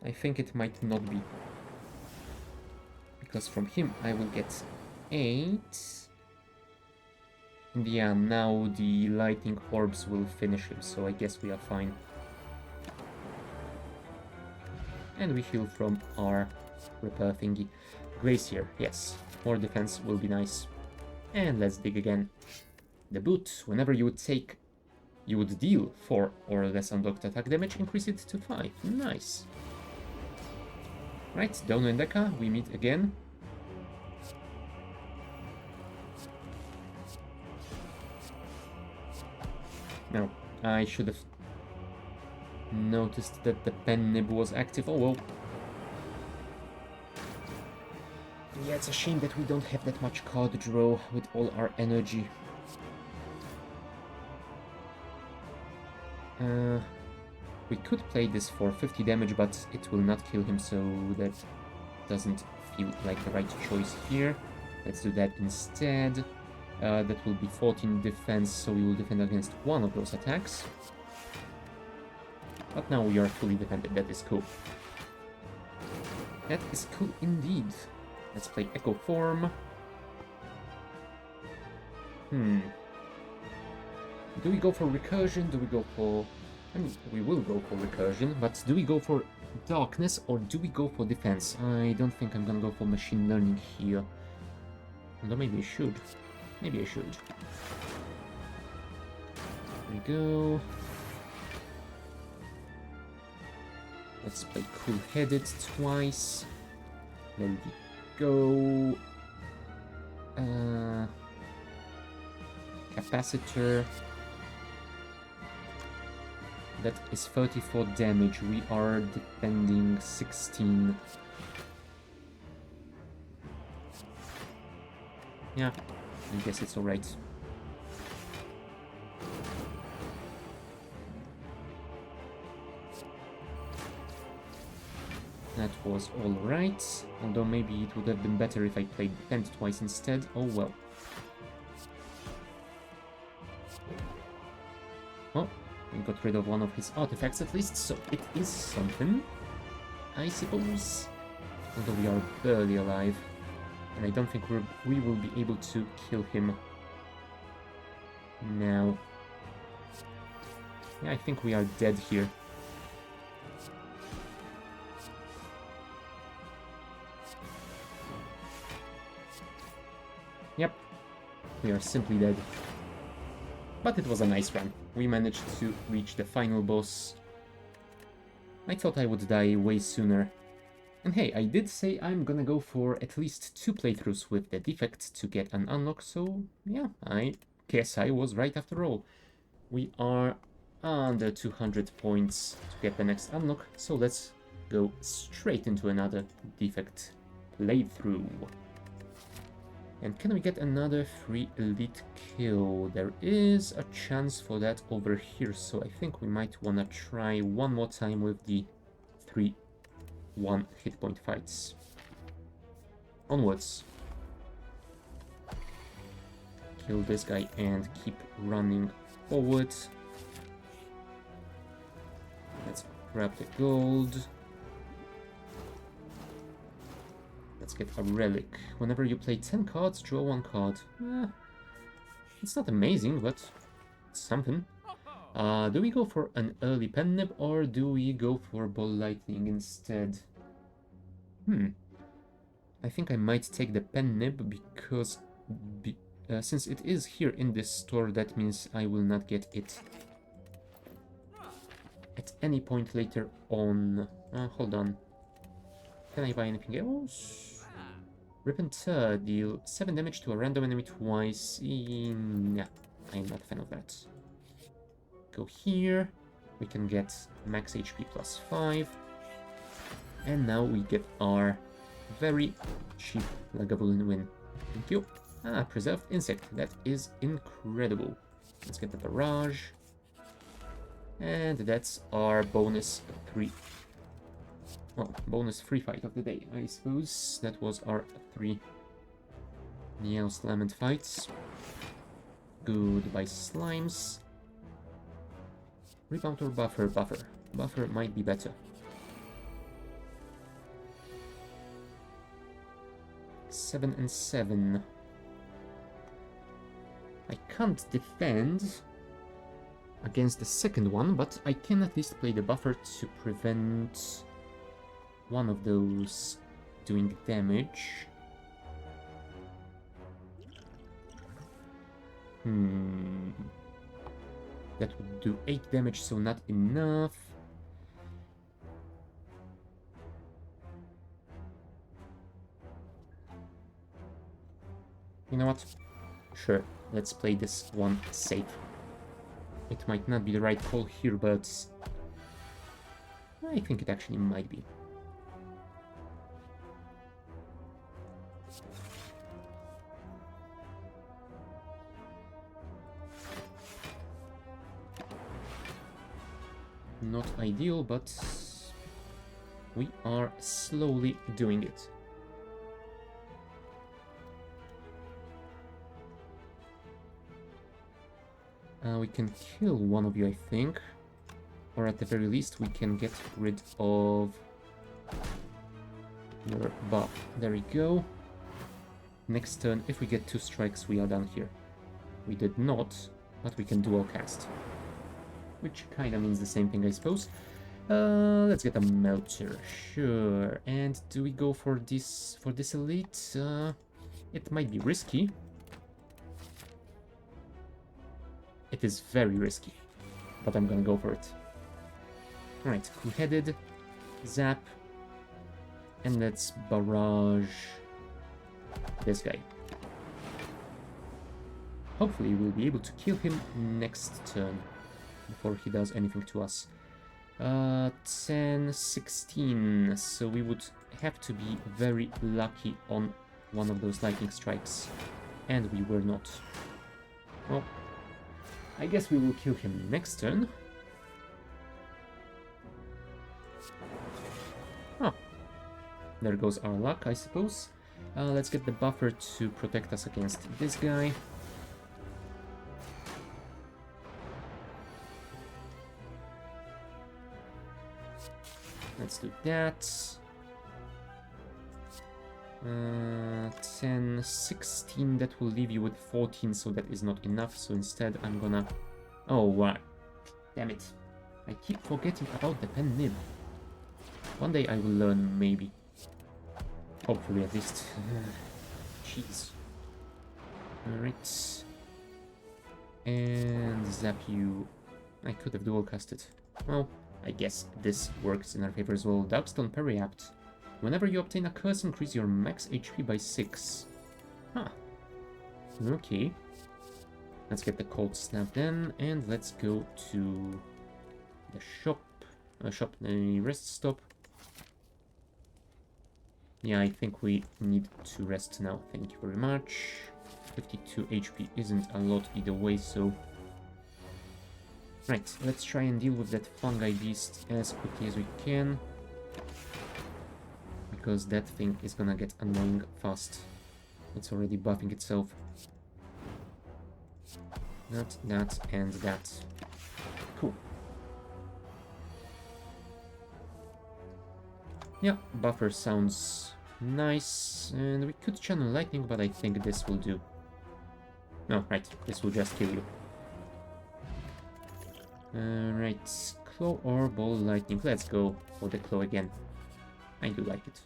[SPEAKER 1] I think it might not be. Because from him I will get 8. And yeah, now the lightning orbs will finish him, so I guess we are fine. And we heal from our repair thingy. Glacier, yes. More defense will be nice. And let's dig again. The boot, whenever you would deal 4 or less unblocked attack damage, increase it to 5. Nice. Right, Dono and Deka, we meet again. Now, I should have noticed that the pen nib was active. Oh well. Yeah, it's a shame that we don't have that much card draw with all our energy. We could play this for 50 damage, but it will not kill him, so that doesn't feel like the right choice here. Let's do that instead. That will be 14 defense, so we will defend against one of those attacks. But now we are fully defended, that is cool. That is cool indeed. Let's play Echo Form. Do we go for recursion? Do we go for... I mean, we will go for recursion, but do we go for darkness or do we go for defense? I don't think I'm gonna go for machine learning here. Although maybe I should. Maybe I should. There we go. Let's play Cool-Headed twice. There we go. Capacitor. That is 34 damage. We are defending 16. Yeah, I guess it's alright. That was alright. Although maybe it would have been better if I played Defend twice instead. Oh well. Oh, we got rid of one of his artifacts at least, so it is something, I suppose. Although we are barely alive. And I don't think we will be able to kill him now. Yeah, I think we are dead here. Yep, we are simply dead. But it was a nice run. We managed to reach the final boss. I thought I would die way sooner. And hey, I did say I'm gonna go for at least 2 playthroughs with the defect to get an unlock, so yeah, I guess I was right after all. We are under 200 points to get the next unlock, so let's go straight into another defect playthrough. And can we get another free elite kill? There is a chance for that over here, so I think we might want to try one more time with the 3 1 hit point fights. Onwards. Kill this guy and keep running forward. Let's grab the gold. Let's get a relic. Whenever you play 10 cards, draw 1 card. It's not amazing, but it's something. Do we go for an early pen nib or do we go for ball lightning instead? I think I might take the pen nib because Since it is here in this store, that means I will not get it at any point later on. Hold on. Can I buy anything else? Rip and tear, deal 7 damage to a random enemy twice. Nah, I'm not a fan of that. Go here. We can get max HP plus 5. And now we get our very cheap Lagavulin win. Thank you. Preserved insect. That is incredible. Let's get the barrage. And that's our bonus 3. Well, bonus 3 fight of the day, I suppose. That was our 3 Neos Lament fights. Goodbye, slimes. Rebound or buffer? Buffer. Buffer might be better. 7 and 7. I can't defend against the second one, but I can at least play the buffer to prevent one of those doing damage. That would do 8 damage, so not enough. You know what? Sure, let's play this one safe. It might not be the right call here, but I think it actually might be. Not ideal, but we are slowly doing it. We can kill one of you, I think. Or at the very least, we can get rid of your buff. There we go. Next turn, if we get 2 strikes, we are done here. We did not, but we can dual cast. Which kind of means the same thing, I suppose. Let's get a Melter, sure. And do we go for this elite? It might be risky. It is very risky, but I'm gonna go for it. Alright, Two-Headed, Zap, and let's barrage this guy. Hopefully we'll be able to kill him next turn, before he does anything to us. 10, 16, so we would have to be very lucky on one of those lightning strikes, and we were not. Well, I guess we will kill him next turn. Oh, there goes our luck, I suppose. Let's get the buffer to protect us against this guy. Let's do that. 10, 16, that will leave you with 14, so that is not enough. So instead I'm gonna... Oh, wow. Damn it. I keep forgetting about the pen nib. One day I will learn, maybe. Hopefully, at least. Jeez. Alright. And zap you. I could have dual casted. Well, I guess this works in our favor as well. Darkstone Parry Apt. Whenever you obtain a curse, increase your max HP by 6. Huh. Okay. Let's get the Cold Snap then, and let's go to the shop. The rest stop. Yeah, I think we need to rest now. Thank you very much. 52 HP isn't a lot either way, so... Right, let's try and deal with that fungi beast as quickly as we can. Because that thing is gonna get annoying fast. It's already buffing itself. That, and that. Cool. Yeah, buffer sounds nice. And we could channel lightning, but I think this will do. No, right, this will just kill you. Right, claw or ball lightning. Let's go for the claw again. I do like it.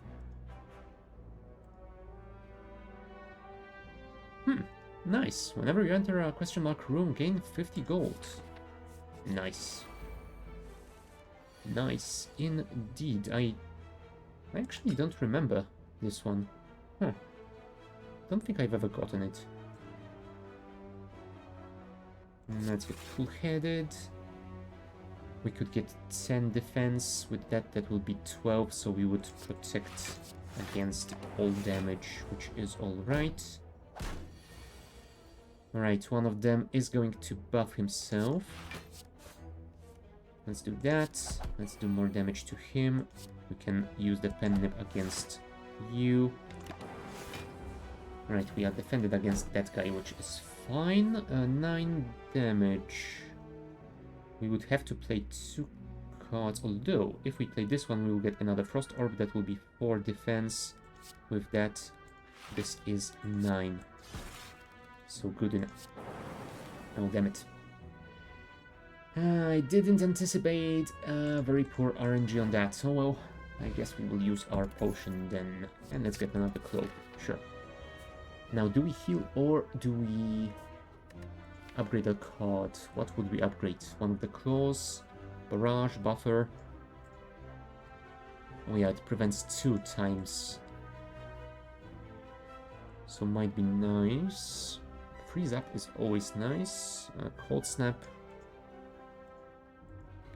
[SPEAKER 1] Nice. Whenever you enter a question mark room, gain 50 gold. Nice. Nice indeed. I actually don't remember this one. Huh. Don't think I've ever gotten it. Let's get full-headed. We could get 10 defense. With that, that will be 12, so we would protect against all damage, which is alright. Alright, one of them is going to buff himself. Let's do that. Let's do more damage to him. We can use the pen nib against you. Right, we are defended against that guy, which is fine. 9 damage. We would have to play 2 cards, although if we play this one, we will get another Frost Orb. That will be 4 defense. With that, this is 9. So good enough. Oh, damn it. I didn't anticipate a very poor RNG on that. So, well, I guess we will use our potion then. And let's get another cloak. Sure. Now, do we heal or do we upgrade a card? What would we upgrade? One of the claws, barrage, buffer. Oh yeah, it prevents 2 times. So might be nice. Freeze up is always nice. Cold snap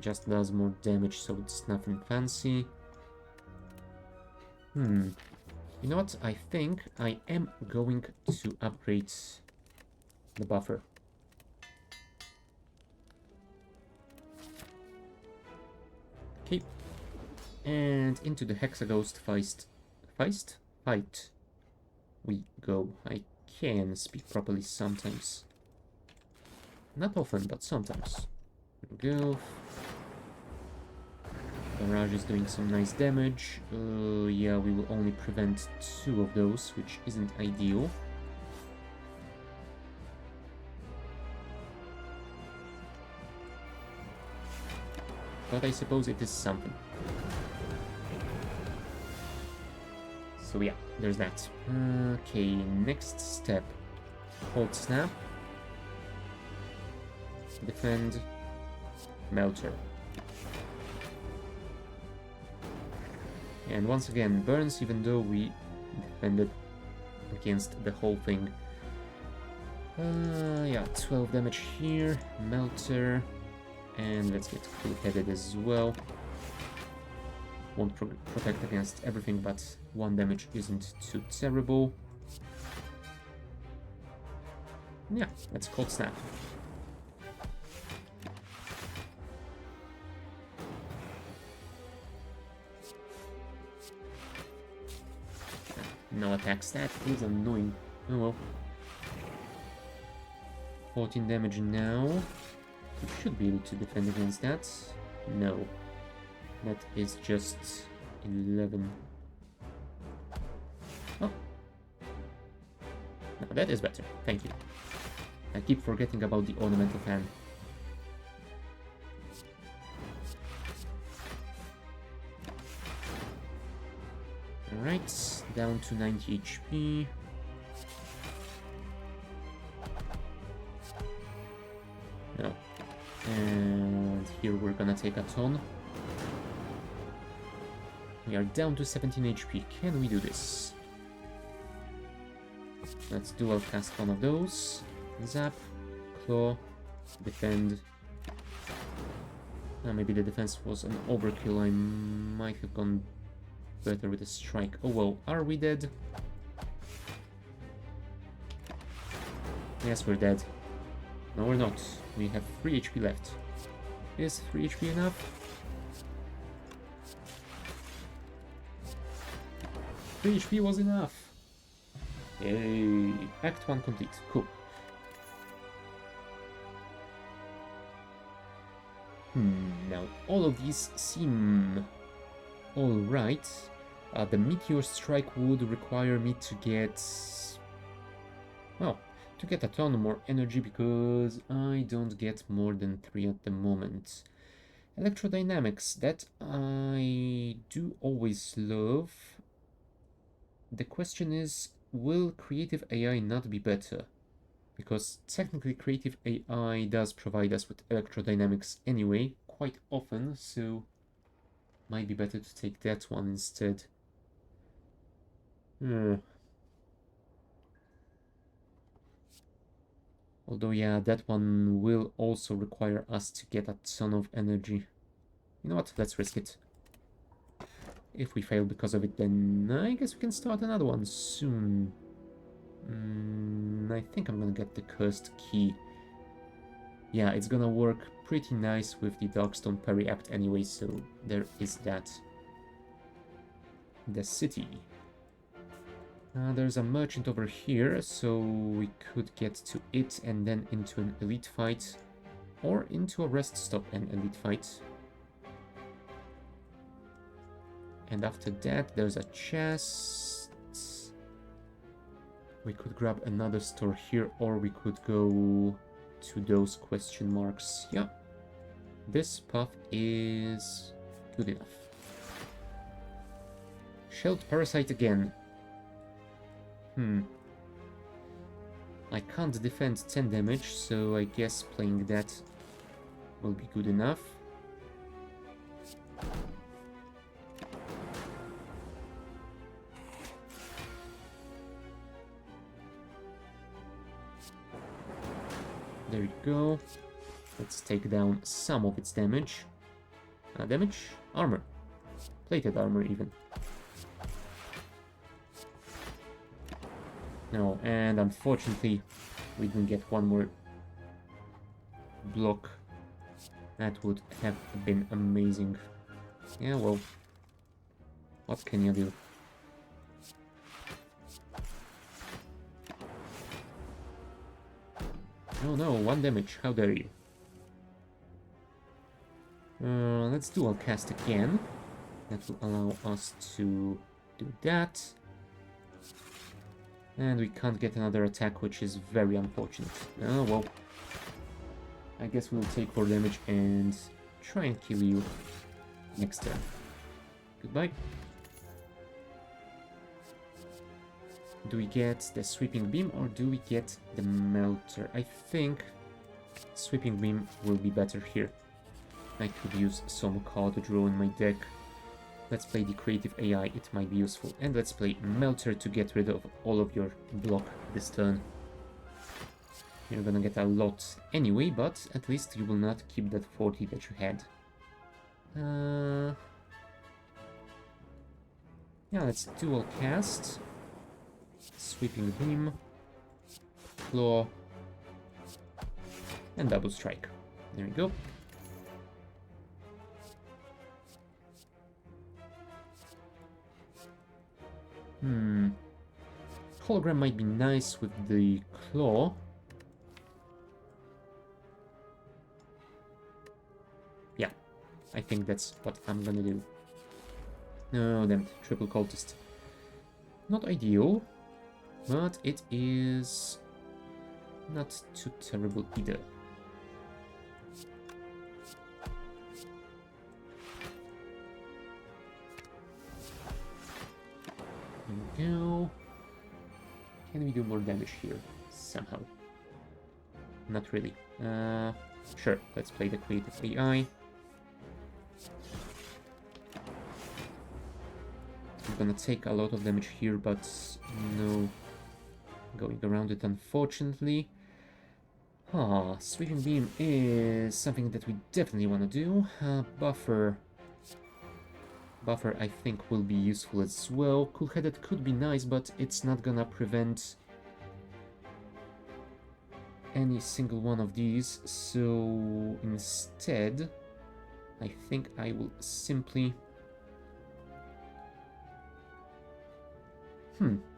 [SPEAKER 1] just does more damage, so it's nothing fancy. You know what? I think I am going to upgrade the buffer. Okay. And into the Hexaghost fight we go. I can speak properly sometimes. Not often, but sometimes. Here we go. Barrage is doing some nice damage. Yeah, we will only prevent 2 of those, which isn't ideal. But I suppose it is something. So yeah, there's that. Okay, next step. Cold snap. Defend. Melter. And once again, burns, even though we defended against the whole thing. Yeah, 12 damage here. Melter. And let's get full-headed as well. Won't protect against everything, but 1 damage isn't too terrible. Yeah, let's cold snap. No attacks, that is annoying. Oh well. 14 damage now. We should be able to defend against that. No. That is just 11. Oh. No, that is better. Thank you. I keep forgetting about the ornamental fan. Alright, down to 90 HP. No. And here we're gonna take a ton. We are down to 17 HP. Can we do this? Let's dual cast one of those. Zap, claw, defend. Maybe the defense was an overkill. I might have gone better with a strike. Oh well, are we dead? Yes, we're dead. No, we're not. We have 3 HP left. Is 3 HP enough? 3 HP was enough. Yay. Act 1 complete. Cool. Now all of these seem alright. The Meteor Strike would require me to get... well, to get a ton more energy, because I don't get more than 3 at the moment. Electrodynamics, that I do always love. The question is, will creative AI not be better? Because technically creative AI does provide us with electrodynamics anyway, quite often, so might be better to take that one instead. Although, yeah, that one will also require us to get a ton of energy. You know what? Let's risk it. If we fail because of it, then I guess we can start another one soon. I think I'm gonna get the cursed key. Yeah, it's gonna work pretty nice with the Darkstone Periapt anyway, so there is that. The city. There's a merchant over here, so we could get to it and then into an elite fight. Or into a rest stop and elite fight. And after that, there's a chest. We could grab another store here, or we could go to those question marks. Yeah, this path is good enough. Shelled Parasite again. I can't defend 10 damage, so I guess playing that will be good enough. There you go. Let's take down some of its damage. Damage? Armor. Plated armor, even. No, and unfortunately, we didn't get one more block. That would have been amazing. Yeah, well, what can you do? Oh no, 1 damage, how dare you. Let's dual cast again. That will allow us to do that. And we can't get another attack, which is very unfortunate. Oh well. I guess we'll take 4 damage and try and kill you next turn. Goodbye. Do we get the Sweeping Beam or do we get the Melter? I think Sweeping Beam will be better here. I could use some card draw in my deck. Let's play the Creative AI, it might be useful. And let's play Melter to get rid of all of your block this turn. You're gonna get a lot anyway, but at least you will not keep that 40 that you had. Yeah, let's dual cast. Sweeping Beam, Claw, and Double Strike. There we go. Hologram might be nice with the Claw. Yeah, I think that's what I'm gonna do. No, damn, triple cultist. Not ideal, but it is not too terrible either. There we go. Can we do more damage here somehow? Not really. Sure, let's play the Creative AI. I'm gonna take a lot of damage here, but no going around it, unfortunately. Sweeping Beam is something that we definitely want to do. Buffer, I think, will be useful as well. Cool-Headed could be nice, but it's not gonna prevent any single one of these. So instead, I think I will simply...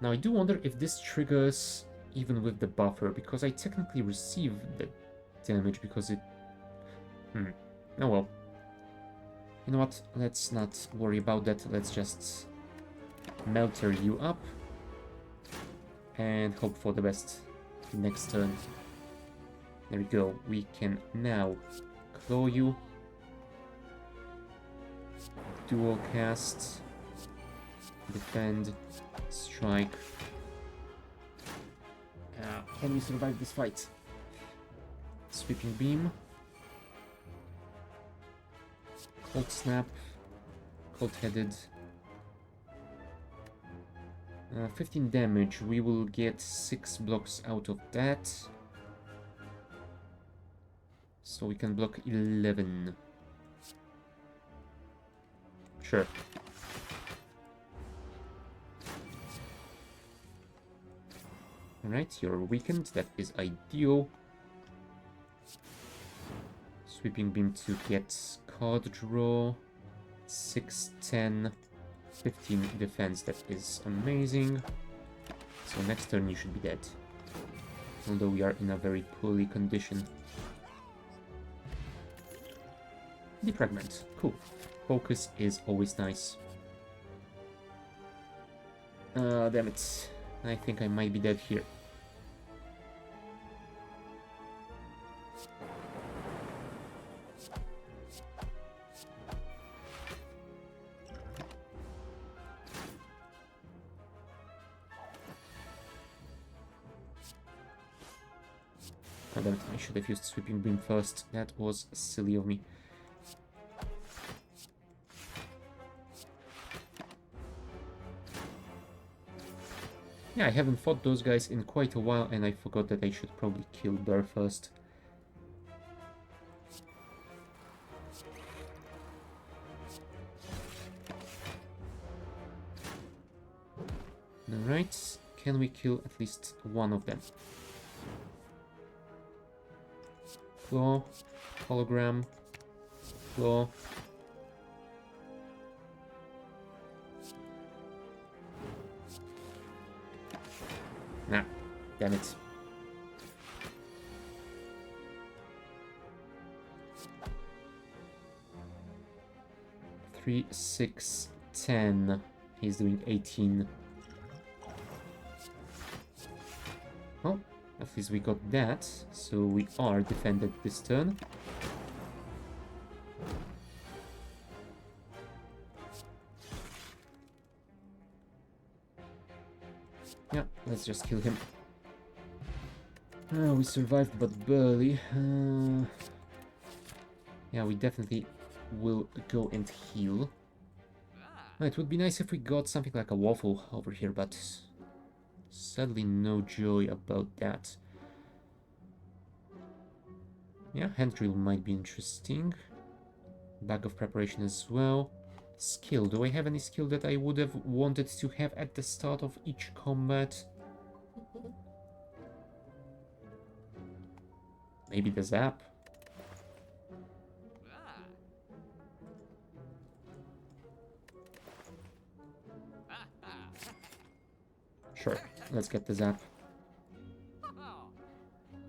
[SPEAKER 1] Now I do wonder if this triggers even with the buffer, because I technically receive the damage because it... Oh well. You know what, let's not worry about that, let's just Melter you up and hope for the best next turn. There we go, we can now Claw you, dual cast, defend, strike, Can we survive this fight? Sweeping beam. Cold snap. Cold-headed. 15 damage. We will get 6 blocks out of that. So we can block 11. Sure. Alright, you're weakened. That is ideal. Sweeping beam to get card draw. 6, 10, 15 defense. That is amazing. So next turn you should be dead. Although we are in a very poorly condition. Defragment. Cool. Focus is always nice. Damn it. I think I might be dead here. Oh, damn it. I should have used Sweeping Beam first. That was silly of me. Yeah, I haven't fought those guys in quite a while, and I forgot that I should probably kill Bear first. Alright, can we kill at least one of them? Claw, hologram, claw. Nah, damn it. Three, 6, 10. He's doing 18. Well, at least we got that, so we are defended this turn. Yeah, let's just kill him. We survived, but barely. Yeah, we definitely will go and heal. It would be nice if we got something like a waffle over here, but sadly no joy about that. Yeah, hand drill might be interesting. Bag of preparation as well. Skill. Do I have any skill that I would have wanted to have at the start of each combat? Maybe the zap? Sure, let's get the zap.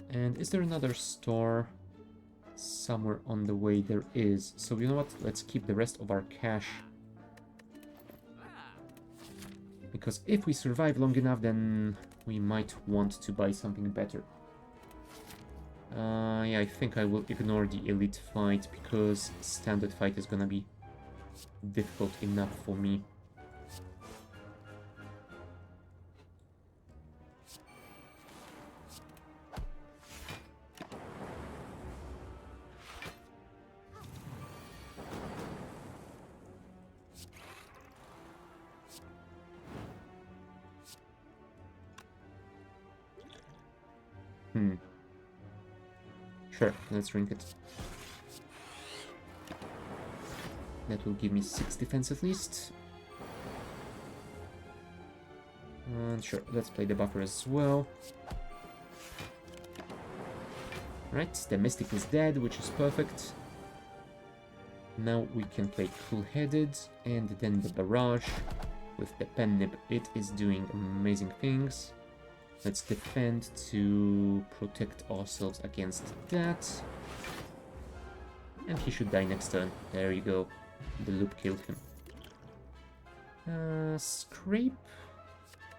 [SPEAKER 1] And is there another store? Somewhere on the way there is. So you know what? Let's keep the rest of our cash. Because if we survive long enough, then we might want to buy something better. Yeah, I think I will ignore the elite fight because standard fight is gonna be difficult enough for me. Sure, let's drink it. That will give me 6 defense at least. And sure, let's play the buffer as well. Right, the Mystic is dead, which is perfect. Now we can play Cool-Headed, and then the Barrage. With the Pen Nib, it is doing amazing things. Let's defend to protect ourselves against that. And he should die next turn. There you go. The loop killed him. Scrape?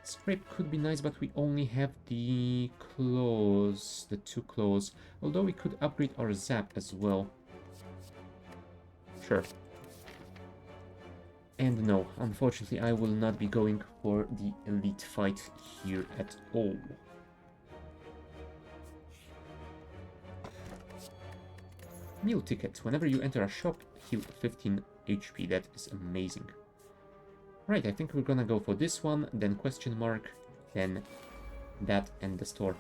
[SPEAKER 1] Scrape could be nice, but we only have the claws, the 2 claws. Although we could upgrade our zap as well. Sure. And no, unfortunately I will not be going for the elite fight here at all. Meal ticket. Whenever you enter a shop, heal 15 HP. That is amazing. Right, I think we're gonna go for this one, then question mark, then that and the store.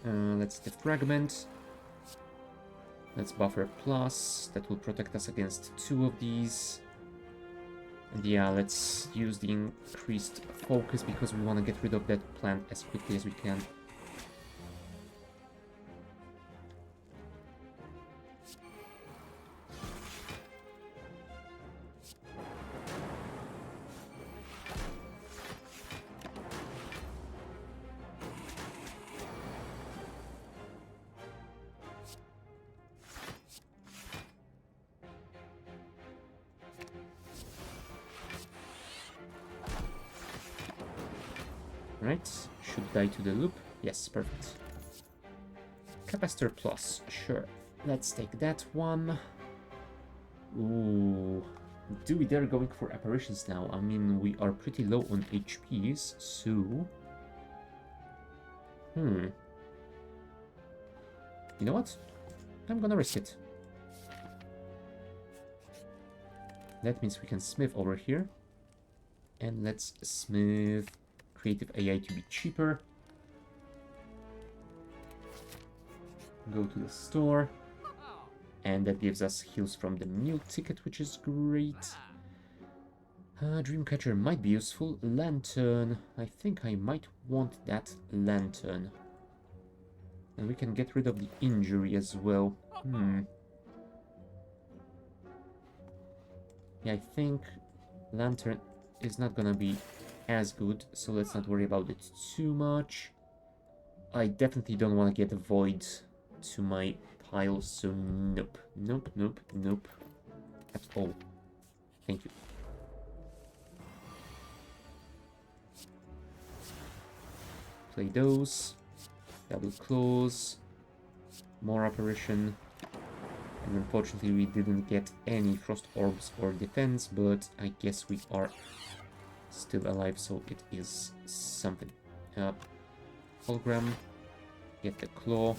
[SPEAKER 1] Let's defragment. Let's buffer plus. That will protect us against 2 of these. And yeah, let's use the increased focus because we want to get rid of that plant as quickly as we can. Right, should die to the loop. Yes, perfect. Capacitor plus, sure. Let's take that one. Ooh, do we dare going for apparitions now? I mean, we are pretty low on HPs, so... You know what? I'm gonna risk it. That means we can smith over here. And let's smith creative AI to be cheaper. Go to the store. And that gives us heals from the meal ticket, which is great. Dreamcatcher might be useful. Lantern. I think I might want that lantern. And we can get rid of the injury as well. Yeah, I think lantern is not gonna be as good, so let's not worry about it too much. I definitely don't want to get a void to my pile, so nope. Nope, nope, nope. At all. Thank you. Play those. Double claws. More apparition. And unfortunately we didn't get any frost orbs or defense, but I guess we are still alive, so it is something. Hologram. Get the claw.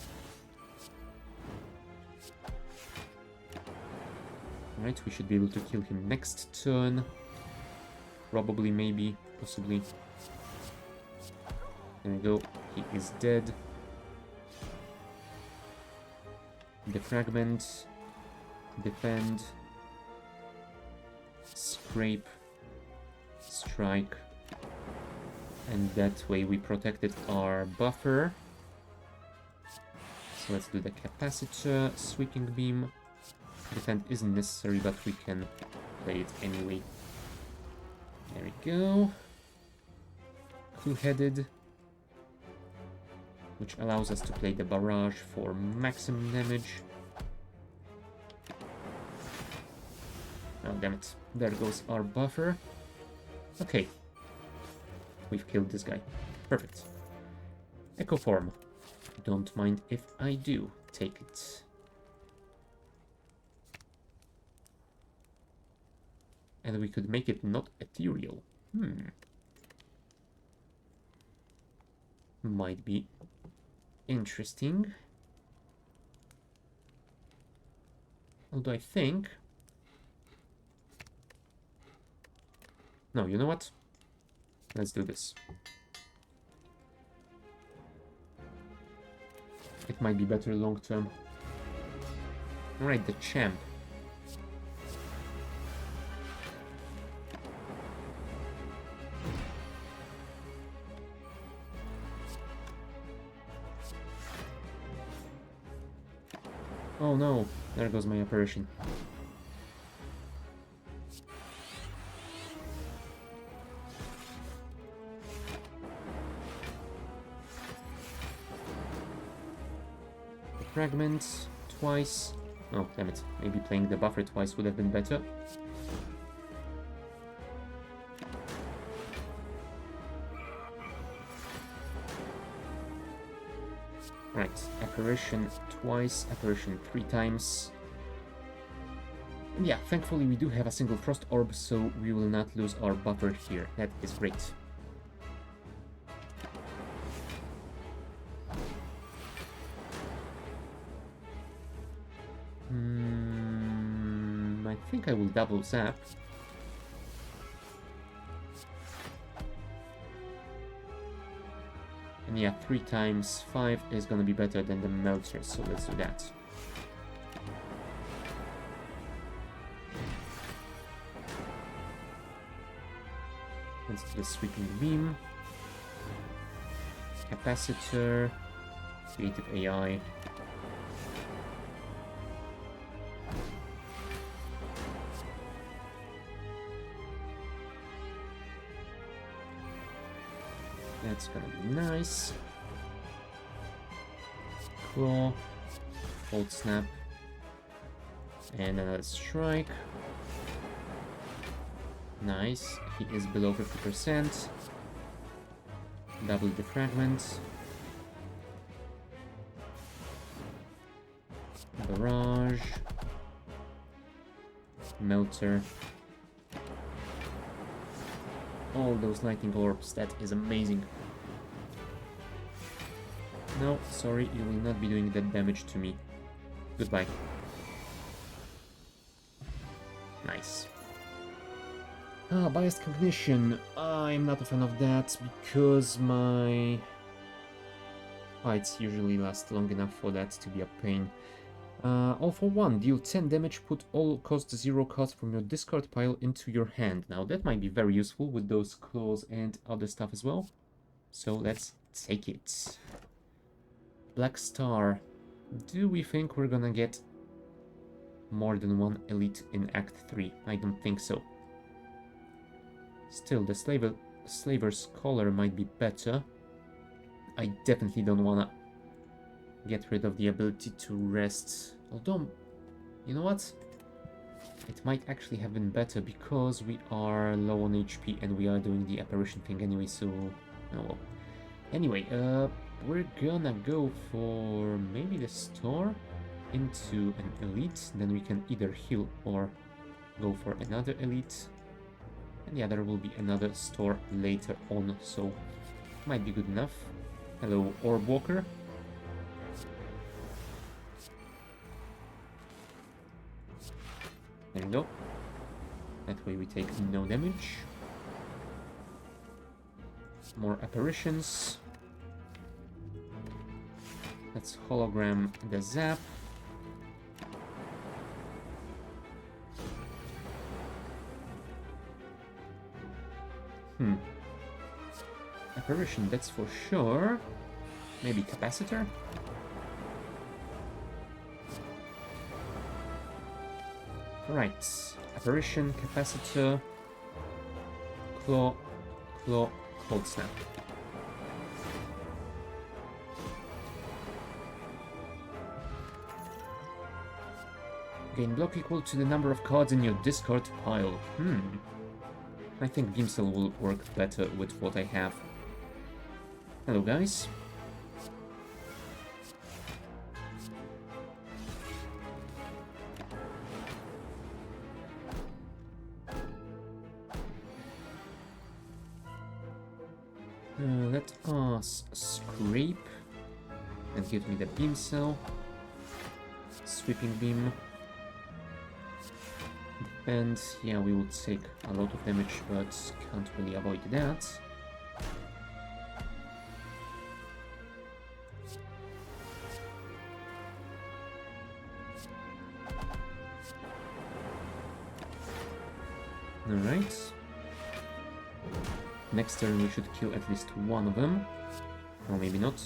[SPEAKER 1] Alright, we should be able to kill him next turn. Probably, maybe, possibly. There we go. He is dead. Defragment. Defend. Scrape. Strike. And that way we protected our buffer. So let's do the capacitor. Sweeping beam. Defend isn't necessary, but we can play it anyway. There we go. Cool-headed. Which allows us to play the barrage for maximum damage. Oh, damn it. There goes our buffer. Okay. We've killed this guy. Perfect. Echo form. Don't mind if I do. Take it. And we could make it not ethereal. Might be interesting. Although I think... No, you know what? Let's do this. It might be better long term. Alright, the champ. Oh no, there goes my apparition. Fragments twice. Oh, damn it. Maybe playing the buffer twice would have been better. Right, apparition twice, apparition 3 times. And yeah, thankfully we do have a single frost orb, so we will not lose our buffer here. That is great. think I will double zap. And yeah, 3 times 5 is gonna be better than the melter, so let's do that. Let's do the sweeping beam. Capacitor. Creative AI. That's gonna be nice. Claw. Hold snap. And another strike. Nice. He is below 50%. Double the fragment. Barrage. Melter. All those lightning orbs, that is amazing. No, sorry, you will not be doing that damage to me. Goodbye. Nice. Biased cognition. I'm not a fan of that because my fights usually last long enough for that to be a pain. All for one, deal 10 damage, put all cost 0 cards from your discard pile into your hand. Now that might be very useful with those claws and other stuff as well. So let's take it. Black Star. Do we think we're gonna get more than one elite in Act 3? I don't think so. Still, the Slaver's Collar might be better. I definitely don't wanna get rid of the ability to rest. Although, you know what? It might actually have been better because we are low on HP and we are doing the apparition thing anyway, so... Oh well. Anyway, we're gonna go for maybe the store into an elite. Then we can either heal or go for another elite. And yeah, there will be another store later on, so might be good enough. Hello, Orb Walker. There we go. That way we take no damage. More apparitions. Let's hologram the zap. Apparition, that's for sure. Maybe capacitor? Right. Apparition, capacitor, claw, cold snap. Gain block equal to the number of cards in your discard pile. I think Beam Cell will work better with what I have. Hello, guys. Let us scrape and give me the Beam Cell. Sweeping Beam. And yeah, we will take a lot of damage, but can't really avoid that. Alright. Next turn we should kill at least one of them. Or maybe not.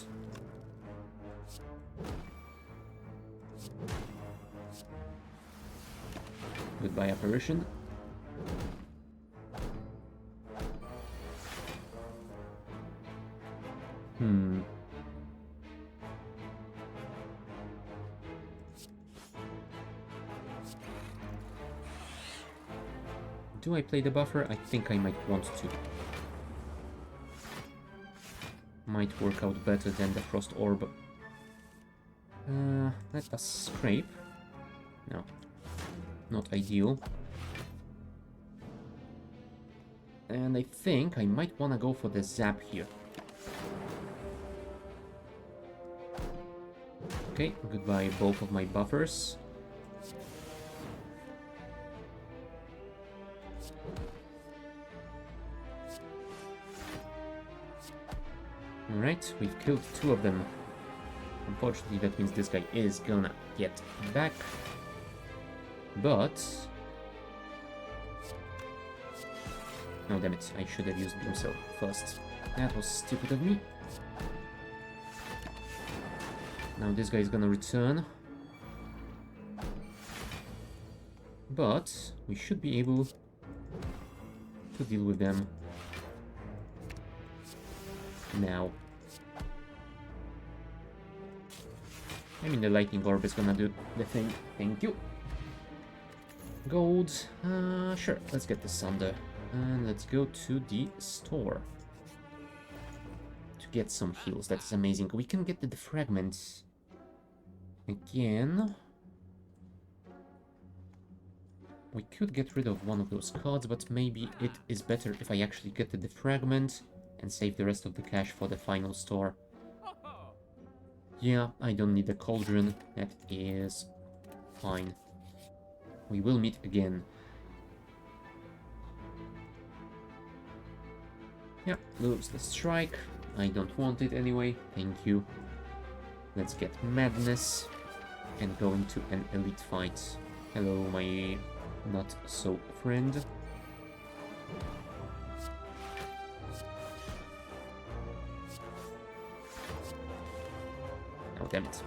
[SPEAKER 1] Goodbye, apparition. Do I play the buffer? I think I might want to. Might work out better than the Frost Orb. Let us scrape. No. Not ideal. And I think I might want to go for the zap here. Okay, goodbye both of my buffers. Alright, we've killed 2 of them. Unfortunately, that means this guy is gonna get back. But... oh, damn it, I should have used himself first. That was stupid of me. Now this guy is gonna return. But we should be able to deal with them now. I mean, the lightning orb is gonna do the thing. Thank you. Gold. Sure, let's get this under. And let's go to the store to get some heals. That's amazing. We can get the defragments again. We could get rid of one of those cards, but maybe it is better if I actually get the defragment and save the rest of the cash for the final store. Yeah, I don't need the cauldron. That is fine. We will meet again. Yeah, lose the strike. I don't want it anyway. Thank you. Let's get madness and go into an elite fight. Hello, my not so friend. Oh, damn it.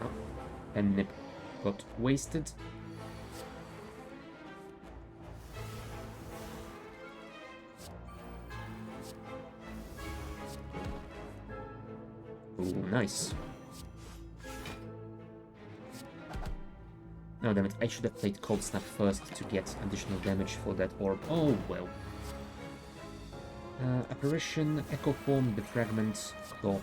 [SPEAKER 1] Oh, and nip got wasted. Oh, nice. No, damn it, I should have played Cold Snap first to get additional damage for that orb. Oh, well. Apparition, Echo Form, Defragment, Claw.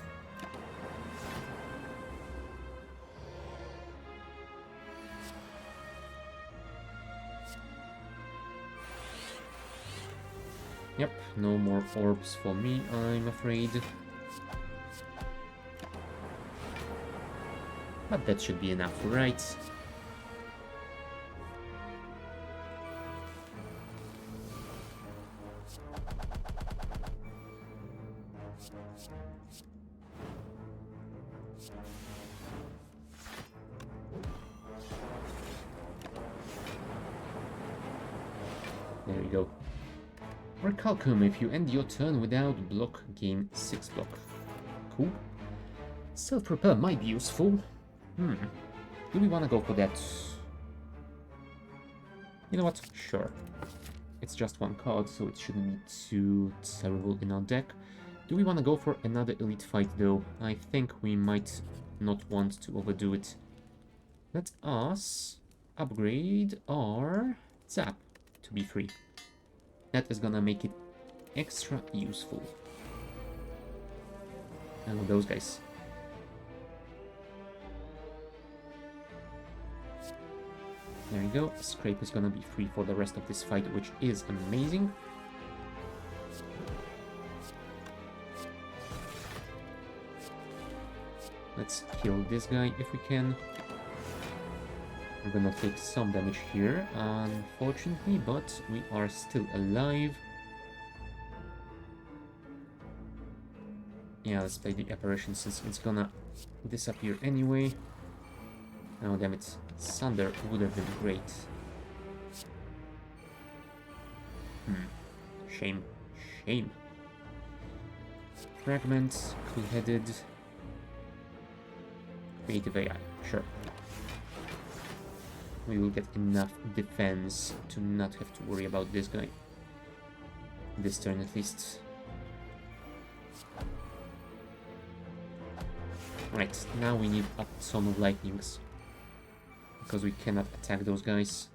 [SPEAKER 1] Yep, no more orbs for me, I'm afraid. But that should be enough, right? There we go. Recalcum, if you end your turn without block, gain 6 block. Cool. Self-repair might be useful. Do we want to go for that? You know what? Sure. It's just 1 card, so it shouldn't be too terrible in our deck. Do we want to go for another elite fight, though? I think we might not want to overdo it. Let us upgrade our Zap to be free. That is gonna make it extra useful. And those guys. There you go. Scrape is gonna be free for the rest of this fight, which is amazing. Let's kill this guy if we can. We're gonna take some damage here, unfortunately, but we are still alive. Yeah, let's play the apparition since it's gonna disappear anyway. Oh, damn it. Sunder would have been great. Shame. Shame. Fragment, cool-headed. Creative AI, sure. We will get enough defense to not have to worry about this guy. This turn at least. Right, now we need a ton of lightnings. Because we cannot attack those guys.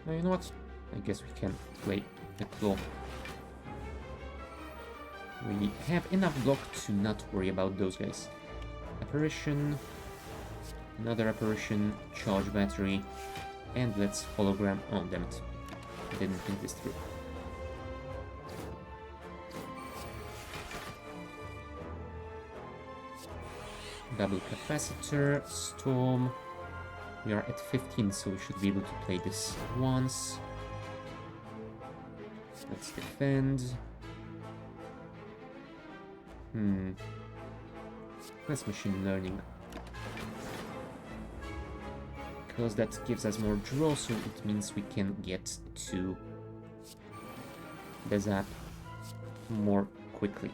[SPEAKER 1] Now, you know what? I guess we can play the claw. We have enough block to not worry about those guys. Apparition. Another apparition, charge battery, and let's hologram. Oh, damn it. Didn't think this through. Double capacitor, storm. We are at 15, so we should be able to play this once. Let's defend. That's machine learning. Because that gives us more draw, so it means we can get to the zap more quickly.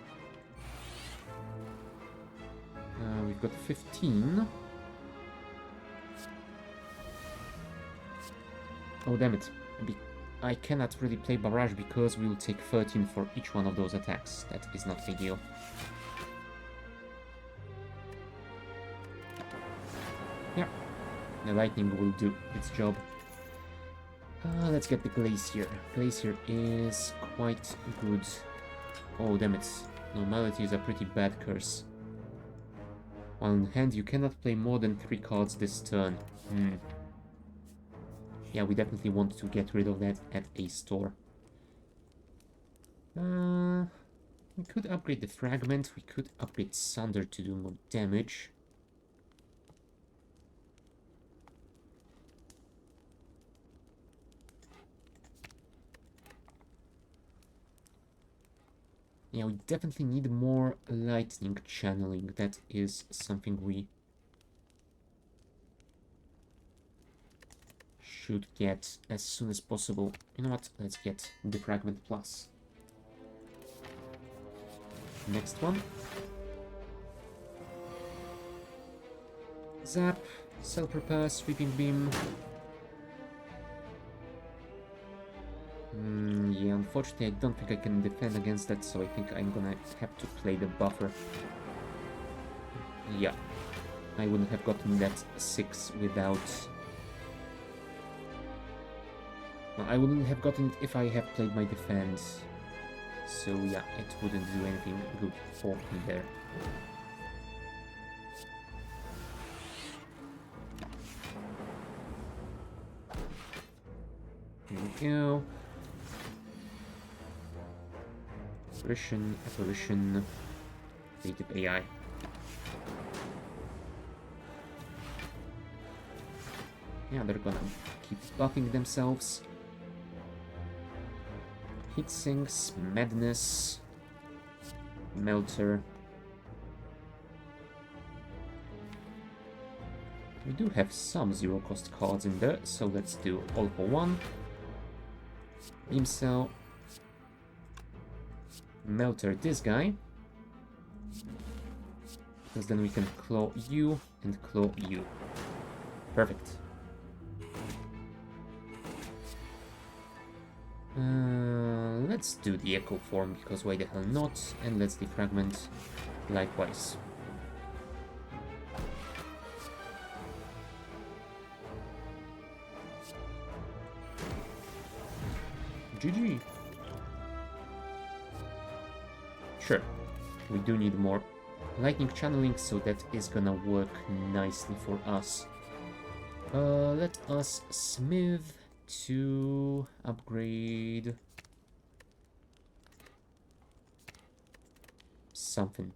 [SPEAKER 1] We've got 15. Oh, damn it. I cannot really play barrage because we will take 13 for each one of those attacks. That is not ideal. Yeah, the lightning will do its job. Let's get the glacier. Glacier is quite good. Oh, damn it. Normality is a pretty bad curse. On hand, you cannot play more than 3 cards this turn. Yeah, we definitely want to get rid of that at a store. We could upgrade the fragment. We could upgrade Sunder to do more damage. Yeah, we definitely need more lightning channeling. That is something we should get as soon as possible. You know what? Let's get the fragment plus. Next one. Zap, self-repair, sweeping beam. Yeah, unfortunately I don't think I can defend against that, so I think I'm gonna have to play the buffer. Yeah, I wouldn't have gotten that 6 without... Well, I wouldn't have gotten it if I have played my defense. So yeah, it wouldn't do anything good for me there. Here we go. Apparition, native AI. Yeah, they're gonna keep buffing themselves. Heat sinks, madness, melter. We do have some zero cost cards in there, so let's do all for one. Beam cell. Melter this guy. Because then we can claw you and claw you. Perfect. Let's do the echo form, because why the hell not? And let's defragment likewise. GG. Sure, we do need more lightning channeling, so that is gonna work nicely for us. Let us smith to upgrade something.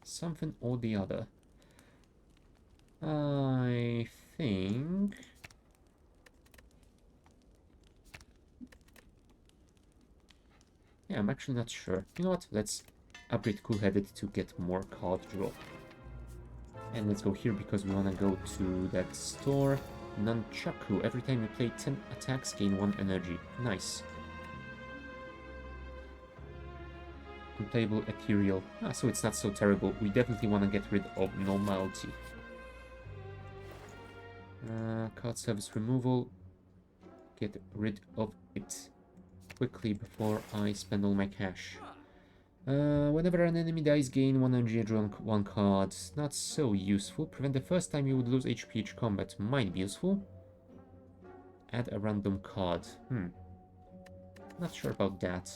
[SPEAKER 1] Something or the other. I think... Yeah, I'm actually not sure. You know what? Let's upgrade Cool-Headed to get more card draw. And let's go here because we want to go to that store. Nunchaku. Every time you play 10 attacks, gain 1 energy. Nice. Unplayable Ethereal. Ah, so it's not so terrible. We definitely want to get rid of Normality. Card service removal. Get rid of it quickly before I spend all my cash. Whenever an enemy dies, gain 1 energy and draw 1 card. Not so useful. Prevent the first time you would lose HP each combat. Might be useful. Add a random card. Not sure about that.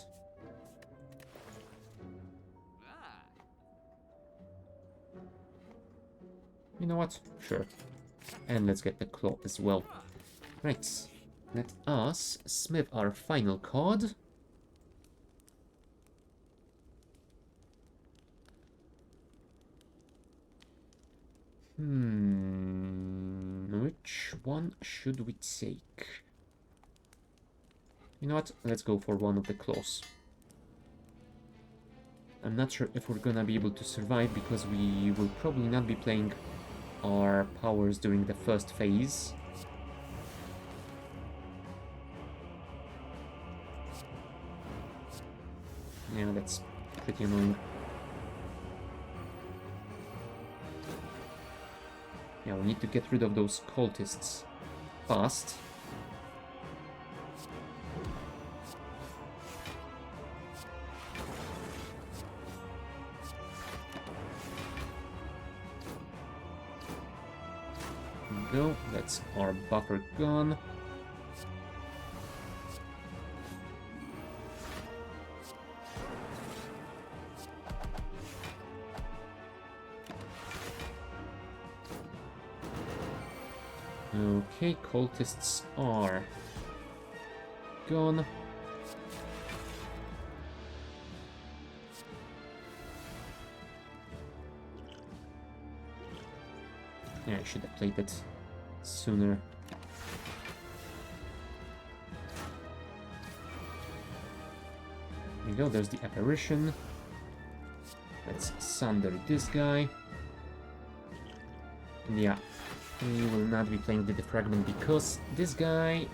[SPEAKER 1] You know what? Sure. And let's get the claw as well. Right. Let us smith our final card. Which one should we take? You know what? Let's go for one of the claws. I'm not sure if we're gonna be able to survive because we will probably not be playing our powers during the first phase. Yeah, that's pretty annoying. Yeah, we need to get rid of those cultists fast. Go, that's our buffer gone. Okay, cultists are gone. Yeah, I should have played it sooner. There you go, there's the apparition. Let's sunder this guy. And yeah, we will not be playing the defragment because this guy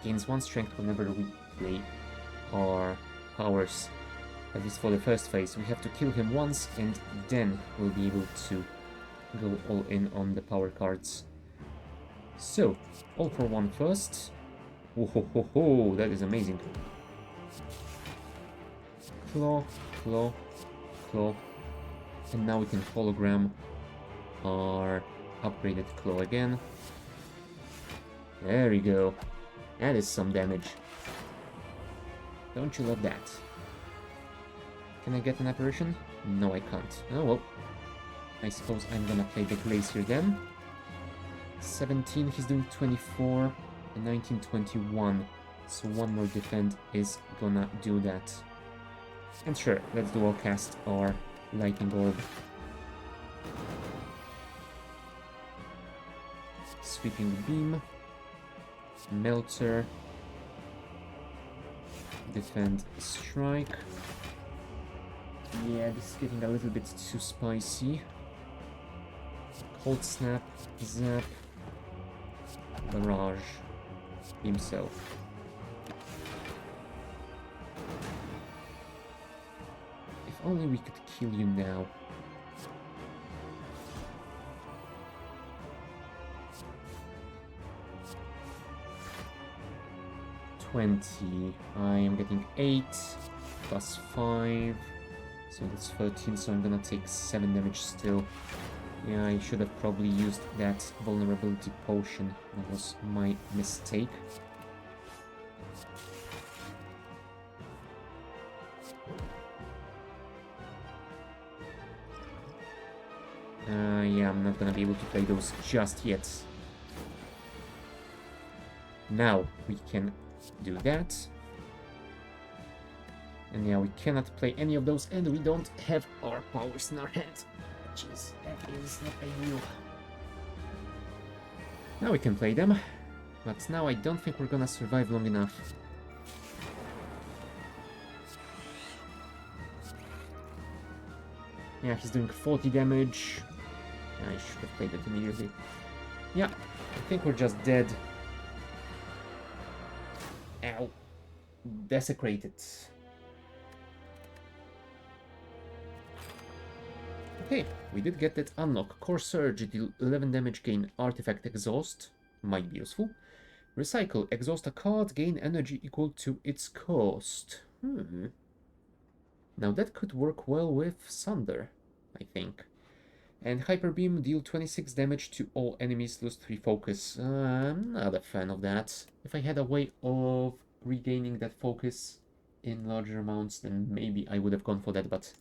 [SPEAKER 1] gains 1 strength whenever we play our powers. At least for the first phase. We have to kill him once and then we'll be able to go all in on the power cards. So, all for one first. Whoa, ho, ho, ho, that is amazing. Claw, claw, claw. And now we can hologram our upgraded claw again. There we go. That is some damage. Don't you love that? Can I get an apparition? No, I can't. Oh well. I suppose I'm gonna play the Glacier then. 17, he's doing 24, and 19, 21. So one more defend is gonna do that. And sure, let's dual cast our Lightning Orb. Sweeping Beam. Melter. Defend Strike. Yeah, this is getting a little bit too spicy. Cold Snap, Zap, Barrage himself. If only we could kill you now. I am getting 8 plus 5, so that's 13, so I'm gonna take 7 damage still. Yeah, I should have probably used that vulnerability potion. That was my mistake. Yeah, I'm not gonna be able to play those just yet. Now we can do that. And yeah, we cannot play any of those, and we don't have our powers in our hand. Jeez, that is not ideal. Now we can play them, but now I don't think we're gonna survive long enough. Yeah, he's doing 40 damage. I should have played it immediately. Yeah, I think we're just dead. Ow. Desecrated. Okay, we did get that unlock. Core Surge, deal 11 damage, gain Artifact Exhaust. Might be useful. Recycle, exhaust a card, gain energy equal to its cost. Now that could work well with Sunder, I think. And Hyper Beam, deal 26 damage to all enemies, lose 3 focus. I'm not a fan of that. If I had a way of regaining that focus in larger amounts, then maybe I would have gone for that, but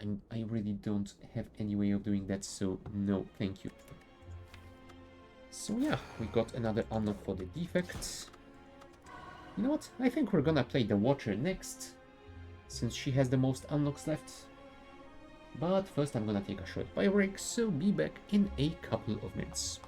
[SPEAKER 1] I really don't have any way of doing that, so no, thank you. So yeah, we got another unlock for the defects. You know what? I think we're gonna play the Watcher next, since she has the most unlocks left. But first I'm gonna take a short bio break, so be back in a couple of minutes.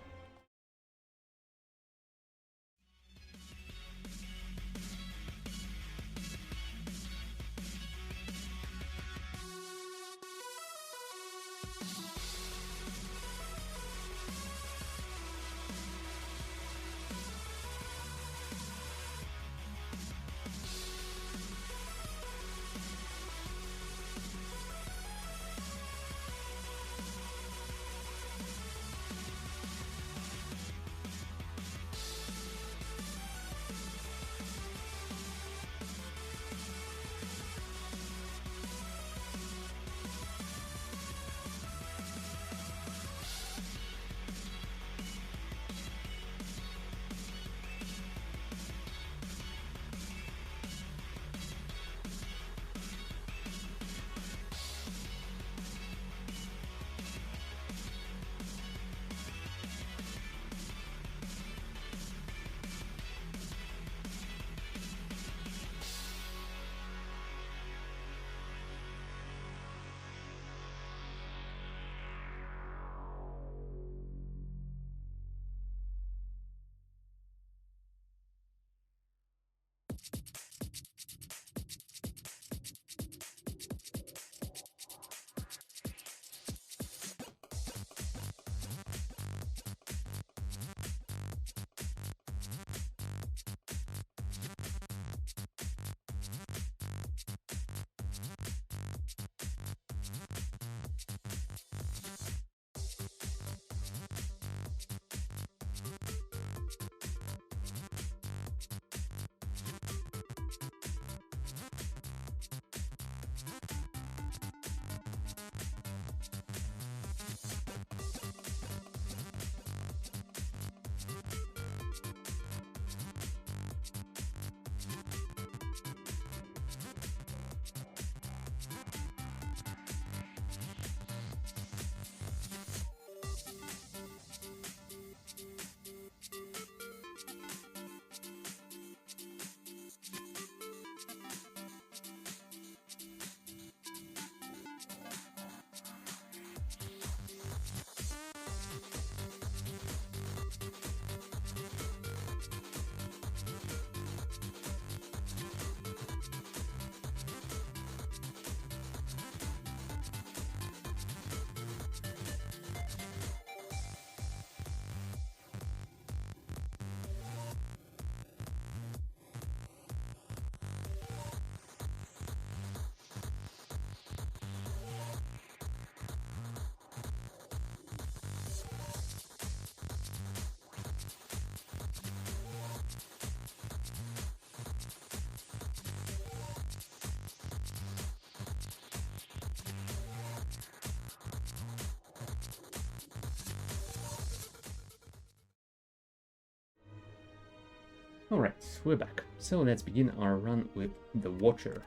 [SPEAKER 1] Alright, we're back. So let's begin our run with the Watcher.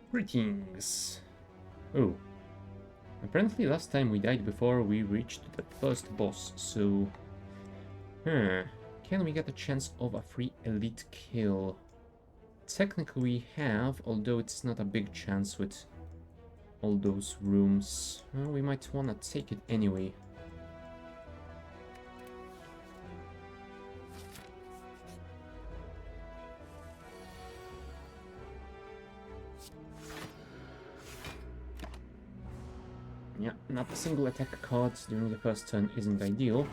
[SPEAKER 1] Greetings! Oh. Apparently last time we died before we reached the first boss, so... Can we get a chance of a free elite kill? Technically we have, although it's not a big chance with all those rooms. We might wanna take it anyway. Yeah, not a single attack card during the first turn isn't ideal.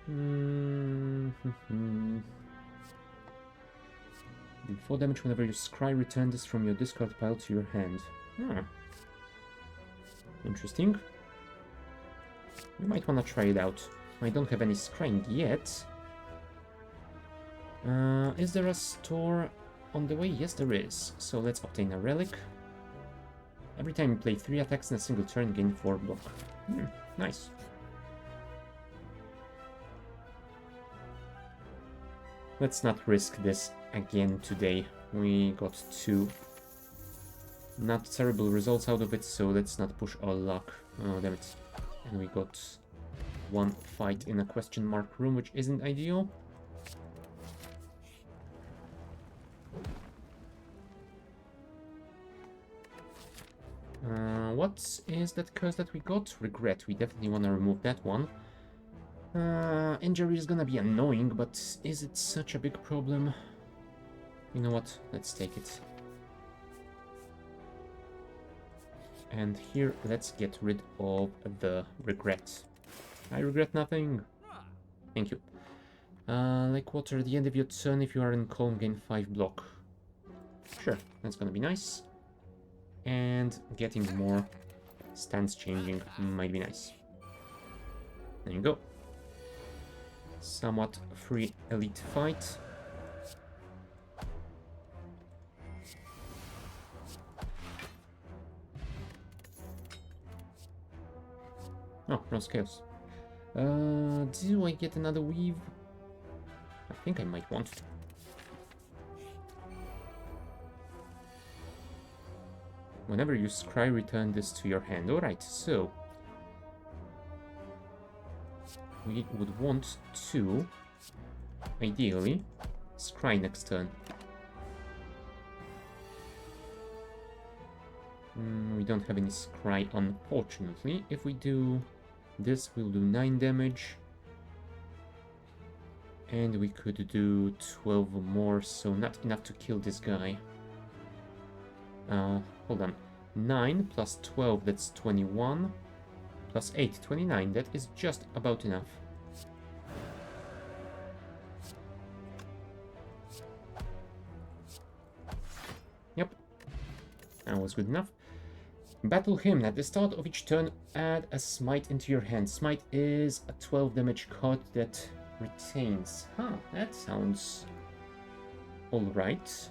[SPEAKER 1] Deal 4 damage whenever you scry, return this from your discard pile to your hand. Interesting. We might wanna try it out. I don't have any scrying yet. Is there a store on the way? Yes, there is. So let's obtain a relic. Every time you play 3 attacks in a single turn, gain 4 block. Nice. Let's not risk this again today. We got 2 not terrible results out of it, so let's not push our luck. Oh, damn it. And we got 1 fight in a question mark room, which isn't ideal. What is that curse that we got? Regret. We definitely want to remove that one. Injury is gonna be annoying, but is it such a big problem? You know what? Let's take it. And here, let's get rid of the regret. I regret nothing. Thank you. Like water at the end of your turn, if you are in calm, gain 5 block. Sure, that's gonna be nice. And getting more stance changing might be nice. There you go. Somewhat free elite fight. Oh, Rose Chaos. Do I get another weave? I think I might want to. Whenever you scry, return this to your hand. Alright, so we would want to, ideally, scry next turn. We don't have any scry, unfortunately. If we do this, we'll do 9 damage. And we could do 12 more, so not enough to kill this guy. Hold on. 9 plus 12, that's 21. Plus 8, 29. That is just about enough. Yep. That was good enough. Battle Hymn. At the start of each turn, add a smite into your hand. Smite is a 12 damage card that retains. Huh, that sounds alright.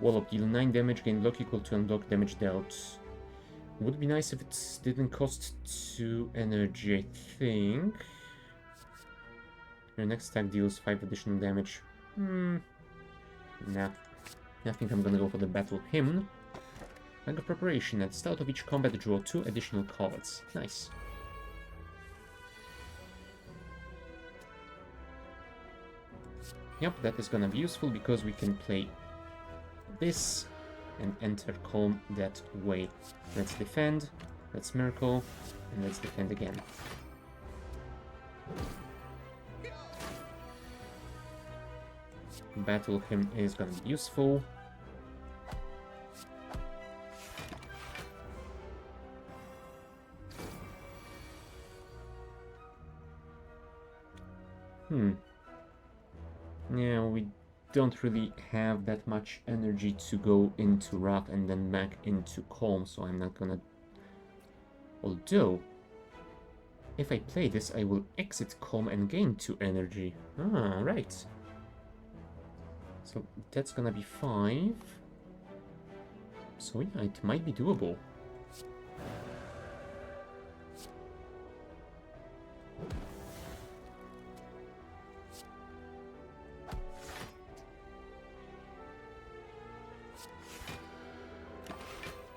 [SPEAKER 1] Wallop, deal 9 damage, gain block equal to unblock damage dealt. Would be nice if it didn't cost 2 energy, I think. Your next attack deals 5 additional damage. Nah. I think I'm gonna go for the Battle Hymn. Bank of Preparation. At the start of each combat, draw 2 additional cards. Nice. Yep, that is gonna be useful because we can play this and enter calm that way. Let's defend, let's miracle, and let's defend again. Battle Hymn is gonna be useful. Yeah, we don't really have that much energy to go into Wrath and then back into Calm, so I'm not gonna... Although, if I play this, I will exit Calm and gain 2 energy. Ah, right. So that's gonna be 5. So yeah, it might be doable.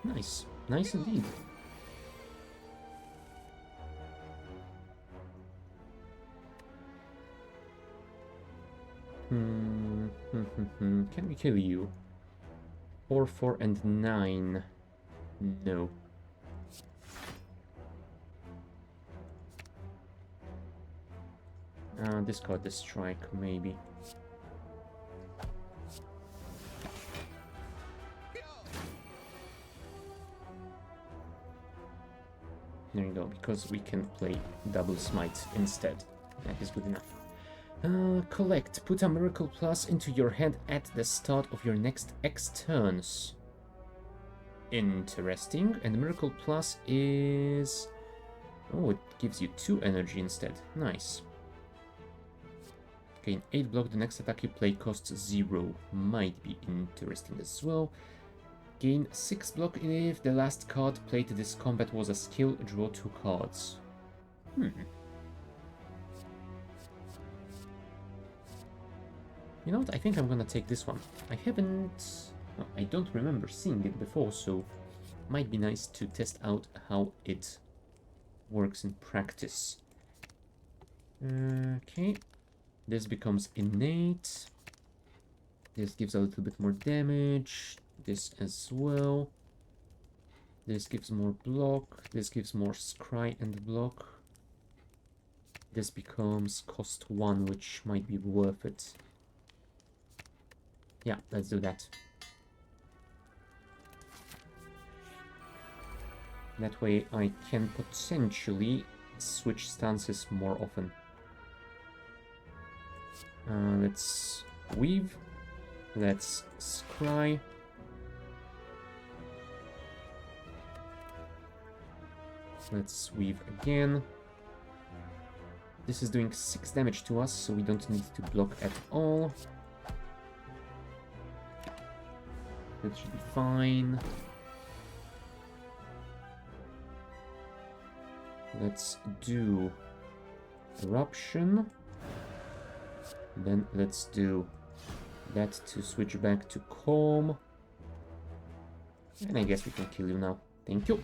[SPEAKER 1] Nice. Nice indeed. Can we kill you? 4, 4, and 9. No. Discard the strike, maybe. There you go, because we can play double smite instead. That is good enough. Collect. Put a Miracle Plus into your hand at the start of your next X turns. Interesting. And Miracle Plus is... Oh, it gives you 2 energy instead. Nice. Gain 8 block. The next attack you play costs 0. Might be interesting as well. Gain 6 block if the last card played this combat was a skill. Draw 2 cards. You know what? I think I'm gonna take this one. I haven't... well, I don't remember seeing it before, so might be nice to test out how it works in practice. Okay. This becomes innate. This gives a little bit more damage. This as well. This gives more block. This gives more scry and block. This becomes cost 1, which might be worth it. Yeah, let's do that. That way I can potentially switch stances more often. Let's weave. Let's scry. Let's weave again. This is doing 6 damage to us, so we don't need to block at all. That should be fine. Let's do Eruption. Then let's do that to switch back to Calm. And I guess we can kill you now. Thank you.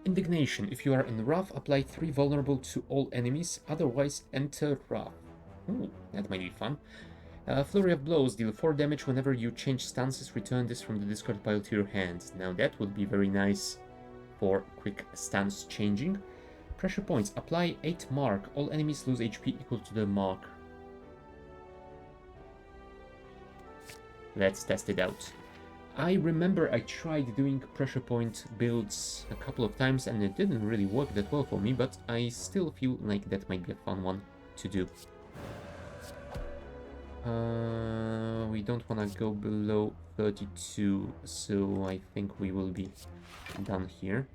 [SPEAKER 1] Indignation. If you are in Wrath, apply 3 vulnerable to all enemies, otherwise enter Wrath. Ooh, that might be fun. Flurry of Blows. Deal 4 damage whenever you change stances. Return this from the discard pile to your hand. Now that would be very nice for quick stance changing. Pressure Points. Apply 8 mark. All enemies lose HP equal to the mark. Let's test it out. I remember I tried doing pressure point builds a couple of times and it didn't really work that well for me, but I still feel like that might be a fun one to do. We don't want to go below 32, so I think we will be done here.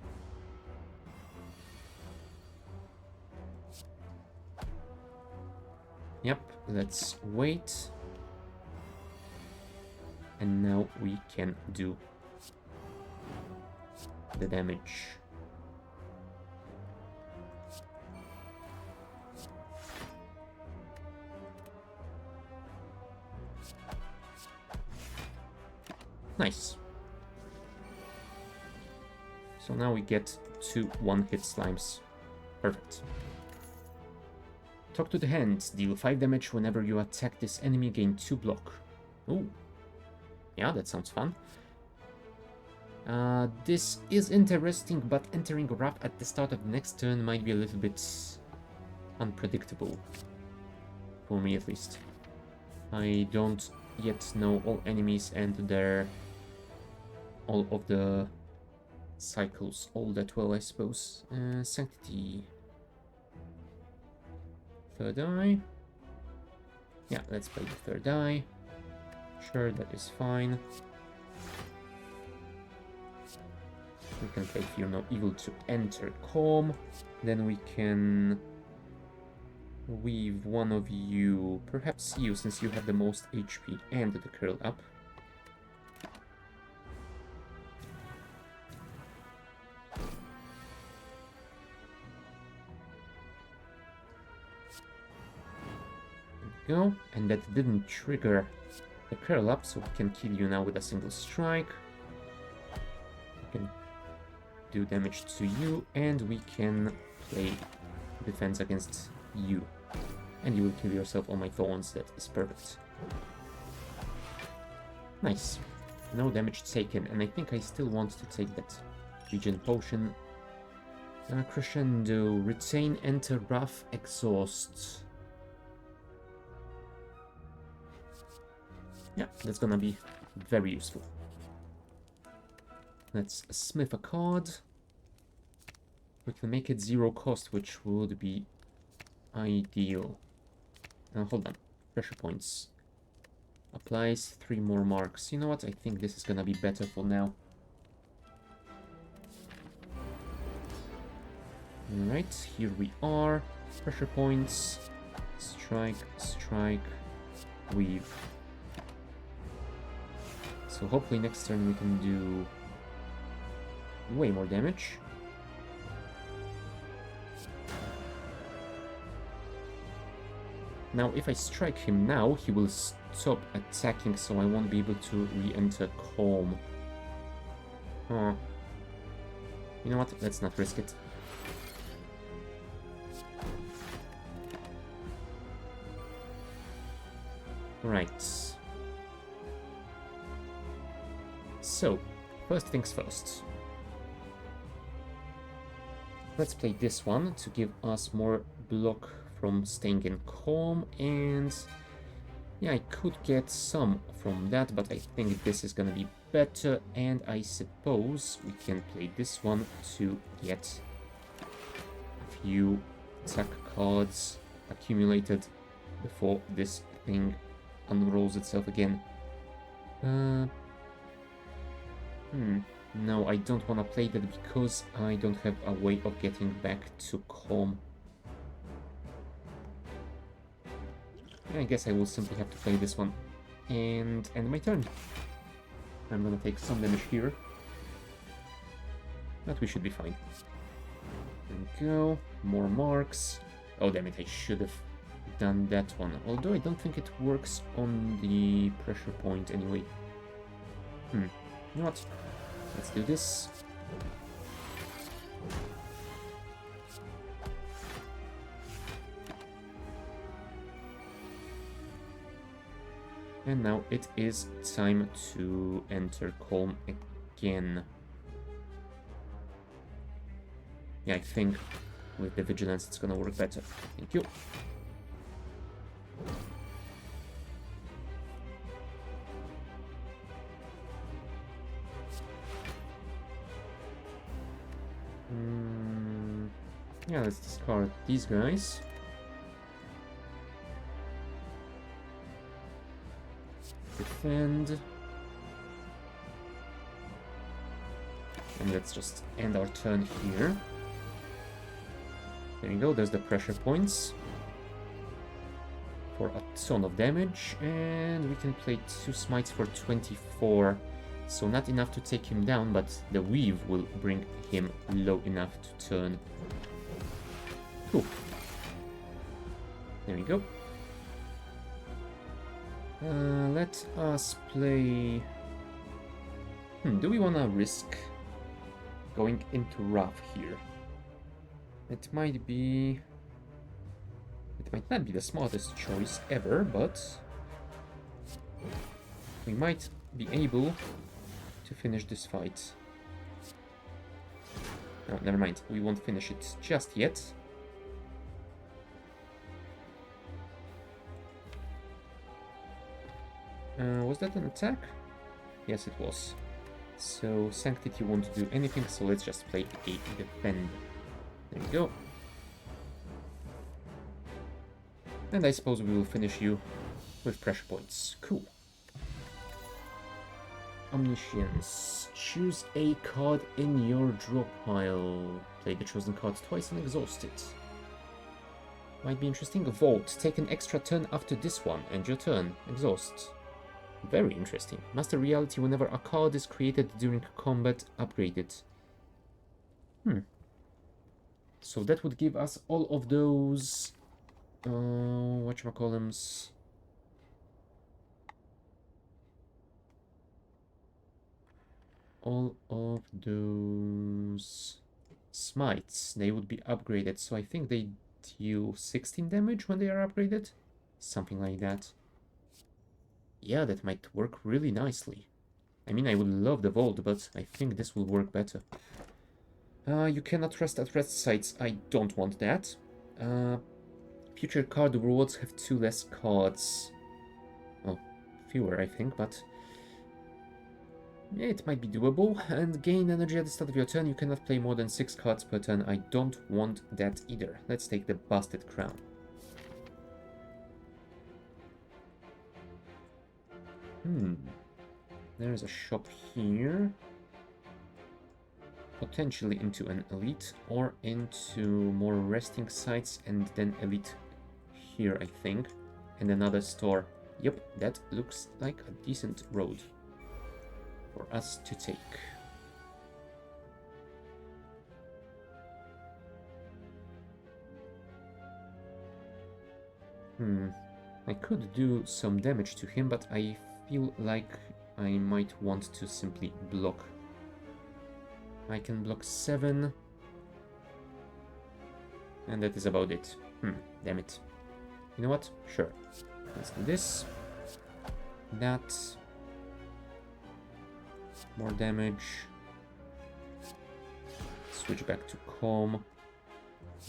[SPEAKER 1] Yep, let's wait. And now we can do the damage. Nice. So now we get 2 one-hit slimes. Perfect. Talk to the hand. Deal 5 damage whenever you attack this enemy. Gain 2 block. Ooh. Yeah, that sounds fun. This is interesting, but entering Wrath at the start of the next turn might be a little bit unpredictable. For me, at least. I don't yet know all enemies and all of the cycles all that well, I suppose. Sanctity. Third eye. Yeah, let's play the third eye. Sure, that is fine. We can play Fear No Evil to enter Calm. Then we can weave one of you, perhaps you, since you have the most HP and the curl up. There we go. And that didn't trigger the curl up, so we can kill you now with a single strike. We can do damage to you, and we can play defense against you. And you will kill yourself on my thorns. That is perfect. Nice. No damage taken, and I think I still want to take that regen potion. Crescendo. Retain, enter, Wrath, exhaust. Yeah, that's gonna be very useful. Let's smith a card. We can make it 0 cost, which would be ideal. Hold on. Pressure points. Applies 3 more marks. You know what? I think this is gonna be better for now. Alright, here we are. Pressure points. Strike, strike, weave. So hopefully next turn we can do way more damage. Now, if I strike him now, he will stop attacking, so I won't be able to re-enter Calm. Oh. You know what? Let's not risk it. Right. So, first things first. Let's play this one to give us more block from staying in Calm, and yeah, I could get some from that, but I think this is gonna be better, and I suppose we can play this one to get a few attack cards accumulated before this thing unrolls itself again. No, I don't want to play that because I don't have a way of getting back to Calm. Yeah, I guess I will simply have to play this one and end my turn. I'm gonna take some damage here, but we should be fine. There we go, more marks. Oh damn it, I should have done that one, although I don't think it works on the pressure point anyway. You know what? Let's do this. And now it is time to enter Calm again. Yeah, I think with the Vigilance it's gonna work better. Thank you. Yeah, let's discard these guys. Defend. And let's just end our turn here. There you go, there's the pressure points for a ton of damage, and we can play 2 smites for 24. So not enough to take him down, but the weave will bring him low enough to turn. Cool. There we go. Let us play... do we want to risk going into Wrath here? It might not be the smartest choice ever, but we might be able to finish this fight. No, never mind. We won't finish it just yet. Was that an attack? Yes, it was. So Sanctity won't do anything, so let's just play a defend. There we go. And I suppose we will finish you with pressure points. Cool. Omniscience. Choose a card in your draw pile. Play the chosen card twice and exhaust it. Might be interesting. Vault. Take an extra turn after this one. End your turn. Exhaust. Very interesting. Master reality whenever a card is created during combat. Upgrade it. So that would give us all of those... whatchamacallums... all of those smites. They would be upgraded, so I think they deal 16 damage when they are upgraded. Something like that. Yeah, that might work really nicely. I mean, I would love the Vault, but I think this will work better. You cannot rest at rest sites. I don't want that. Future card rewards have 2 less cards. Well, fewer, I think, but... yeah, it might be doable. And gain energy at the start of your turn. You cannot play more than 6 cards per turn. I don't want that either. Let's take the Busted Crown. There's a shop here. Potentially into an elite or into more resting sites and then elite here, I think. And another store. Yep, that looks like a decent road for us to take. I could do some damage to him, but I feel like I might want to simply block. I can block 7. And that is about it. Damn it. You know what? Sure. Let's do this. That. More damage. Switch back to calm.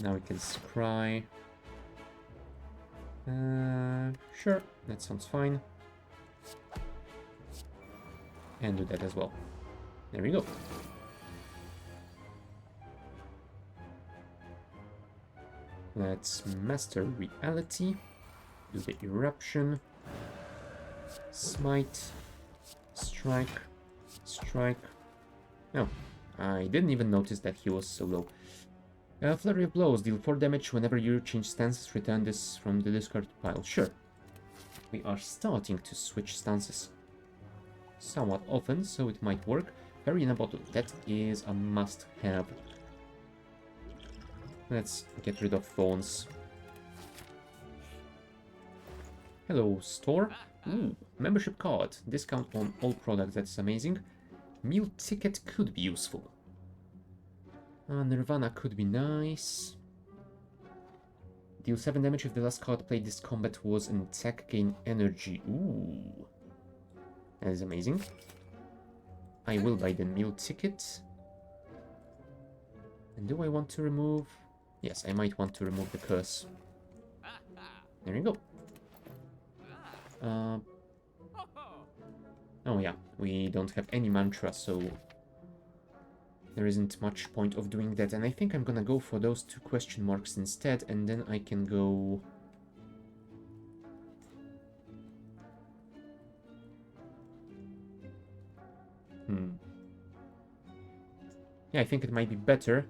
[SPEAKER 1] Now we can scry. Sure, that sounds fine. And do that as well. There we go. Let's master reality. Do the eruption. Smite. Strike. Strike. No, I didn't even notice that he was so low. Flurry of blows. Deal 4 damage whenever you change stances. Return this from the discard pile. Sure. We are starting to switch stances somewhat often, so it might work. Fairy in a bottle. That is a must-have. Let's get rid of thorns. Hello, store. Ooh, membership card. Discount on all products. That's amazing. Meal ticket could be useful. Nirvana could be nice. Deal 7 damage if the last card played this combat was an attack. Gain energy. Ooh. That is amazing. I will buy the meal ticket. And do I want to remove... Yes, I might want to remove the curse. There you go. Oh yeah, we don't have any mantra, so there isn't much point of doing that. And I think I'm gonna go for those 2 question marks instead, and then I can go... Yeah, I think it might be better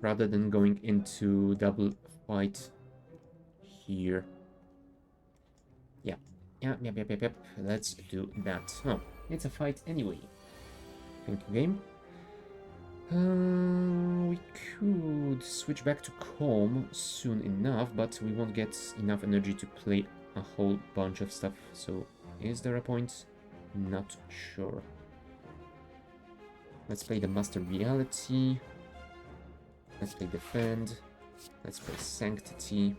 [SPEAKER 1] rather than going into double fight here. Yep. Let's do that. Oh, it's a fight anyway. Thank you, game. We could switch back to calm soon enough, but we won't get enough energy to play a whole bunch of stuff. So, is there a point? Not sure. Let's play the Master Reality. Let's play Defend. Let's play Sanctity.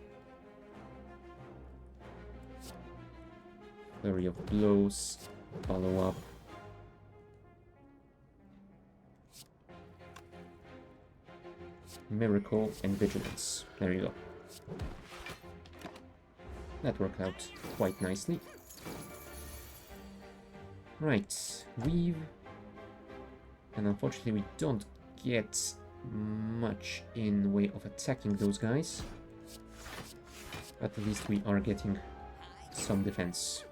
[SPEAKER 1] Flurry of Blows. Follow up. Miracle and Vigilance. There you go. That worked out quite nicely. Right, Weave. And unfortunately we don't get much in way of attacking those guys. But at least we are getting some defense.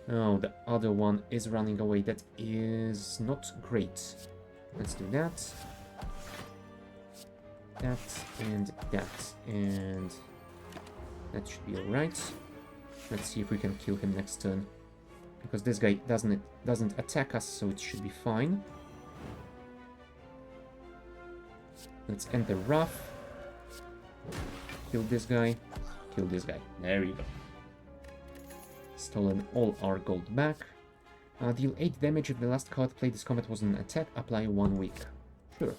[SPEAKER 1] Oh, the other one is running away. That is not great. Let's do that. That and that. And that should be alright. Let's see if we can kill him next turn. Because this guy doesn't attack us, so it should be fine. Let's enter Wrath. Kill this guy. Kill this guy. There you go. Stolen all our gold back. Deal 8 damage if the last card played this combat was an attack. Apply 1 week. Sure.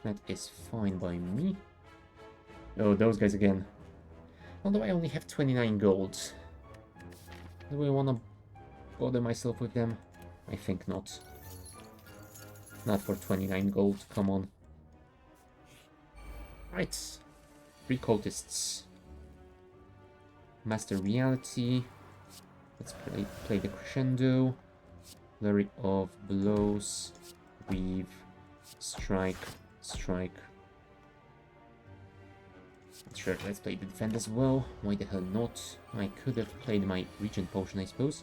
[SPEAKER 1] That is fine by me. Oh, those guys again. Although I only have 29 gold. Do I want to bother myself with them? I think not. Not for 29 gold, come on. Right. 3 cultists. Master Reality. Let's play the Crescendo. Flurry of Blows. Weave. Strike. Strike. Sure, let's play the Defend as well. Why the hell not? I could have played my Regen Potion, I suppose.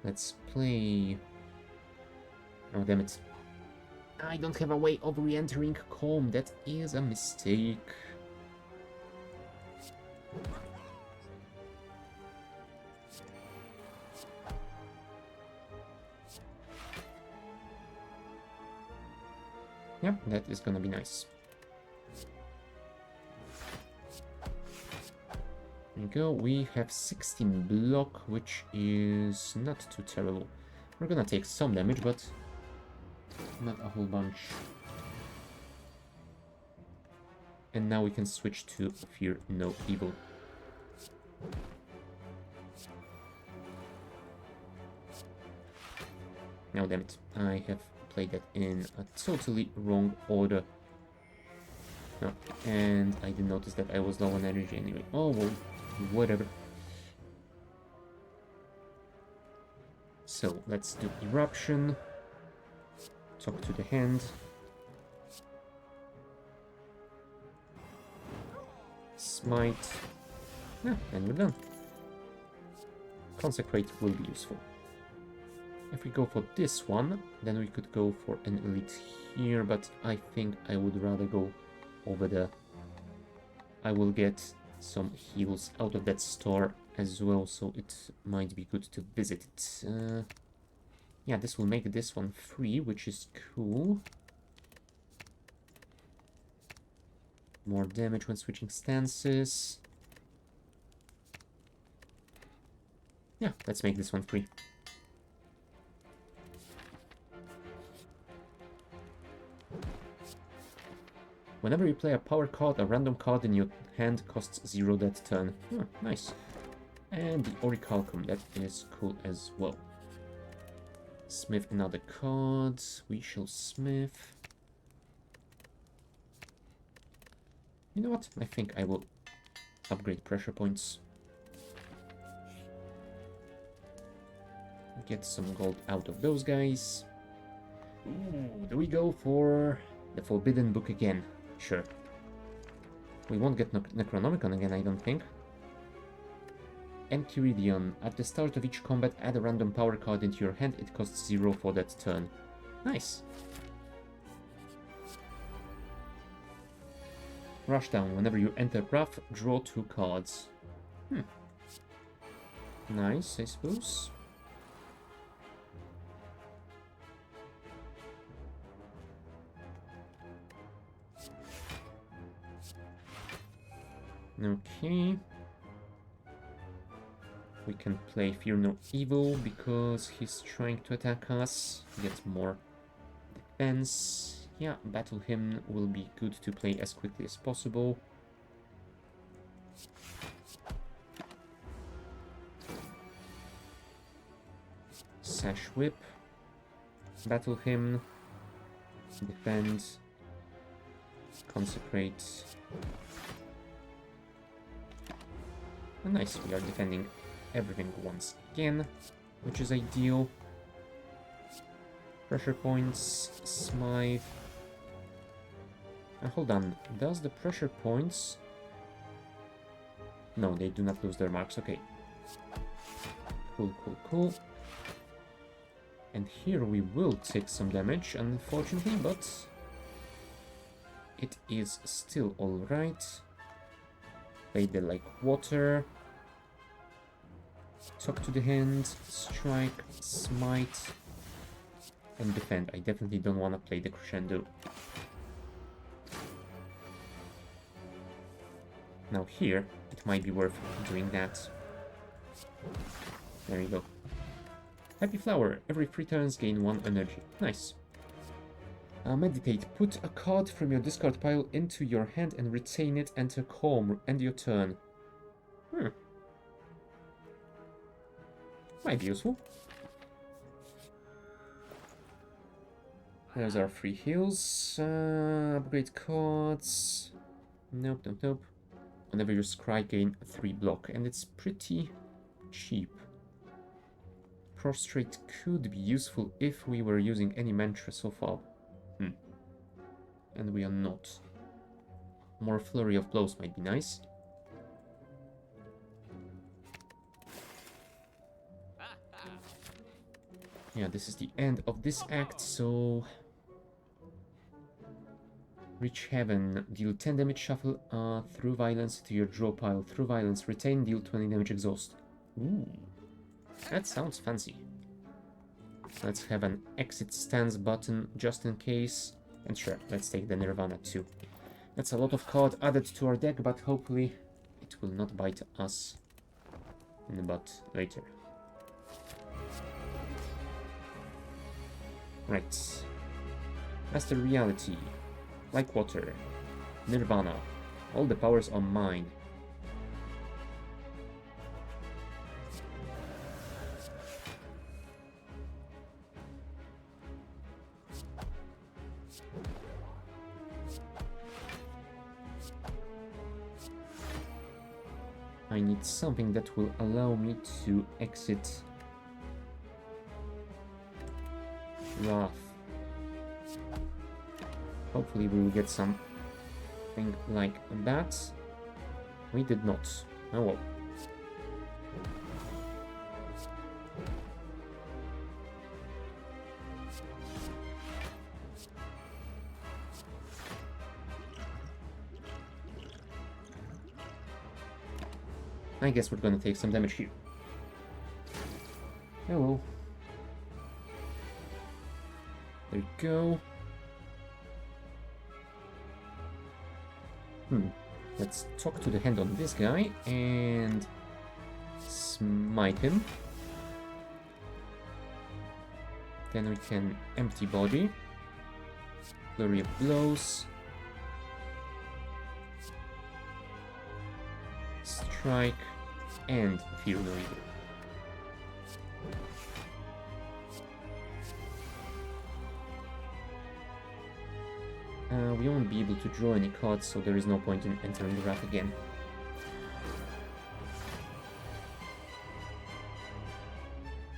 [SPEAKER 1] Let's play... Oh, damn it. I don't have a way of re-entering Calm. That is a mistake. Yeah, that is gonna be nice. we go. We have 16 block, which is not too terrible. We're gonna take some damage, but not a whole bunch. And now we can switch to Fear No Evil. Now, damn it, I have played that in a totally wrong order. No, and I didn't notice that I was low on energy anyway. Oh, well, whatever. So, let's do Eruption. Talk to the hand. Smite. Yeah, and we're done. Consecrate will be useful. If we go for this one, then we could go for an elite here, but I think I would rather go over there. I will get some heals out of that store as well, so it might be good to visit it. Yeah, this will make this one free, which is cool. More damage when switching stances. Yeah, let's make this one free. Whenever you play a power card, a random card in your hand costs 0 that turn. Oh, nice. And the Orichalcum, that is cool as well. Smith another card. We shall smith. You know what? I think I will upgrade pressure points. Get some gold out of those guys. Ooh, do we go for the Forbidden Book again? Sure. We won't get Necronomicon again, I don't think. Enchiridion. At the start of each combat, add a random power card into your hand. It costs 0 for that turn. Nice. Rushdown. Whenever you enter Wrath, draw 2 cards. Nice, I suppose. Okay. We can play Fear No Evil because he's trying to attack us. Get more defense. Yeah, Battle Hymn will be good to play as quickly as possible. Sash Whip. Battle Hymn. Defend. Consecrate. Oh, nice, we are defending everything once again, which is ideal. Pressure points, smite. Hold on, does the pressure points... No, they do not lose their marks, okay. Cool, cool, cool. And here we will take some damage, unfortunately, but it is still alright. Fade like water. Talk to the hand, strike, smite, and defend. I definitely don't want to play the crescendo. Now here, it might be worth doing that. There you go. Happy Flower. Every 3 turns gain 1 energy. Nice. Meditate. Put a card from your discard pile into your hand and retain it. Enter Calm. End your turn. Might be useful. There's our free heals. Upgrade cards. Nope, nope, nope. Whenever you scry, gain 3 block. And it's pretty cheap. Prostrate could be useful if we were using any mantra so far. And we are not. More Flurry of Blows might be nice. Yeah, this is the end of this act, so... Reach Heaven. Deal 10 damage, shuffle through violence to your draw pile. Through violence, retain, deal 20 damage, exhaust. Ooh. That sounds fancy. Let's have an exit stance button just in case. And sure, let's take the Nirvana too. That's a lot of card added to our deck, but hopefully it will not bite us in the butt later. Right. Master reality. Like water. Nirvana. All the powers are mine. I need something that will allow me to exit Wrath. Hopefully we will get something like that. We did not. Oh well. I guess we're gonna take some damage here. Oh well. There you go. Let's talk to the hand on this guy and smite him. Then we can empty body. Flurry of blows. Strike and Fear No Evil. We won't be able to draw any cards, so there is no point in entering the Wrath again.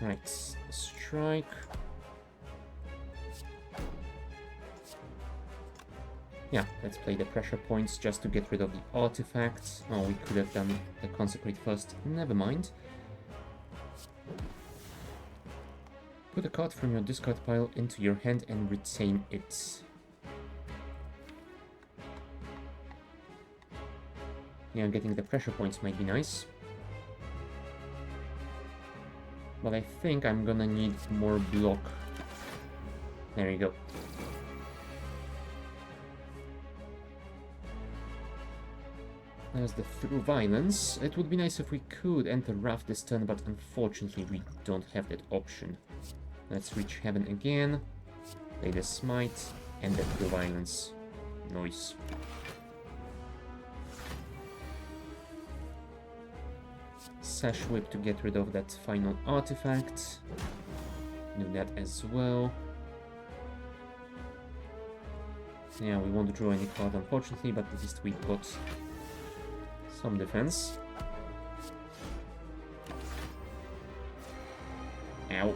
[SPEAKER 1] Right, strike. Yeah, let's play the pressure points just to get rid of the artifacts. Oh, we could have done the Consecrate first. Never mind. Put a card from your discard pile into your hand and retain it. Yeah, getting the pressure points might be nice. But I think I'm gonna need more block. There you go. There's the Through Violence. It would be nice if we could enter Wrath this turn, but unfortunately we don't have that option. Let's reach Heaven again. Play the Smite and the Through Violence. Noise. Sash Whip to get rid of that final artifact. Do that as well. Yeah, we won't draw any card unfortunately, but at least we got some defense. Ow.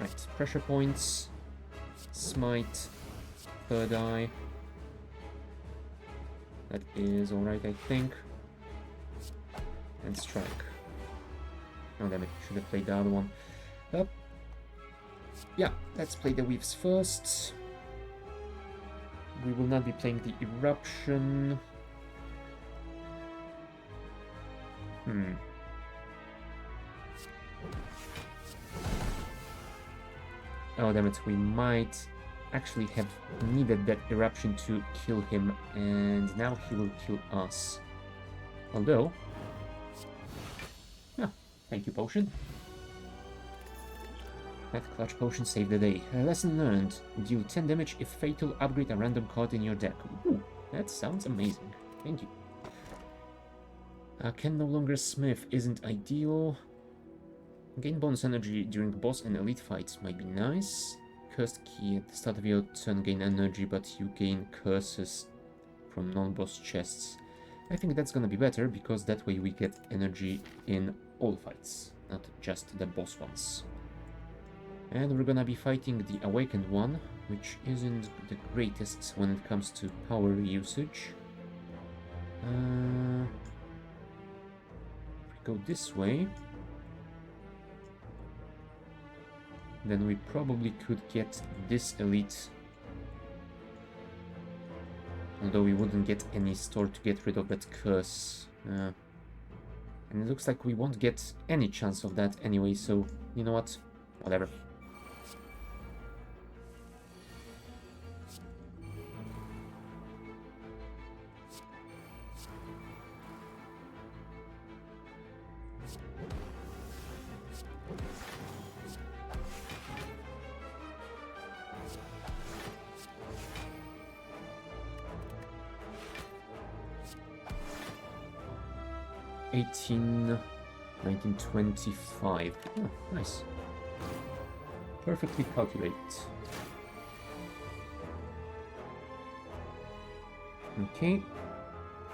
[SPEAKER 1] Right, pressure points. Smite. Third Eye. That is alright, I think. And strike. Oh damn it, should have played the other one. Yeah, let's play the Weaves first. We will not be playing the Eruption. Oh damn it, we might actually have needed that Eruption to kill him, and now he will kill us. Although... yeah, thank you, Potion. That Clutch Potion saved the day. Lesson learned. Deal 10 damage if fatal, upgrade a random card in your deck. Ooh, that sounds amazing. Thank you. Can no longer smith isn't ideal. Gain bonus energy during boss and elite fights might be nice. Cursed Key at the start of your turn gain energy, but you gain curses from non-boss chests. I think that's gonna be better, because that way we get energy in all fights, not just the boss ones. And we're gonna be fighting the Awakened one, which isn't the greatest when it comes to power usage. If we go this way, then we probably could get this elite. Although we wouldn't get any store to get rid of that curse. And it looks like we won't get any chance of that anyway, so you know what? Whatever. '18, 1925. Oh, nice. Perfectly calculate. Okay.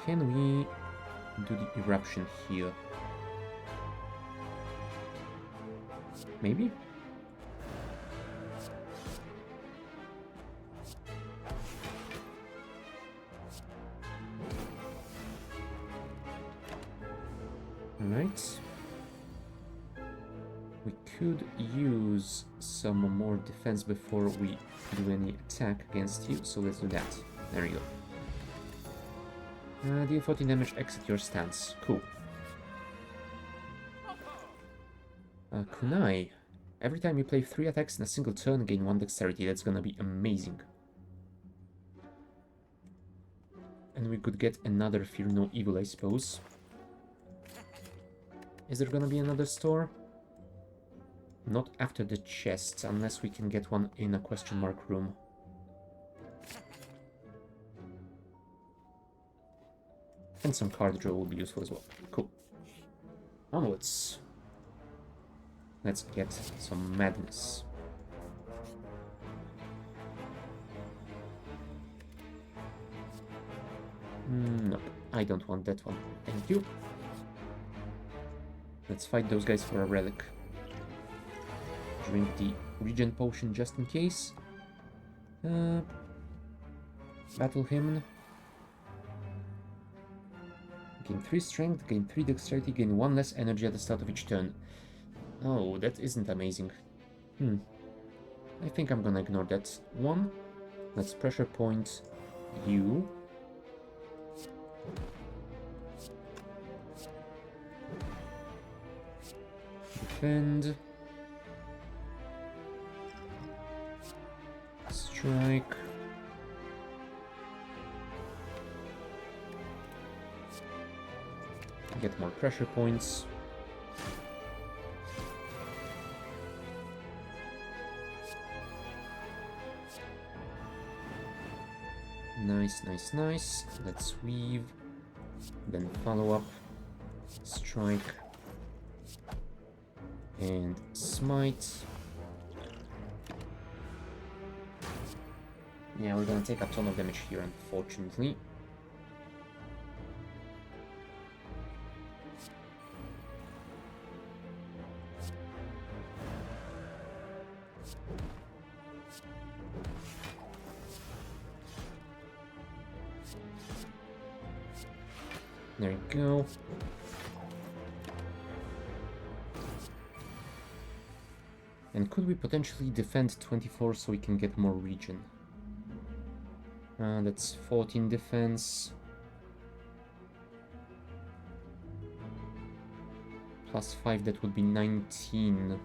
[SPEAKER 1] Can we do the eruption here? Maybe? Alright. We could use some more defense before we do any attack against you, so let's do that. There we go. Deal 14 damage, exit your stance. Cool. Kunai. Every time you play 3 attacks in a single turn, gain 1 dexterity. That's gonna be amazing. And we could get another Fear No Evil, I suppose. Is there gonna be another store? Not after the chests, unless we can get one in a question mark room. And some card draw will be useful as well. Cool. Onwards. Let's get some madness. Nope, I don't want that one. Thank you. Let's fight those guys for a relic. Drink the regen potion just in case. Battle hymn. Gain 3 strength, gain 3 dexterity, gain 1 less energy at the start of each turn. Oh, that isn't amazing. I think I'm gonna ignore that one. Let's pressure point you. Defend. Strike. Get more pressure points. Nice, nice, nice. Let's weave. Then follow up. Strike. And smite. Yeah, we're gonna take a ton of damage here, unfortunately. There you go. And could we potentially defend 24 so we can get more regen? That's 14 defense. Plus 5, that would be 19.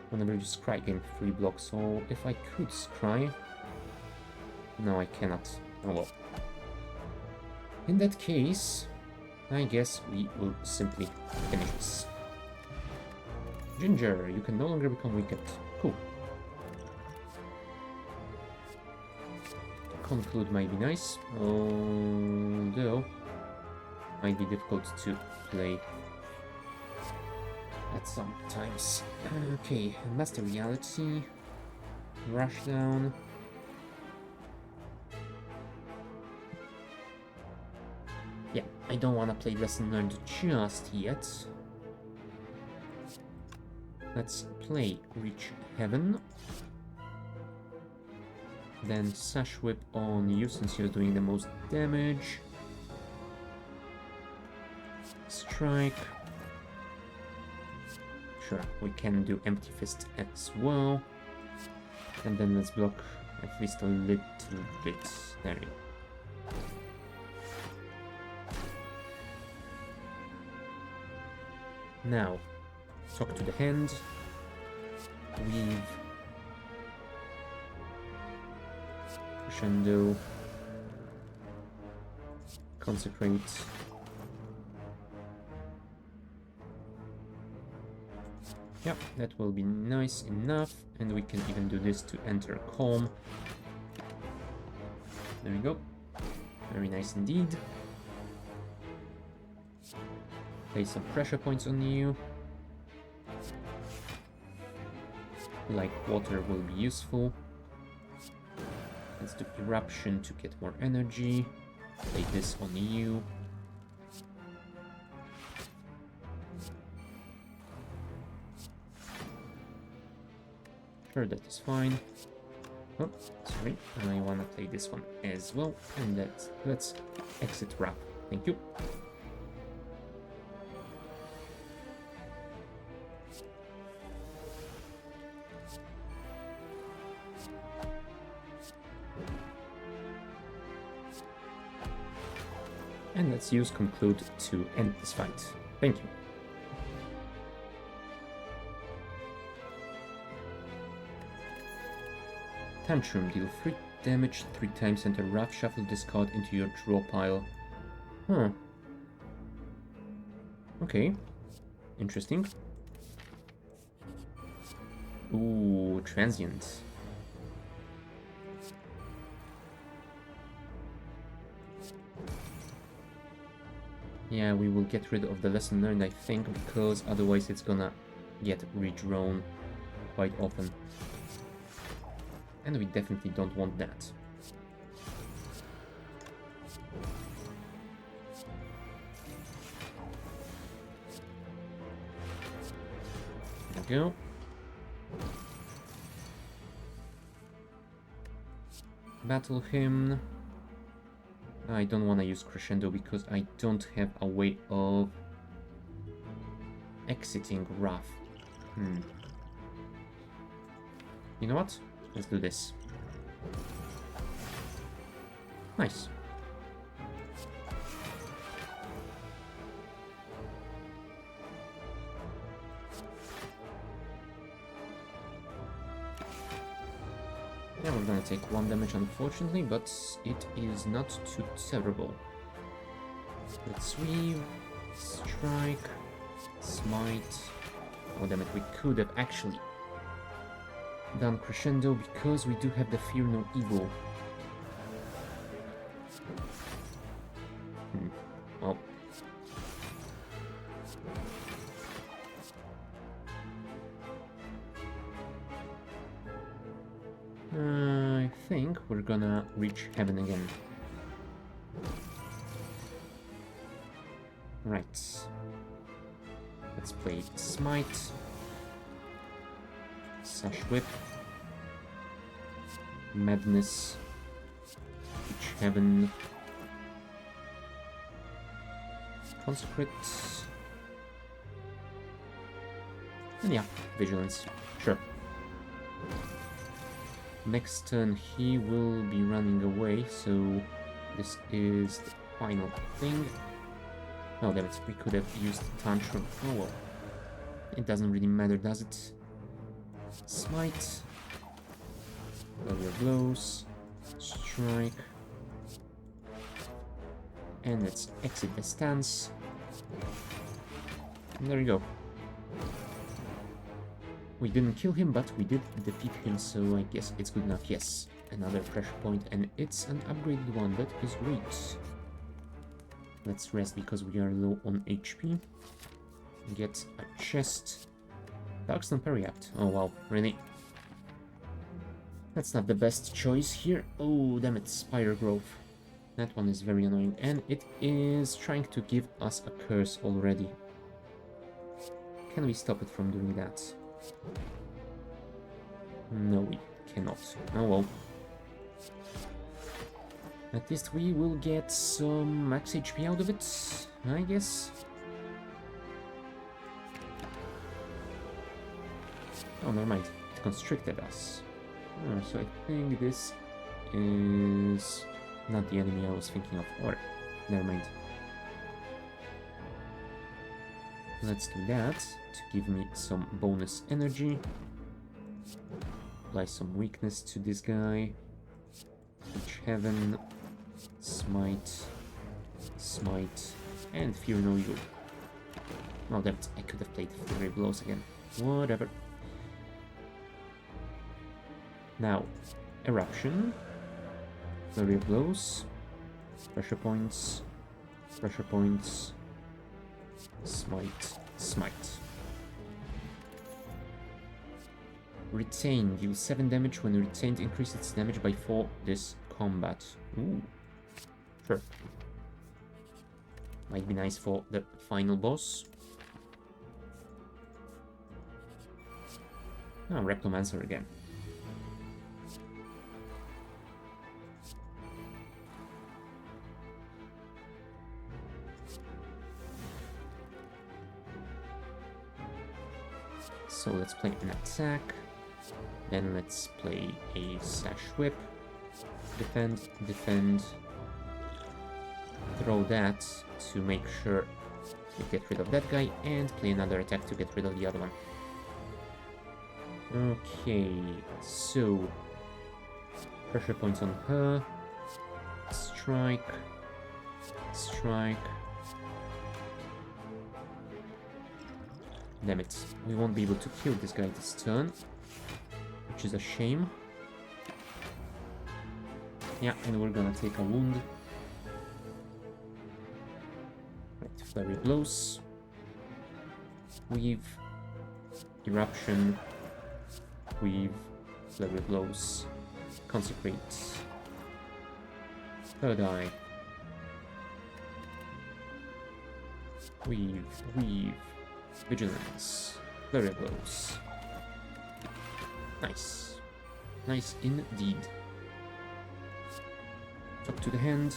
[SPEAKER 1] Whenever you scry, gain 3 blocks. So if I could scry... No, I cannot. Oh well. In that case, I guess we will simply finish this. Ginger, you can no longer become weakened. Cool. Conclude might be nice, although might be difficult to play at some times. Okay, Master Reality, Rushdown. Yeah, I don't want to play Lesson Learned just yet. Let's play Reach Heaven. Then Sash Whip on you since you're doing the most damage. Strike. Sure, we can do Empty Fist as well. And then let's block at least a little bit. There you go. Now, talk to the hand, weave, crescendo, Consecrate. Yep, that will be nice enough, and we can even do this to enter calm. There we go. Very nice indeed. Place some pressure points on you. Like water will be useful. Let's do eruption to get more energy. Play this on you. Sure, that is fine. Oh, sorry, I wanna play this one as well. And let's exit wrap. Thank you. And let's use conclude to end this fight. Thank you. Tantrum, deal 3 damage 3 times, enter Wrath, shuffle this card into your draw pile. Huh. Okay. Interesting. Ooh, transient. Yeah, we will get rid of the lesson learned, I think, because otherwise it's gonna get redrawn quite often. And we definitely don't want that. There we go. Battle hymn. I don't want to use crescendo because I don't have a way of exiting Wrath. You know what? Let's do this. Nice. Yeah, we're gonna take 1 damage unfortunately, but it is not too terrible. Let's sweep, strike, smite. Oh damn it, we could have actually done crescendo because we do have the fear no evil. Well. I think we're gonna reach heaven again. Right. Let's play smite. Sash whip. Madness. Reach heaven. Consecrate. And yeah, vigilance. Sure. Next turn he will be running away, so this is the final thing. Oh damn it, we could have used Tantrum. Oh well. It doesn't really matter, does it? Smite. Barrier blows. Strike. And let's exit the stance. And there you go. We didn't kill him, but we did defeat him, so I guess it's good enough. Yes, another pressure point, and it's an upgraded one. That is great. Let's rest because we are low on HP. Get a chest. Darkstone Periapt. Oh wow, really? That's not the best choice here. Oh, damn it, Spire Growth. That one is very annoying, and it is trying to give us a curse already. Can we stop it from doing that? No, we cannot. Oh well. At least we will get some max HP out of it, I guess. Oh, never mind. It constricted us. Oh, so I think this is not the enemy I was thinking of. Or, never mind. Let's do that to give me some bonus energy. Apply some weakness to this guy. Reach heaven. Smite. Smite, and Fear No You. Oh, that I could have played Flurry of Blows again. Whatever. Now, Eruption, Flurry of Blows, Pressure Points, Smite, Smite. Retain, deals 7 damage. When retained, increase its damage by 4 this combat. Ooh, sure. Might be nice for the final boss. Oh, Reptomancer again. So let's play an attack. Then let's play a Sash Whip. Defend, defend. Throw that to make sure we get rid of that guy, and play another attack to get rid of the other one. Okay, so pressure points on her. Strike. Strike. Damn it, we won't be able to kill this guy this turn, which is a shame. Yeah, and we're gonna take a wound. Right, Flurry Blows. Weave. Eruption. Weave. Flurry Blows. Consecrate. Third Eye. Weave. Weave. Vigilance. Flurry Blows. Nice. Nice indeed. Up to the hand.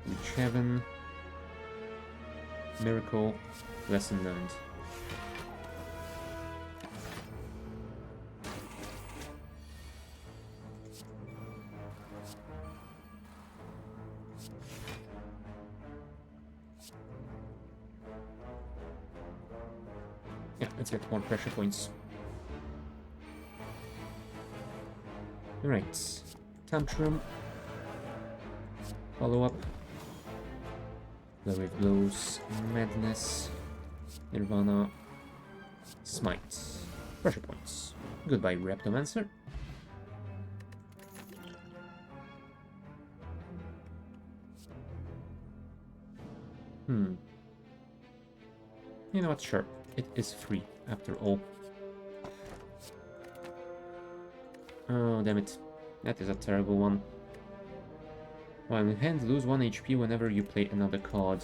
[SPEAKER 1] Reach Heaven. Miracle. Lesson learned. Yeah, let's get more pressure points. Alright. Tantrum. Follow up. Flurry of Blows. Madness. Nirvana. Smite. Pressure points. Goodbye, Reptomancer. You know what? Sure. It is free, after all. Oh, damn it. That is a terrible one. While in hand, lose 1 HP whenever you play another card.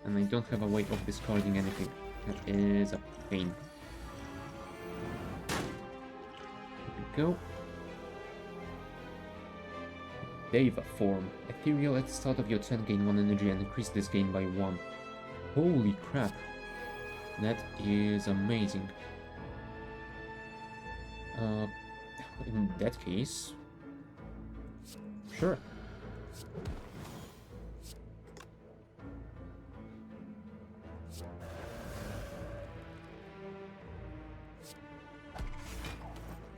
[SPEAKER 1] And I don't have a way of discarding anything. That is a pain. There we go. Deva form. Ethereal at the start of your turn, gain 1 energy and increase this gain by 1. Holy crap. That is amazing. In that case... Sure.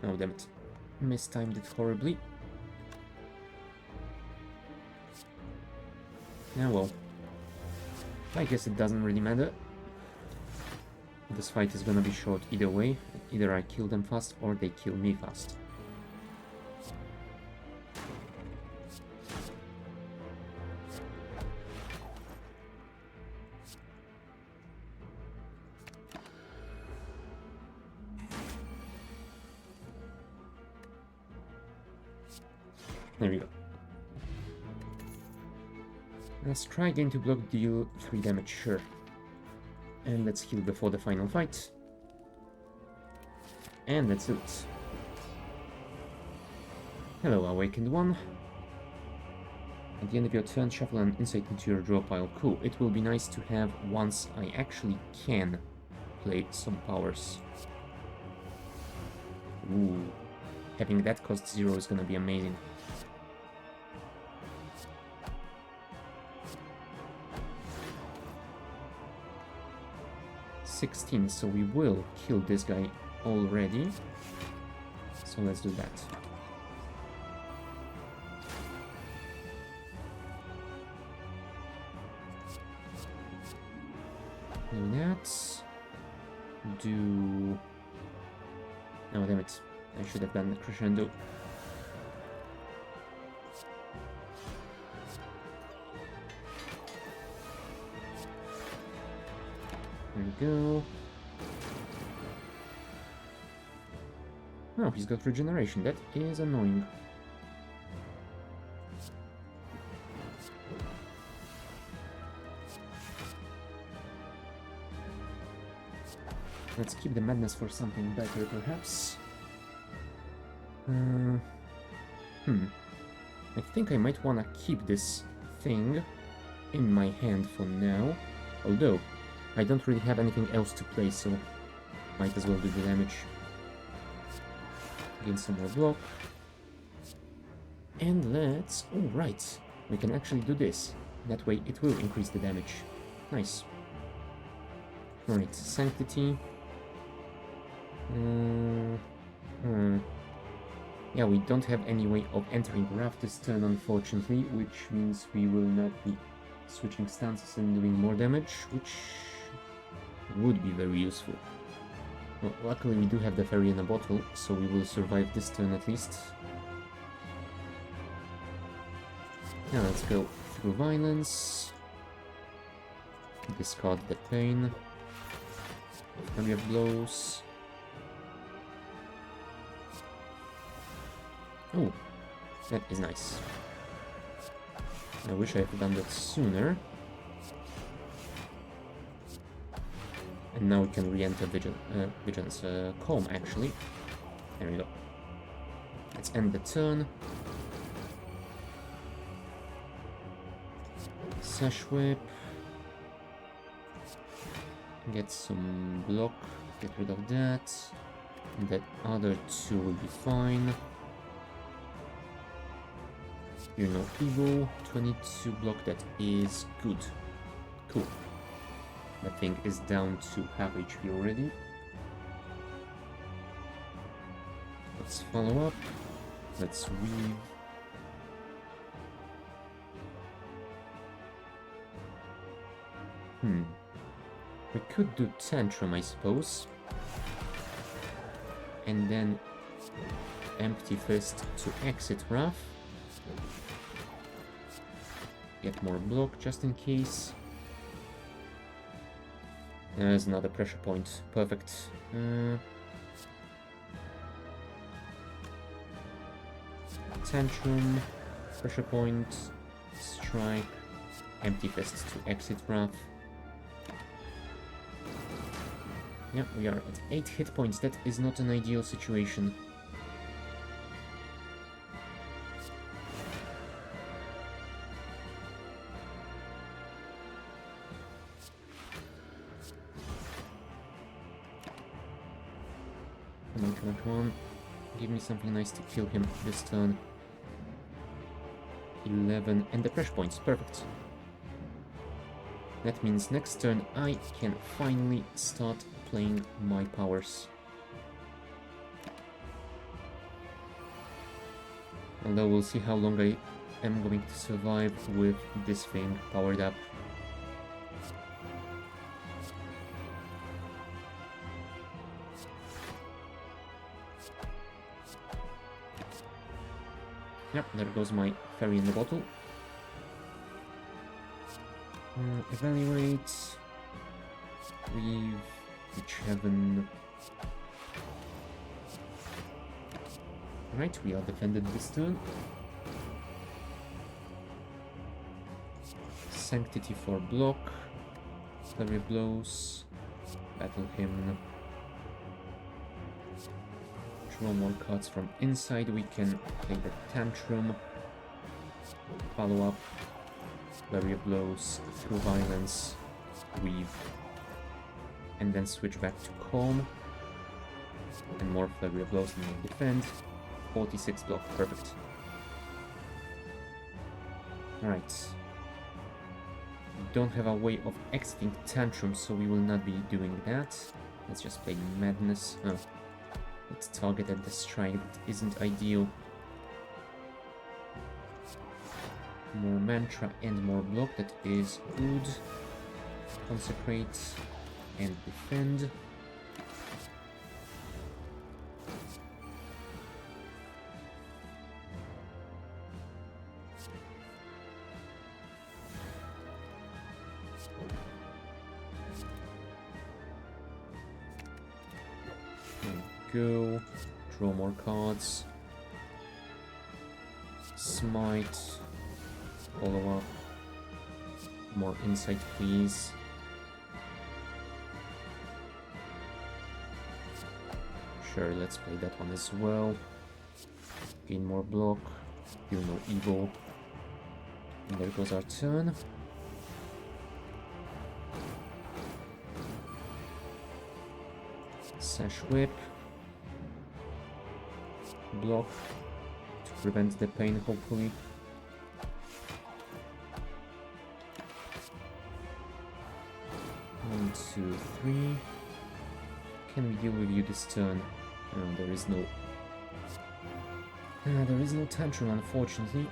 [SPEAKER 1] Oh, damn it. Mistimed it horribly. Yeah, well. I guess it doesn't really matter. This fight is gonna be short either way. Either I kill them fast or they kill me fast. There we go. Let's try again to block, deal 3 damage, sure. And let's heal before the final fight. And that's it. Hello, Awakened One. At the end of your turn, shuffle an insight into your draw pile. Cool. It will be nice to have once I actually can play some powers. Ooh. Having that cost 0 is gonna be amazing. $16, so we will kill this guy already. So let's do that. Do that. Do... Oh, damn it. I should have done the crescendo. There we go. Oh, he's got regeneration. That is annoying. Let's keep the madness for something better, perhaps. I think I might want to keep this thing in my hand for now. Although, I don't really have anything else to play, so might as well do the damage. Gain some more block. And let's... Oh, right. We can actually do this. That way it will increase the damage. Nice. Alright, Sanctity. Yeah, we don't have any way of entering Wrath this turn, unfortunately, which means we will not be switching stances and doing more damage, which would be very useful. Well, luckily we do have the fairy in a bottle, so we will survive this turn at least. Now let's go through violence. Discard the pain. Flurry of blows. Oh, that is nice. I wish I had done that sooner. And now we can re-enter Vigilance Calm, actually. There we go. Let's end the turn. Sash Whip. Get some block. Get rid of that. And that other two will be fine. You're no evil. 22 block, that is good. Cool. That thing is down to half HP already. Let's follow up. Let's weave. We could do Tantrum, I suppose. And then Empty Fist to exit Wrath. Get more block just in case. There's another pressure point. Perfect. Tantrum, pressure point, strike, Empty Fist to exit Wrath. Yeah, we are at 8 hit points. That is not an ideal situation. Come on. Give me something nice to kill him this turn. 11, and the pressure points. Perfect. That means next turn I can finally start playing my powers. Although we'll see how long I am going to survive with this thing powered up. Yep, there goes my fairy in the bottle. Evaluate. Weave. Each heaven. Right, we are defended this turn. Sanctity for block. Flurry of blows. Battle hymn. Draw more cards from inside. We can play the Tantrum. Follow up. Flurry of blows. Through violence. Weave. And then switch back to Calm. And more Flurry of blows and more defend. 46 block. Perfect. Alright. We don't have a way of exiting Tantrum, so we will not be doing that. Let's just play Madness. Oh. Let's target at the strike. That isn't ideal. More mantra and more block. That is good. Consecrate. and defend. Go, draw more cards, smite, follow up, more insight please. Sure, let's play that one as well. Gain more block, you're no evil. And there goes our turn. Sash whip. Block to prevent the pain, hopefully. One, two, three. Can we deal with you this turn? No, there is no. There is no tantrum, unfortunately.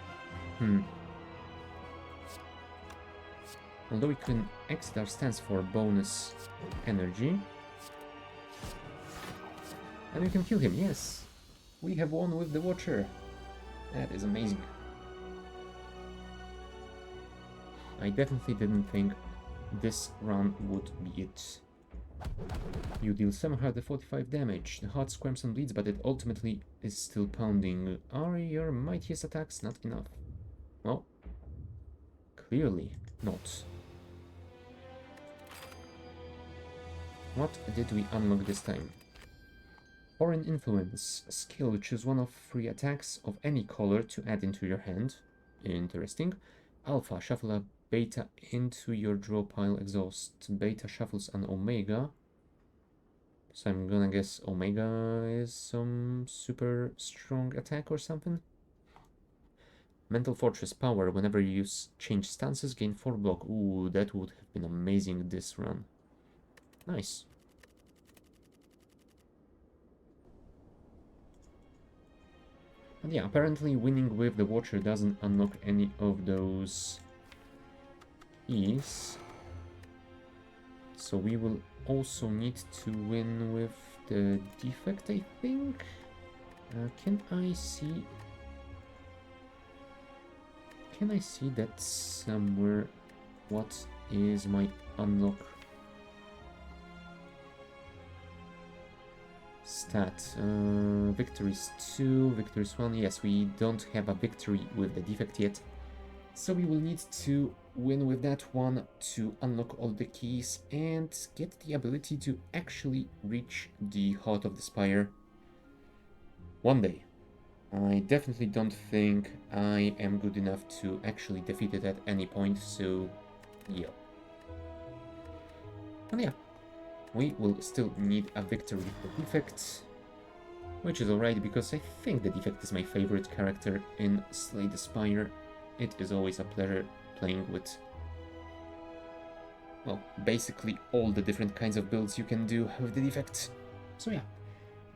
[SPEAKER 1] Although we can exit our stance for bonus energy. And we can kill him, yes! We have won with the Watcher. That is amazing. I definitely didn't think this run would be it. You deal 745 damage. The heart squirms and bleeds, but it ultimately is still pounding. Are your mightiest attacks not enough? Well, clearly not. What did we unlock this time? Foreign Influence, a skill. Choose one of 3 attacks of any color to add into your hand. Interesting. Alpha, shuffle a Beta into your draw pile, exhaust. Beta shuffles an Omega. So I'm gonna guess Omega is some super strong attack or something. Mental Fortress power. Whenever you change stances, gain 4 block. Ooh, that would have been amazing this run. Nice. And yeah, apparently winning with the Watcher doesn't unlock any of those keys. So we will also need to win with the defect, I think. Can I see that somewhere? What is my unlock stat? Victories 2, victories 1. Yes, we don't have a victory with the defect yet. So we will need to win with that one to unlock all the keys and get the ability to actually reach the heart of the Spire one day. I definitely don't think I am good enough to actually defeat it at any point, so yeah. And yeah, we will still need a victory for defect, which is alright because I think the defect is my favorite character in Slay the Spire. It is always a pleasure playing with, well, basically all the different kinds of builds you can do with the defect. So yeah,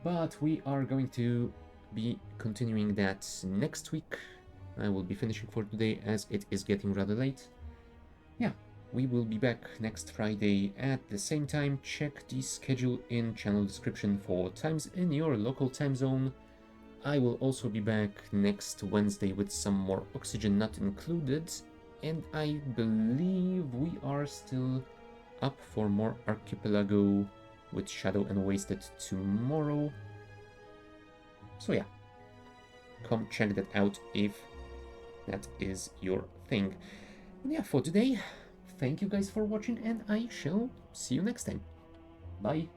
[SPEAKER 1] but we are going to be continuing that next week. I will be finishing for today as it is getting rather late. Yeah, we will be back next Friday at the same time. Check the schedule in channel description for times in your local time zone. I will also be back next Wednesday with some more Oxygen Not Included, and I believe we are still up for more Archipelago with Shadow and Wasted tomorrow. So yeah, come check that out if that is your thing. And yeah, for today, thank you guys for watching, and I shall see you next time. Bye!